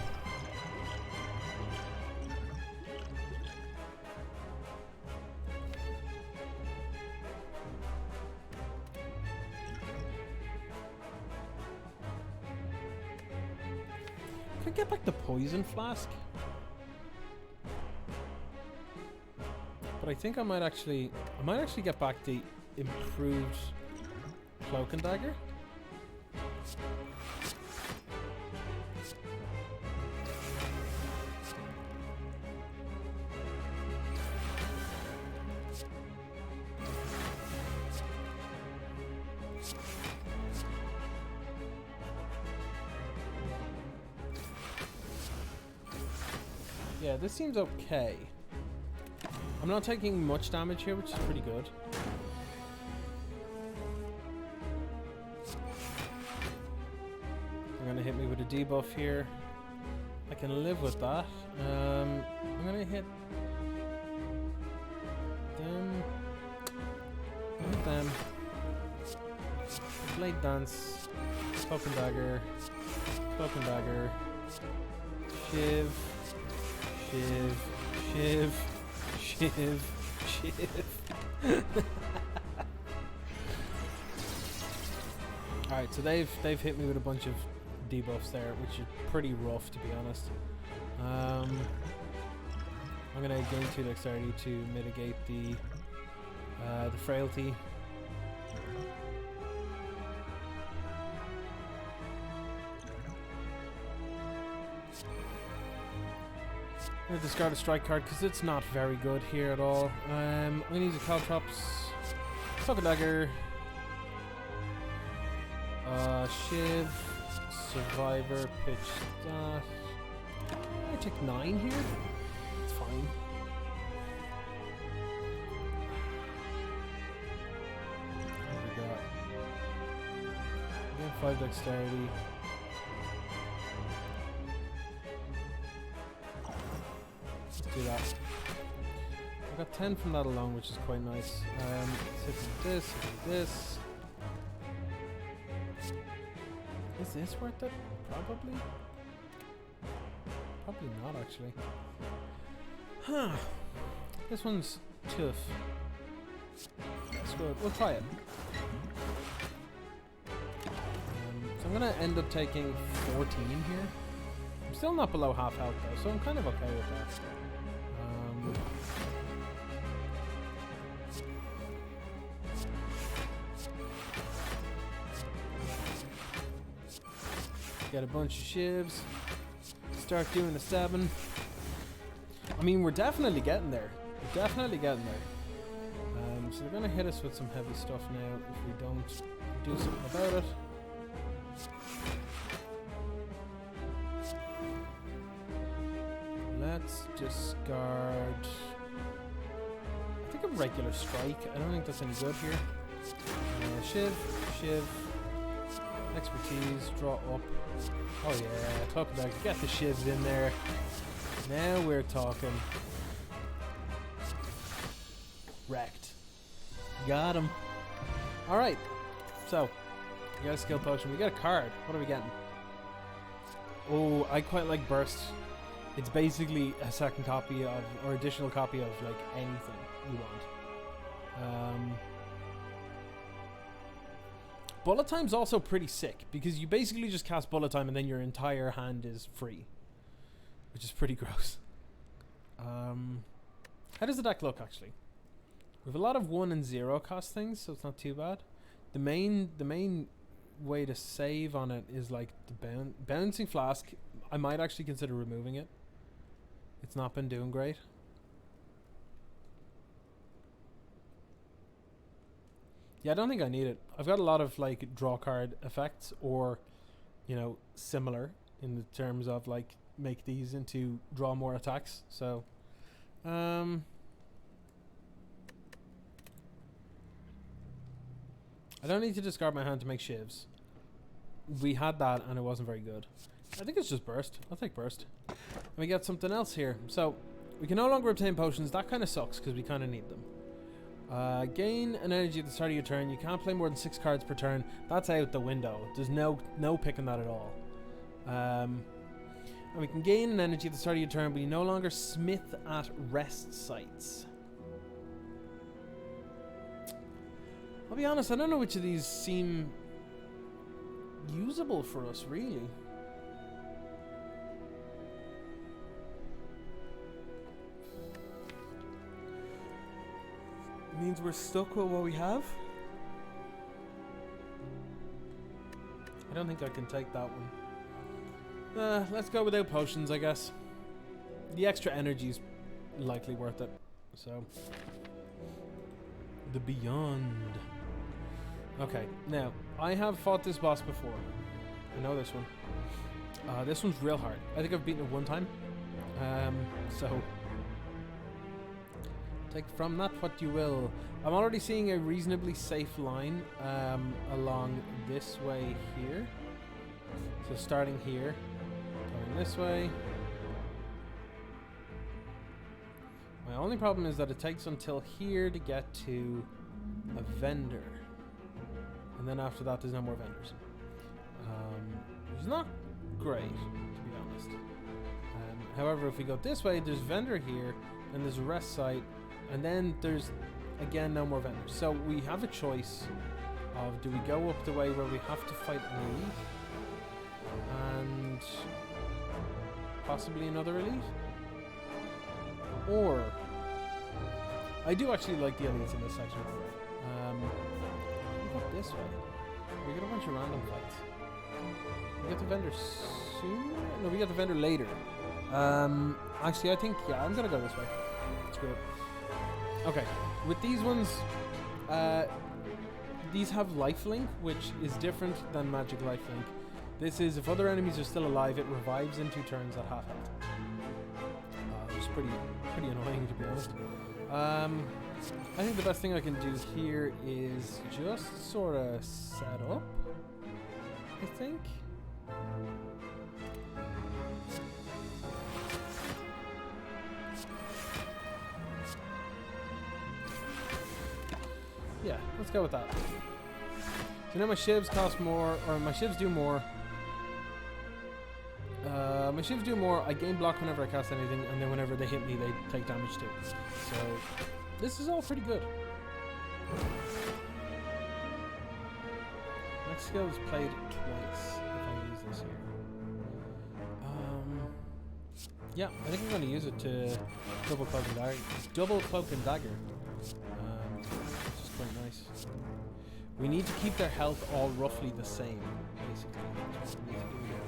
Can I get back the poison flask? But I think I might actually get back the improved cloak and dagger. Yeah, this seems okay. I'm not taking much damage here, which is pretty good. They're gonna hit me with a debuff here. I can live with that. I'm gonna hit them. Hit them. Blade dance. Cloak and dagger. Cloak and dagger. Shiv. Shiv. Shiv. Shiv. Shiv. Alright, so they've hit me with a bunch of debuffs there, which is pretty rough, to be honest. I'm gonna gain 2 dexterity to mitigate the frailty. I'm gonna discard a strike card because it's not very good here at all. I'm gonna use a Caltrops, Cloak and Dagger, Shiv, Survivor, pitch that. I take 9 here. It's fine. What have we got? We have 5 dexterity. Let's do that. I got 10 from that alone, which is quite nice. Let's hit this, this. Is this worth it? Probably. Probably not, actually. Huh. This one's tough. That's good. We'll try it. So I'm gonna end up taking 14 here. I'm still not below half health though, so I'm kind of okay with that. Get a bunch of shivs. Start doing the stabbing. I mean, we're definitely getting there. We're definitely getting there. So they're gonna hit us with some heavy stuff now if we don't do something about it. Let's discard, I think, a regular strike. I don't think that's any good here. Shiv, expertise, draw up. Oh yeah, talk about it. Get the shivs in there. Now we're talking. Wrecked. Got him. Alright, so we got a skill potion. We got a card. What are we getting? Oh, I quite like Burst. It's basically a second copy of, or additional copy of, like, anything you want. Bullet Time's also pretty sick, because you basically just cast Bullet Time and then your entire hand is free, which is pretty gross. How does the deck look, actually? We have a lot of 1 and 0 cost things, so it's not too bad. The main way to save on it is, like, the Bouncing Flask. I might actually consider removing it. It's not been doing great. Yeah, I don't think I need it. I've got a lot of, like, draw card effects, or, you know, similar in the terms of, like, make these into draw more attacks. So, I don't need to discard my hand to make shivs. We had that and it wasn't very good. I think it's just Burst. I'll take Burst. And we got something else here. So, we can no longer obtain potions. That kind of sucks because we kind of need them. Gain an energy at the start of your turn. You can't play more than 6 cards per turn. That's out the window. There's no picking that at all. And we can gain an energy at the start of your turn, but you no longer smith at rest sites. I'll be honest, I don't know which of these seem usable for us, really. It means we're stuck with what we have. I don't think I can take that one. Let's go without potions, I guess. The extra energy's likely worth it. So, the Beyond. Okay, now, I have fought this boss before. I know this one. This one's real hard. I think I've beaten it one time. So, take from that what you will. I'm already seeing a reasonably safe line along this way here. So starting here, going this way. My only problem is that it takes until here to get to a vendor. And then after that, there's no more vendors. Which is not great, to be honest. However, if we go this way, there's vendor here, and there's a rest site, and then there's, again, no more vendors. So we have a choice of, do we go up the way where we have to fight an elite, and possibly another elite? Or, I do actually like the elites in this section of the way. We go this way. We get a bunch of random fights. We get the vendor soon? No, we get the vendor later. Actually, I think, yeah, I'm gonna go this way. Screw it. Okay, with these ones, these have lifelink, which is different than magic lifelink. This is, if other enemies are still alive, it revives in 2 turns at half health. Which is pretty annoying, to be honest. I think the best thing I can do here is just sort of set up, I think. Yeah, let's go with that. So now my shivs cost more, or my shivs do more. My shivs do more. I gain block whenever I cast anything, and then whenever they hit me, they take damage too. So this is all pretty good. Next skill is played twice if I use this here. Yeah, I think I'm going to use it to double cloak and dagger. Double cloak and dagger. Which is quite nice. We need to keep their health all roughly the same, basically. That's what we need to do here.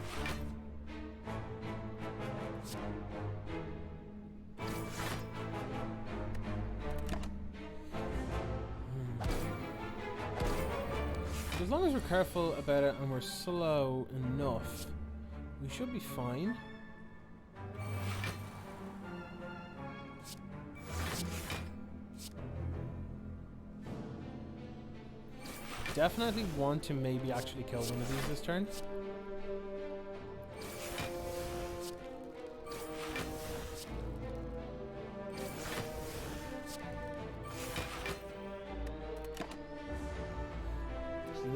As long as we're careful about it and we're slow enough, we should be fine. Definitely want to maybe actually kill one of these this turn.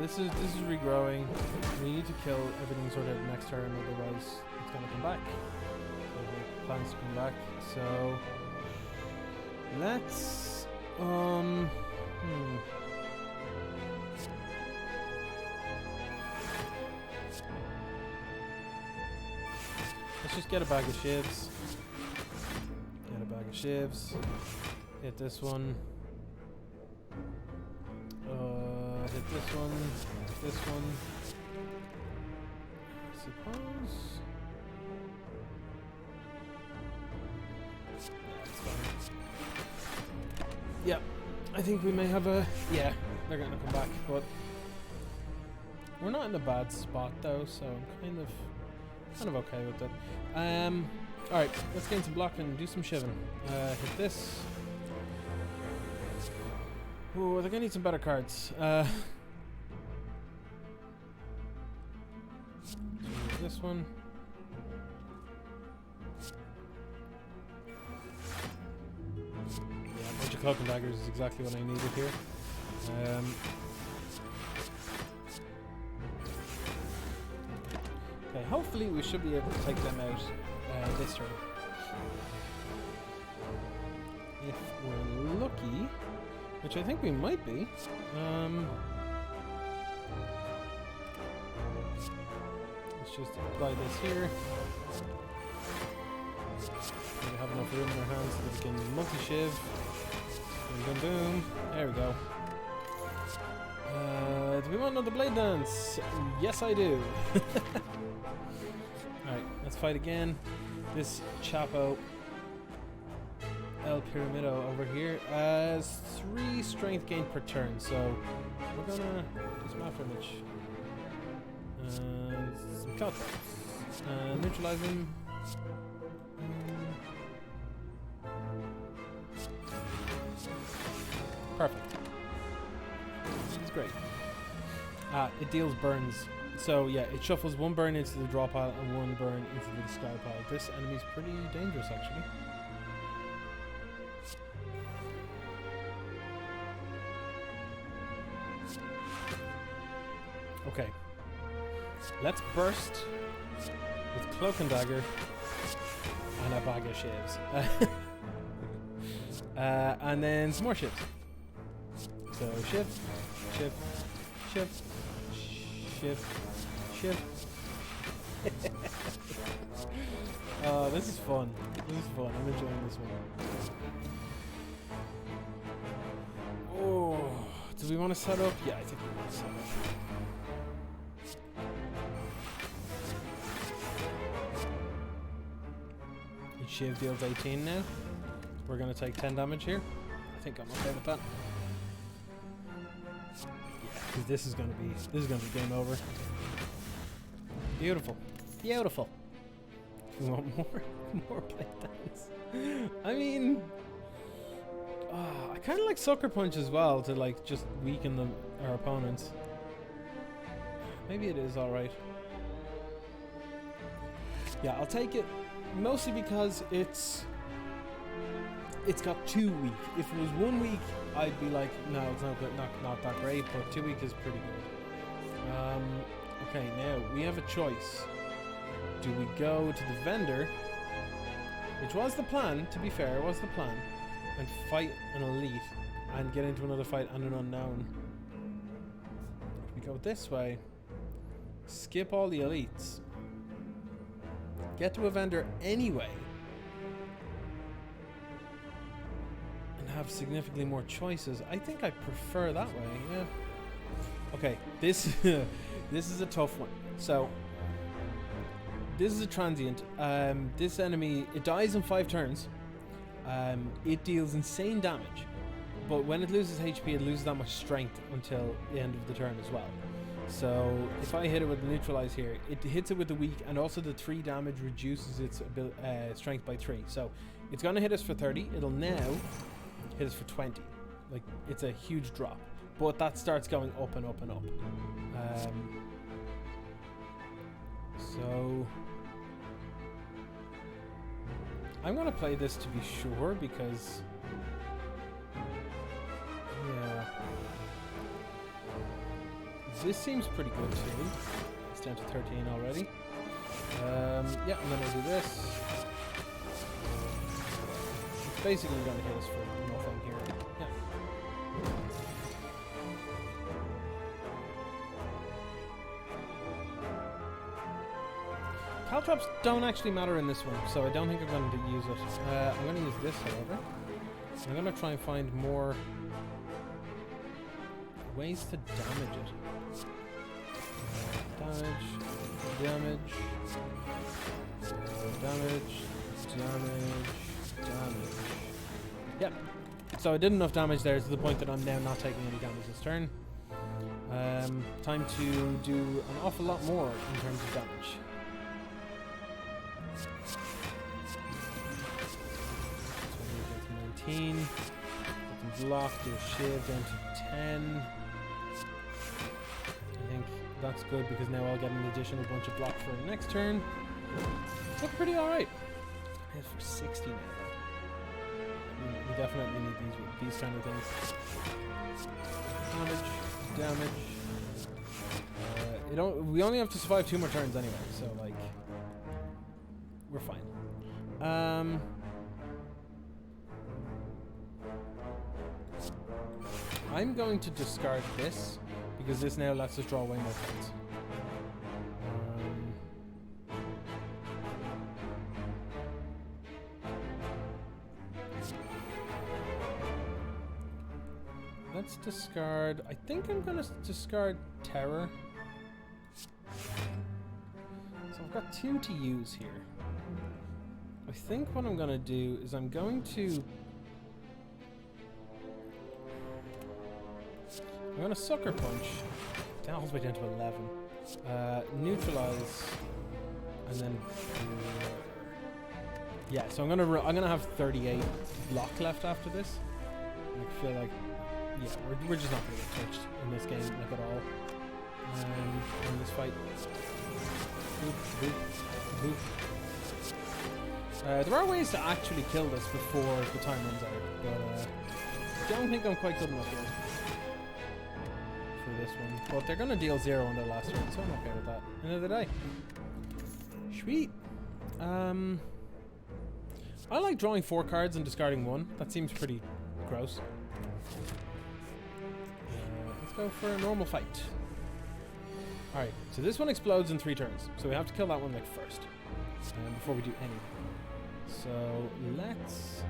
This is regrowing. We need to kill everything sort of next turn, otherwise it's gonna come back. So the plans to come back. So let's let's just get a bag of shivs. Get a bag of shivs. Hit this one. Hit this one, this one, I suppose. That's fine. Yeah, I think we may have a... Yeah, they're gonna come back, but we're not in a bad spot though, so I'm kind of okay with it. Alright, let's gain some blocking and do some shiving. Hit this. Ooh, they're gonna need some better cards. This one. Yeah, a bunch of cloak and daggers is exactly what I needed here. Okay, hopefully we should be able to take them out this turn. If we're lucky. Which I think we might be. Let's just apply this here. We have enough room in our hands so that we can multi-shiv. Boom, boom, boom. There we go. Do we want another blade dance? Yes, I do. Alright, let's fight again. This Chapo. El Piramido over here has 3 strength gain per turn, so we're gonna do some affirmage. Some cloud traps. Neutralize them. Perfect. It's great. It deals burns. So yeah, it shuffles 1 burn into the draw pile and 1 burn into the discard pile. This enemy's pretty dangerous actually. Okay, let's burst with Cloak and Dagger and a bag of shivs. And then some more shivs. So shiv, shiv, shiv, shiv, shiv. Oh, this is fun. This is fun. I'm enjoying this one. Oh, do we want to set up? Yeah, I think we want to set up. Shiv deals 18 now. We're going to take 10 damage here. I think I'm okay with that. Yeah, because this is going to be game over. Beautiful, beautiful. We want more play dance. I mean, I kind of like Sucker Punch as well to like just weaken our opponents. Maybe it is all right. Yeah, I'll take it. Mostly because it's got 2 weak. If it was 1 week, I'd be like, no, it's not good, not that great. But 2 week is pretty good. Okay, now we have a choice. Do we go to the vendor, which was the plan? To be fair, it was the plan, and fight an elite and get into another fight and an unknown. If we go this way, skip all the elites. Get to a vendor anyway and have significantly more choices. I think I prefer that way, yeah. Okay, this this is a tough one. So this is a transient. This enemy, it dies in 5 turns. It deals insane damage, but when it loses HP, it loses that much strength until the end of the turn as well. So if I hit it with neutralize here, it hits it with the weak, and also the 3 damage reduces its strength by 3. So it's gonna hit us for 30. It'll now hit us for 20. Like, it's a huge drop, but that starts going up and up and up. So I'm gonna play this to be sure, because yeah, this seems pretty good too. It's down to 13 already. Yeah, I'm gonna do this. It's basically gonna hit us for nothing here. Yeah. Caltrops don't actually matter in this one, so I don't think I'm going to use it. I'm going to use this, however. I'm going to try and find more ways to damage it. Damage. Yep. So I did enough damage there to the point that I'm now not taking any damage this turn. Time to do an awful lot more in terms of damage. 19. Get them blocked, do a shiv down to 10. I think that's good, because now I'll get an additional bunch of block for next turn. It's looking pretty alright. Hit for 60 now. We definitely need these kind of things. Damage. We only have to survive 2 more turns anyway, so like we're fine. I'm going to discard this, because this now lets us draw way more cards. Let's discard. I think I'm going to discard Terror. So I've got 2 to use here. I think what I'm going to do is I'm going to Sucker Punch. Down all the way down to 11. Neutralize, and then yeah. So I'm gonna have 38 block left after this. I feel like we're just not gonna get touched in this game, like, at all. In this fight. Boop, boop. There are ways to actually kill this before the time runs out, but I don't think I'm quite good enough here for this one. But they're gonna deal 0 on their last turn, so I'm okay with that. End of the day. Sweet. I like drawing 4 cards and discarding 1. That seems pretty gross. Let's go for a normal fight. Alright, so this one explodes in 3 turns, so we have to kill that one like first, before we do anything. So let's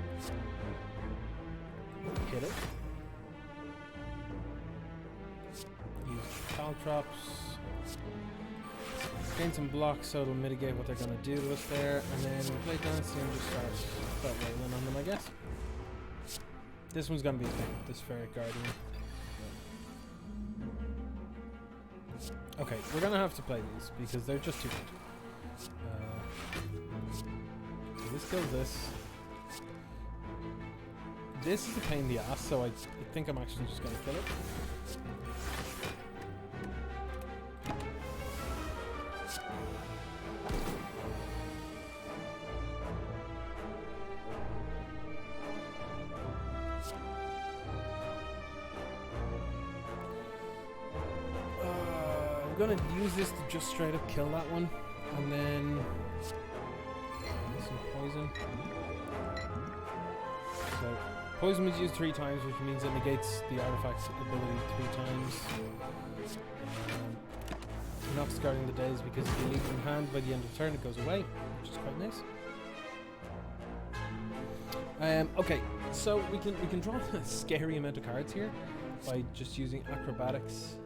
hit it. Use Caltrops. Gain some blocks so it'll mitigate what they're going to do to us there, and then play dance and just start rolling on them, I guess. This one's going to be a thing, this Ferret Guardian. Okay, we're going to have to play these because they're just too good. So this kills this. This is a pain in the ass, so I think I'm actually just going to kill it. I'm gonna use this to just straight up kill that one, and then some poison. So poison was used 3 times, which means it negates the artifact's ability 3 times. You're not discarding the days because if you leave it in hand by the end of the turn, it goes away, which is quite nice. Okay, so we can draw a scary amount of cards here by just using acrobatics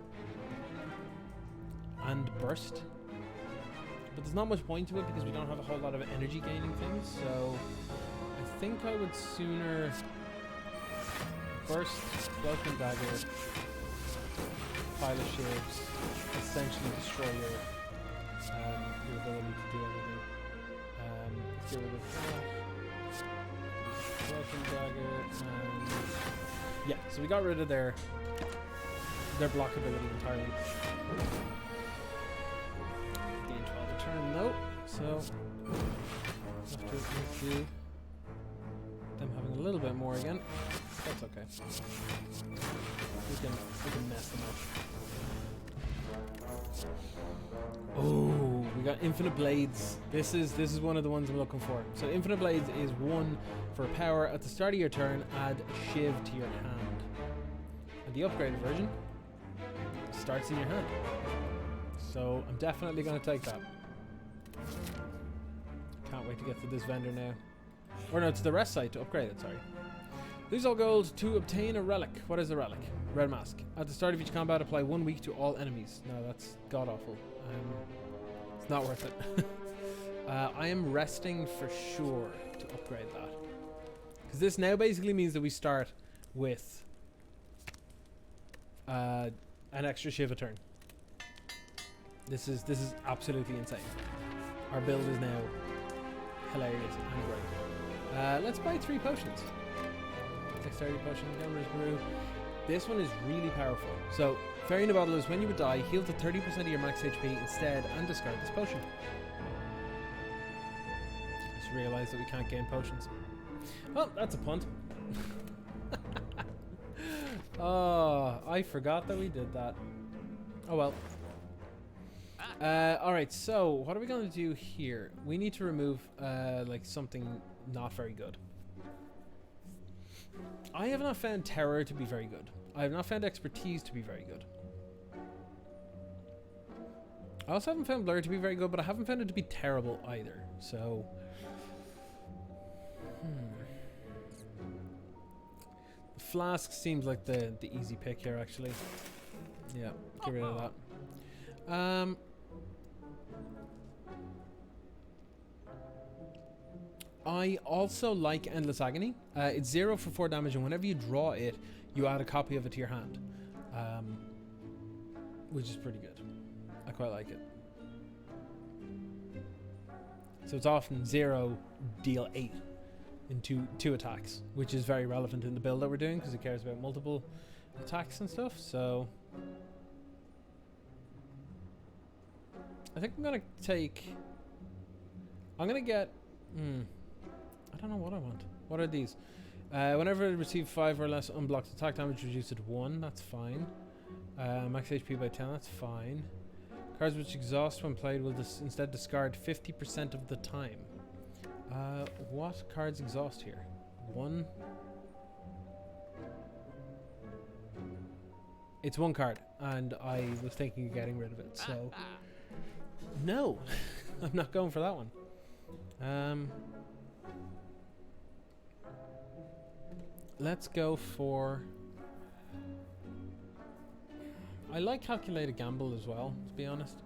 and burst. But there's not much point to it because we don't have a whole lot of energy gaining things, so I think I would sooner burst, cloak and dagger, pile of shivs, essentially destroy your ability to do everything. Let's get rid of that. Cloak and dagger, and yeah, so we got rid of their block ability entirely. Gain 12 a turn, no. So after we do them having a little bit more again, that's okay. We can mess them up. Oh, we got infinite blades. This is one of the ones I'm looking for. So infinite blades is 1 for power. At the start of your turn, add a shiv to your hand. And the upgraded version starts in your hand. So I'm definitely going to take that. Can't wait to get to this vendor now. Or no, it's the rest site to upgrade it, sorry. Lose all gold to obtain a relic. What is a relic? Red mask. At the start of each combat, apply 1 week to all enemies. No, that's god awful. It's not worth it. I am resting for sure to upgrade that. Because this now basically means that we start with an extra shiv a turn. This is absolutely insane. Our build is now hilarious and great. Let's buy 3 potions. Dexterity potion, Gambler's Brew. This one is really powerful. So, Fairy in a Bottle is when you would die, heal to 30% of your max HP instead and discard this potion. Just realised that we can't gain potions. Oh, that's a punt. Oh, I forgot that we did that. Oh well. Alright, so what are we going to do here? We need to remove like something not very good. I have not found terror to be very good. I have not found expertise to be very good. I also haven't found blur to be very good, but I haven't found it to be terrible either. So, the flask seems like the easy pick here, actually. Yeah, get rid of that. I also like Endless Agony. It's 0 for 4 damage, and whenever you draw it, you add a copy of it to your hand, which is pretty good. I quite like it. So it's often 0, deal 8 in two attacks, which is very relevant in the build that we're doing because it cares about multiple attacks and stuff. So I think I'm gonna get. I don't know what I want. What are these? Whenever I receive 5 or less unblocked attack damage, reduced to 1. That's fine. Max HP by 10. That's fine. Cards which exhaust when played will instead discard 50% of the time. What cards exhaust here? 1. It's 1 card, and I was thinking of getting rid of it. So no, I'm not going for that one. Let's go for... I like Calculated Gamble as well, to be honest.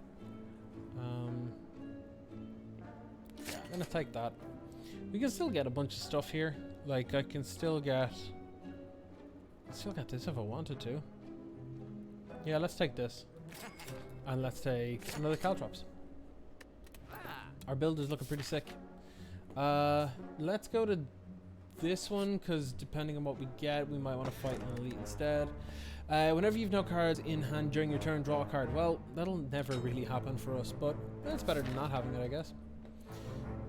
Yeah, I'm gonna take that. We can still get a bunch of stuff here. Like, I can still get this if I wanted to. Yeah, let's take this. And let's take another Caltrops. Our build is looking pretty sick. Let's go to this one, because depending on what we get, we might want to fight an elite instead. Whenever you've no cards in hand during your turn, draw a card. Well, that'll never really happen for us, but it's better than not having it, I guess.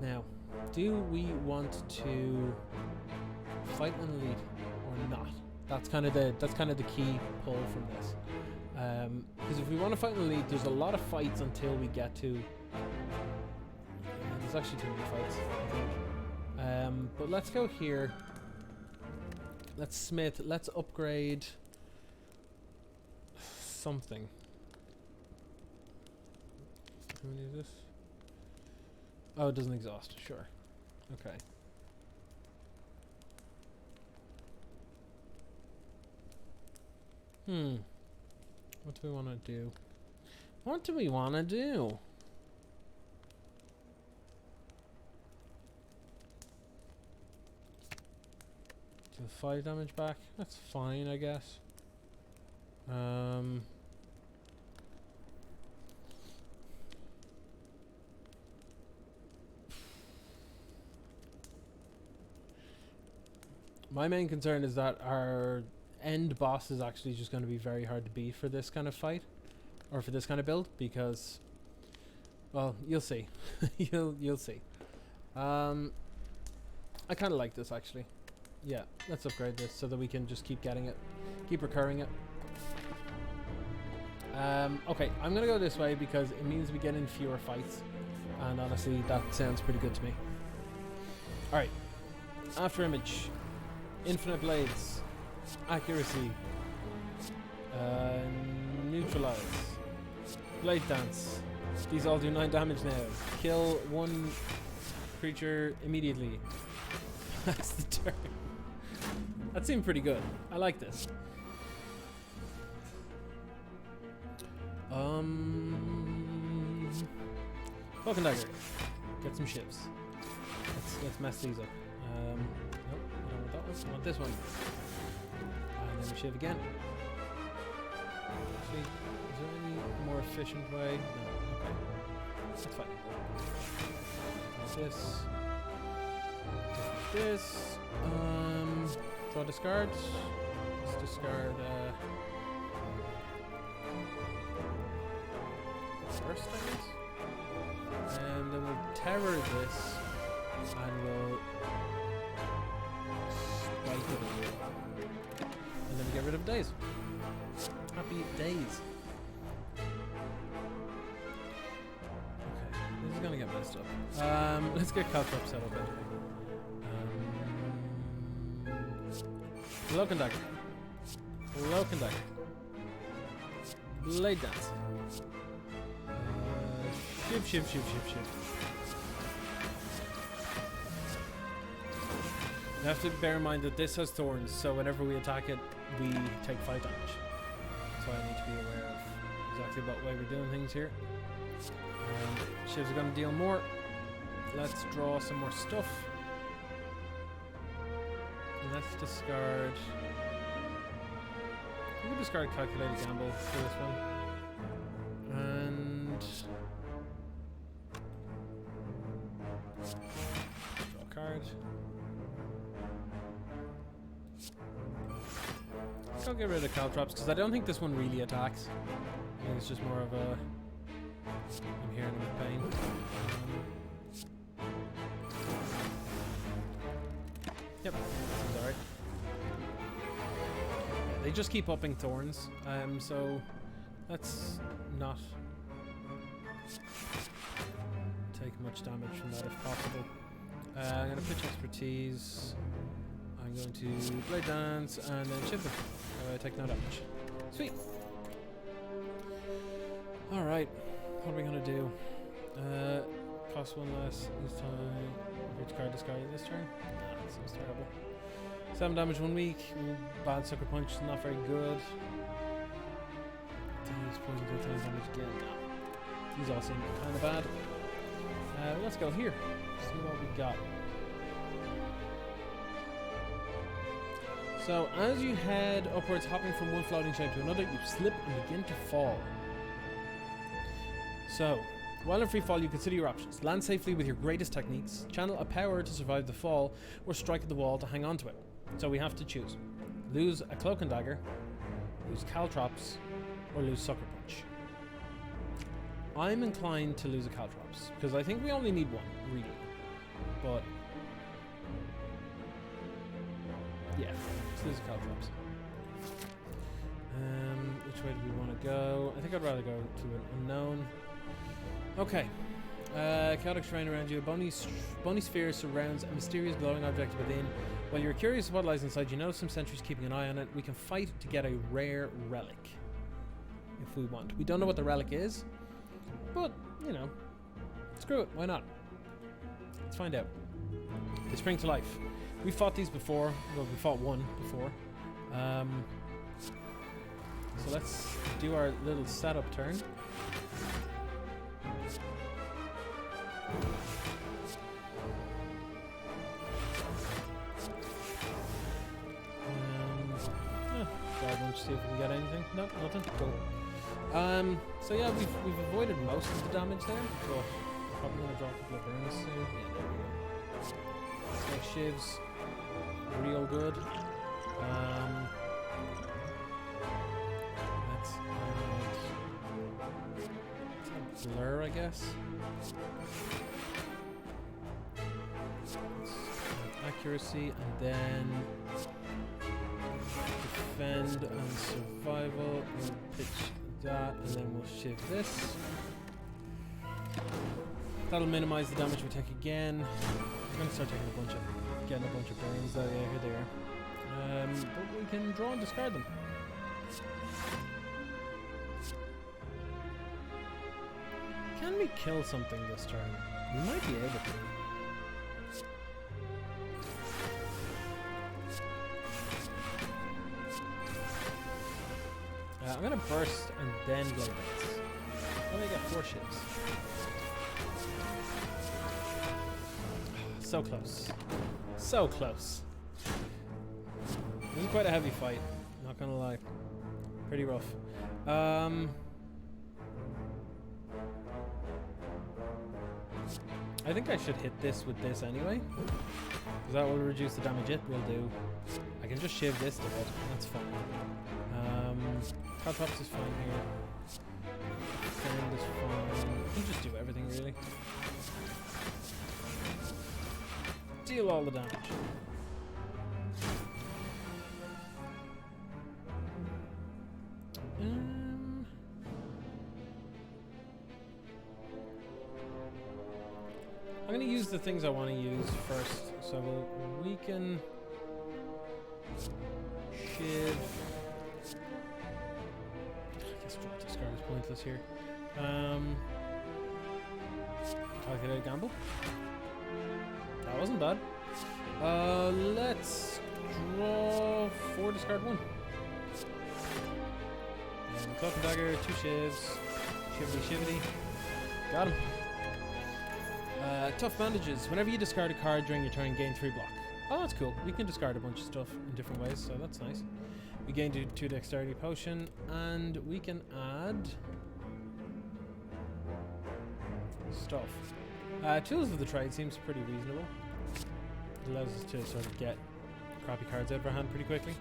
Now, do we want to fight an elite or not? That's kind of the key pull from this. Because if we want to fight an elite, there's a lot of fights until we get to... there's actually too many fights, I think. But let's go here. Let's smith. Let's upgrade something. How many is this? Oh, it doesn't exhaust. Sure. Okay. What do we want to do? What do we want to do? Deal 5 damage back. That's fine, I guess. My main concern is that our end boss is actually just going to be very hard to beat for this kind of fight, or for this kind of build, because, well, you'll see. you'll see. I kind of like this actually. Yeah, let's upgrade this so that we can just keep getting it, keep recurring it. Okay, I'm gonna go this way because it means we get in fewer fights, and honestly, that sounds pretty good to me. All right, after image. Infinite blades, accuracy, neutralize, blade dance. These all do 9 damage now. Kill 1 creature immediately. That's the turn. That seemed pretty good. I like this. Cloak and dagger. Get some shivs. Let's mess these up. Nope, I don't want that one. I want this one. And then we shiv again. Actually, is there any more efficient way? No. Okay. That's fine. Like this. Like this. Draw discard. Let's discard first, I guess. And then we'll terror this. And we'll spike it. And then we get rid of days. Happy days. Okay, this is gonna get messed up. Let's get Caltrop set up anyway. Cloak and dagger. Cloak and dagger. Blade dance. Shiv, shiv, shiv, shiv, shiv. You have to bear in mind that this has thorns, so whenever we attack it, we take 5 damage. That's why I need to be aware of exactly what way we're doing things here. Shivs are going to deal more. Let's draw some more stuff. Let's discard... We can discard Calculated Gamble for this one. And... draw a card. I'll get rid of Caltrops because I don't think this one really attacks. I think it's just more of a... I'm hearing with pain. Yep, seems alright. Yeah, they just keep upping thorns, so let's not take much damage from that if possible. I'm going to pitch expertise. I'm going to blade dance and then chip them. I take no damage. Sweet. Alright, what are we going to do? Cost 1 less this time. Which card discarded this turn? Nah, that seems terrible. 7 damage 1 week. Bad sucker punch, not very good. These poison do 10 damage again. Nah. These all seem kind of bad. Let's go here. See what we got. So, as you head upwards, hopping from one floating shape to another, you slip and begin to fall. So, while in free fall, you consider your options. Land safely with your greatest techniques, channel a power to survive the fall, or strike at the wall to hang on to it. So we have to choose. Lose a Cloak and Dagger, lose Caltrops, or lose Sucker Punch. I'm inclined to lose a Caltrops, because I think we only need one, really. But... yeah, let's lose a Caltrops. Which way do we want to go? I think I'd rather go to an unknown. Okay. Chaotic terrain around you. A bony sphere surrounds a mysterious glowing object within. While you're curious what lies inside, you know some sentries keeping an eye on it. We can fight to get a rare relic. If we want. We don't know what the relic is. But, you know. Screw it. Why not? Let's find out. They spring to life. We fought these before. Well, we fought one before. So let's do our little setup turn. See if we can get anything. Nope, nothing. Cool. So yeah, we've avoided most of the damage there, but we're probably gonna draw a couple of burns soon. Yeah, there we go. Let's make shivs real good. Let's add blur, I guess. Let's add accuracy, and then defend and survival. We'll pitch that, and then we'll shiv this. That'll minimize the damage we take again. We're gonna start getting a bunch of burns though. Yeah, here they are. But we can draw and discard them. Can we kill something this turn? We might be able to. I'm gonna burst and then blow bits. Let me get 4 ships. So close. So close. This is quite a heavy fight, not gonna lie. Pretty rough. I think I should hit this with this anyway, because that will reduce the damage it will do. I can just shiv this to it, that's fine. Caltrops is fine here. Defend is fine. You can just do everything really. Deal all the damage. I'm gonna use the things I want to use first. So we'll weaken, shiv. I guess drop discard is pointless here. Calculated gamble. That wasn't bad. Let's draw 4, discard 1. And Cloak and Dagger, 2 shivs. Shivity shivity. Got him. Tough bandages. Whenever you discard a card during your turn, gain 3 block. Oh, that's cool. We can discard a bunch of stuff in different ways, so that's nice. We gain 2 dexterity potion, and we can add stuff. Tools of the Trade seems pretty reasonable. It allows us to sort of get crappy cards out of our hand pretty quickly.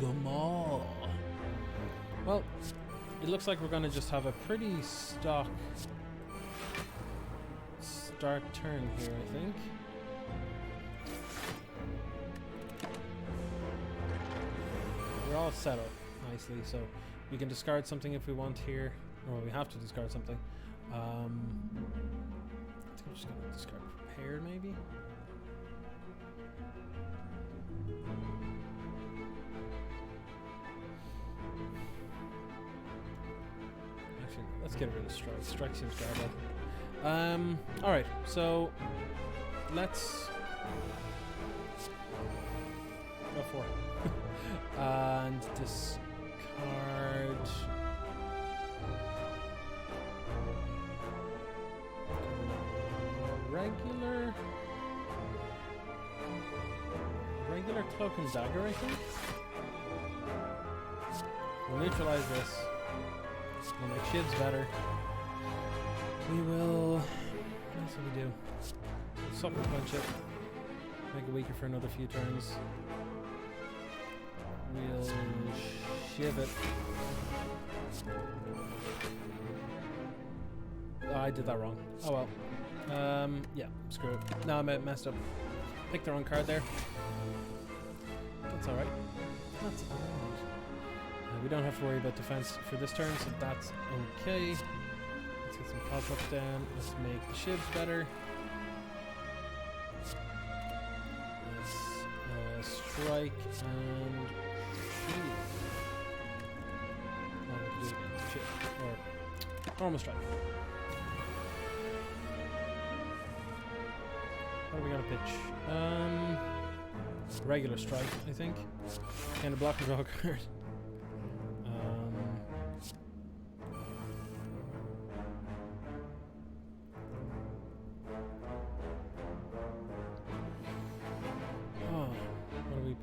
The Maw. Well, it looks like we're going to just have a pretty stock start turn here, I think. We're all set up nicely, so we can discard something if we want here, or we have to discard something. I think I'm just going to discard Prepared, maybe? Actually, let's get rid of Strike. Strike seems garbage. Alright, so let's go for it. And discard regular Cloak and Dagger, I think. We'll neutralize this. We'll make shivs better. We will... What else will we do? We'll Sucker Punch it. Make it weaker for another few turns. We'll shiv it. Oh, I did that wrong. Oh well. Yeah, screw it. No, I messed up. Picked the wrong card there. That's alright. That's alright. We don't have to worry about defense for this turn, so that's okay. Let's get some Caltrops down. Let's make the shivs better. Let's strike and shiv. Oh, we can do it. Shiv. Or normal strike. What are we gonna pitch? Regular strike, I think. Kind of block and draw a card.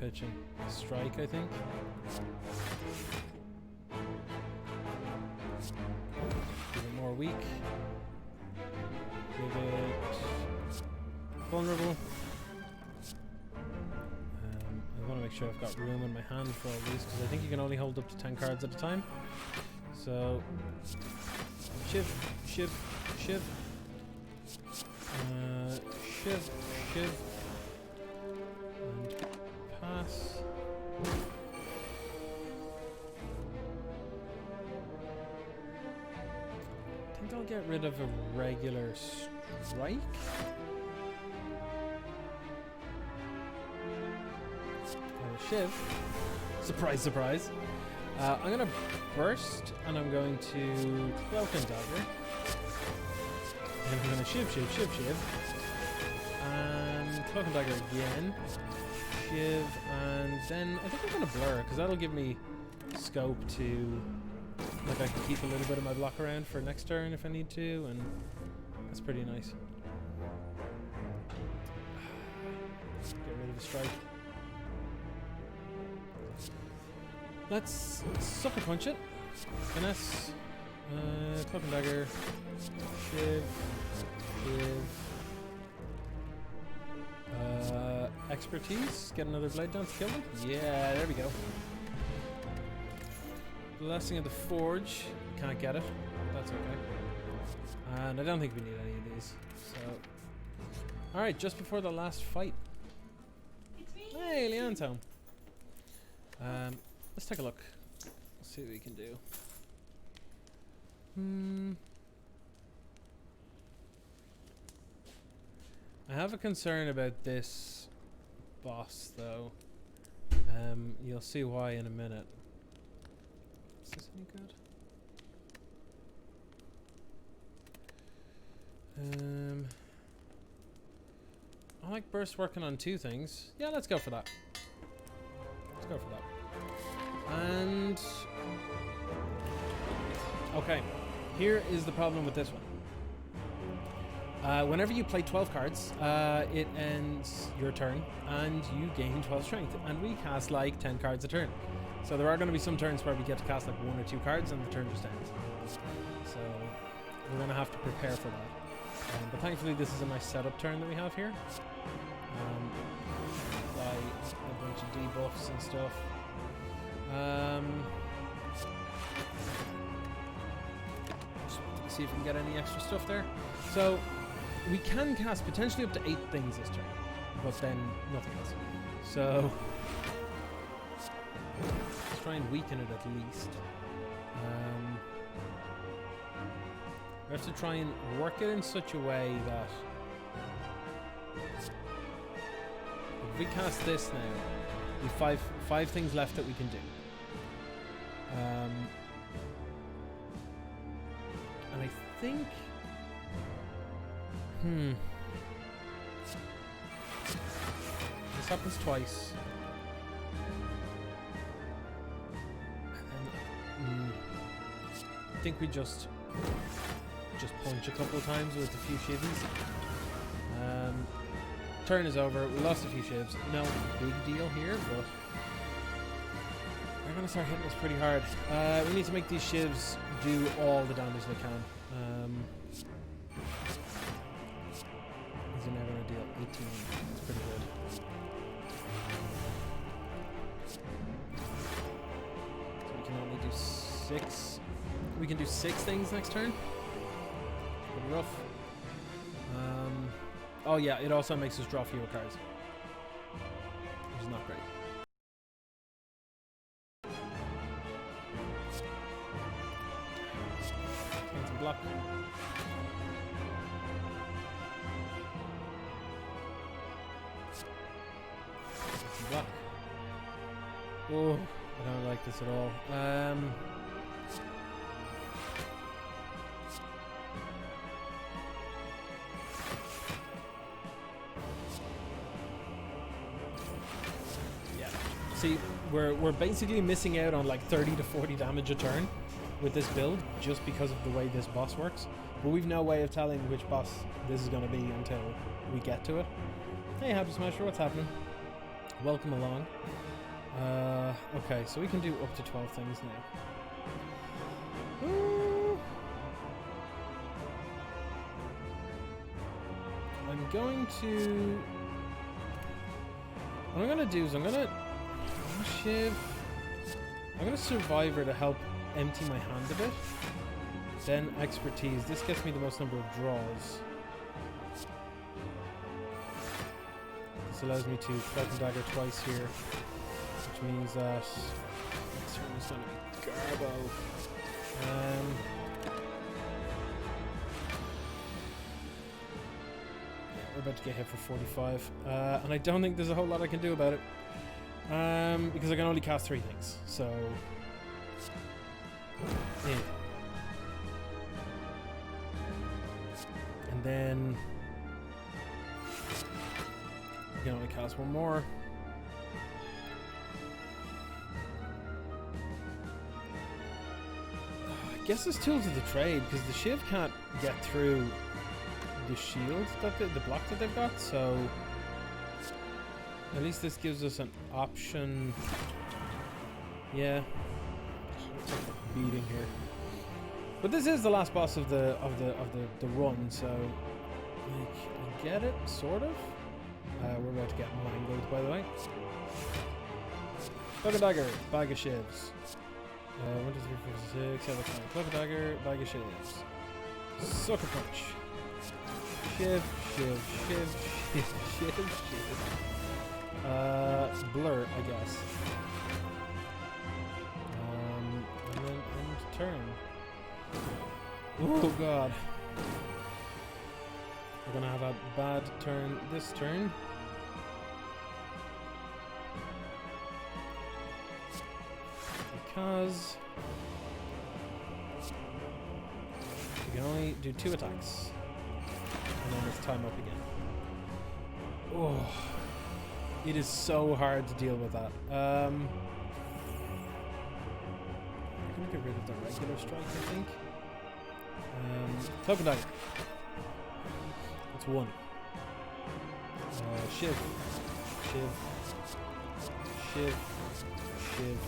pitching? Strike, I think. Give it more weak. Give it vulnerable. I want to make sure I've got room in my hand for all these, because I think you can only hold up to 10 cards at a time. So, shiv, shiv, shiv. Shiv, shiv. And pass. I think I'll get rid of a regular strike. Shiv. Surprise, surprise. I'm going to burst, and I'm going to Cloak and Dagger. And I'm going to shiv, shiv, shiv, shiv. And Cloak and Dagger again. Shiv, and then I think I'm going to blur, because that'll give me scope to... Like, I can keep a little bit of my block around for next turn if I need to, and that's pretty nice. Get rid of the strike. Let's Sucker Punch it. Finesse. Cloak and Dagger. Shiv. Shiv. Expertise. Get another Blade down to kill them. Yeah, there we go. Blessing of the Forge. Can't get it. That's okay. And I don't think we need any of these. So. Alright, just before the last fight. Hey, Leon's home. Let's take a look. Let's see what we can do. I have a concern about this boss, though. You'll see why in a minute. Is this any good? I like Burst working on two things. Yeah, let's go for that. Let's go for that. And okay, here is the problem with this one. Whenever you play 12 cards, it ends your turn and you gain 12 strength, and we cast like 10 cards a turn. So there are going to be some turns where we get to cast like 1 or 2 cards and the turn just ends. So we're going to have to prepare for that. But thankfully this is a nice setup turn that we have here. Apply a bunch of debuffs and stuff. See if we can get any extra stuff there. So we can cast potentially up to 8 things this turn, but then nothing else. So let's try and weaken it at least. We have to try and work it in such a way that if we cast this now, we have five things left that we can do. And I think this happens twice. And I think we just punch a couple of times with a few shivvies. Turn is over. We lost a few shivs. No big deal here, but they're gonna start hitting us pretty hard. We need to make these shivs do all the damage they can. These are now gonna deal 18. That's pretty good. So we can only do 6. We can do 6 things next turn. Pretty rough. Oh yeah, it also makes us draw fewer cards, which is not great. Cancel block. Cancel block. Oh, I don't like this at all. See, we're basically missing out on like 30 to 40 damage a turn with this build just because of the way this boss works. But we've no way of telling which boss this is going to be until we get to it. Hey, Happy Smasher, what's happening? Welcome along. Okay, so we can do up to 12 things now. Ooh. I'm going to... What I'm going to do is I'm going to Shiv... I'm going to Survivor to help empty my hand a bit. Then Expertise. This gets me the most number of draws. This allows me to Cloak and Dagger twice here, which means that this one is going to be Garbo. We're about to get hit for 45, and I don't think there's a whole lot I can do about it, because I can only cast 3 things. So, yeah. And then I can only cast 1 more. I guess it's Tools of the Trade, because the Shiv can't get through the shield that the block that they've got, so at least this gives us an option. Yeah, beating here, but this is the last boss of the run, so like, I get it, sort of. We're about to get mangled, by the way. Cloak and Dagger, bag of shivs. 1, 2, 3, 4, 6, 7, 8. Cloak and Dagger, bag of shivs. Sucker Punch. Shiv, shiv, shiv, shiv, shiv, shiv. Blur, I guess. And then end turn. Oh god. We're gonna have a bad turn this turn. Because we can only do 2 attacks. And then it's time up again. Oh, it is so hard to deal with that. I'm gonna get rid of the regular strike, I think. Cloak and Dagger. It's 1. Shiv. Shiv. Shiv. Shiv.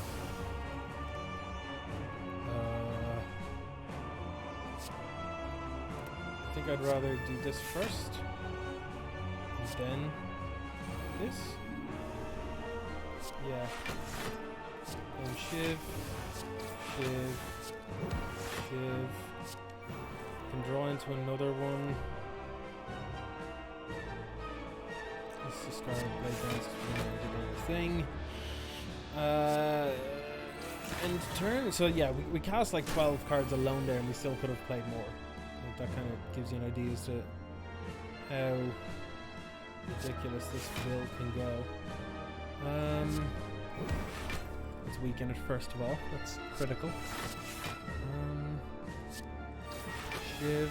I think I'd rather do this first, and then this. Yeah. And Shiv, Shiv, Shiv. Can draw into another one. Let's discard Blade Dance to thing. End turn. So yeah, we cast like 12 cards alone there, and we still could have played more. That kind of gives you an idea as to how ridiculous this build can go. Let's weaken it first of all. That's critical. Shiv,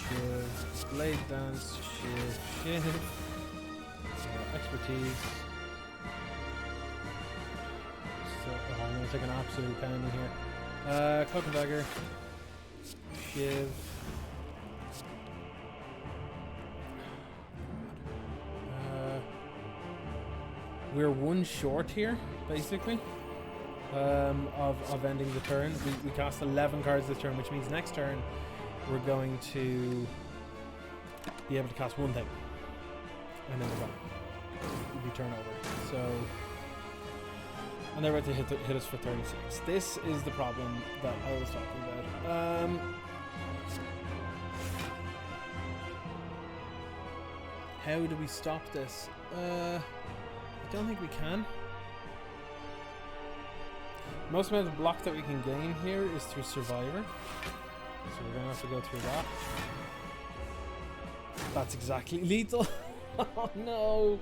Shiv, Blade Dance, Shiv, Shiv, Expertise. So, I'm going to take an absolute pounding here. Cloak and Dagger. Shiv. We're 1 short here, basically, of ending the turn. We cast 11 cards this turn, which means next turn we're going to be able to cast 1 thing, and then we're gone. It'll be turn over. So, and they're about to hit us for 36. This is the problem that I was talking about. How do we stop this? I don't think we can. Most amount of block that we can gain here is through Survivor. So we're going to have to go through that. That's exactly lethal. Oh no.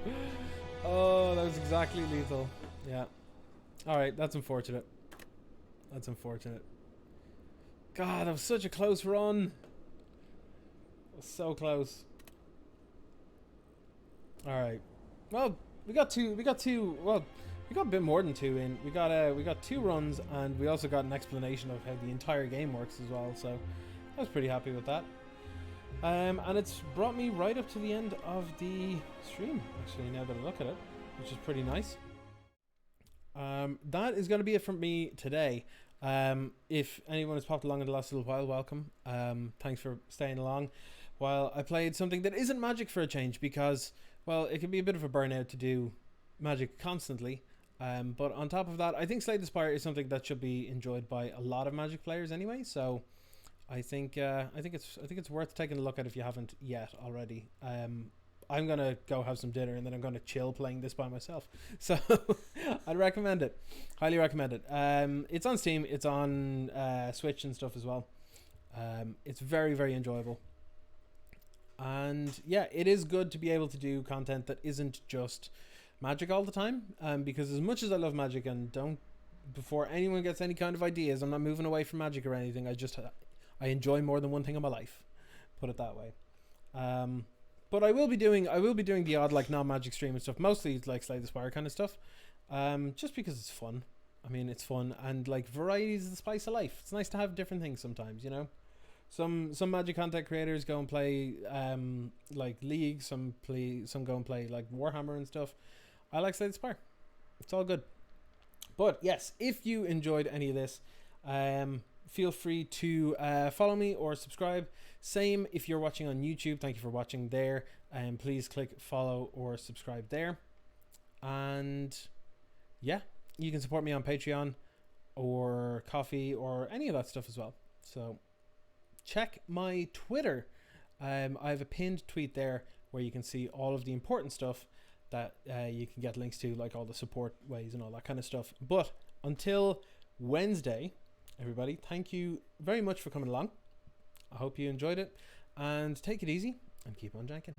Oh, that was exactly lethal. Yeah. Alright, that's unfortunate. That's unfortunate. God, that was such a close run. It was so close. Alright. Well, we got a bit more than 2 in. We got 2 runs, and we also got an explanation of how the entire game works as well, so I was pretty happy with that. And it's brought me right up to the end of the stream, actually, now that I look at it. which is pretty nice. That is going to be it from me today. If anyone has popped along in the last little while, welcome. Thanks for staying along while I played something that isn't Magic for a change, because, well, it can be a bit of a burnout to do Magic constantly. But on top of that, I think Slay the Spire is something that should be enjoyed by a lot of Magic players anyway. So I think it's worth taking a look at if you haven't yet already. I'm gonna go have some dinner and then I'm gonna chill playing this by myself. So I'd recommend it, highly recommend it. It's on Steam, it's on Switch and stuff as well. It's very, very enjoyable, and yeah, it is good to be able to do content that isn't just Magic all the time. Because as much as I love Magic, and don't, before anyone gets any kind of ideas, I'm not moving away from Magic or anything. I enjoy more than one thing in my life, put it that way. But I will be doing the odd like non-Magic stream and stuff. Mostly it's like Slay the Spire kind of stuff. Just because it's fun. I mean, it's fun, and like variety is the spice of life. It's nice to have different things sometimes, you know. Some Magic content creators go and play like League. Some go and play like Warhammer and stuff. I like Slay the Spire. It's all good. But yes, if you enjoyed any of this, feel free to follow me or subscribe. Same if you're watching on YouTube. Thank you for watching there, and please click follow or subscribe there. And yeah, you can support me on Patreon or Coffee or any of that stuff as well. So check my Twitter. I have a pinned tweet there where you can see all of the important stuff that you can get links to, like all the support ways and all that kind of stuff. But until Wednesday, everybody, thank you very much for coming along. I hope you enjoyed it, and take it easy and keep on janking.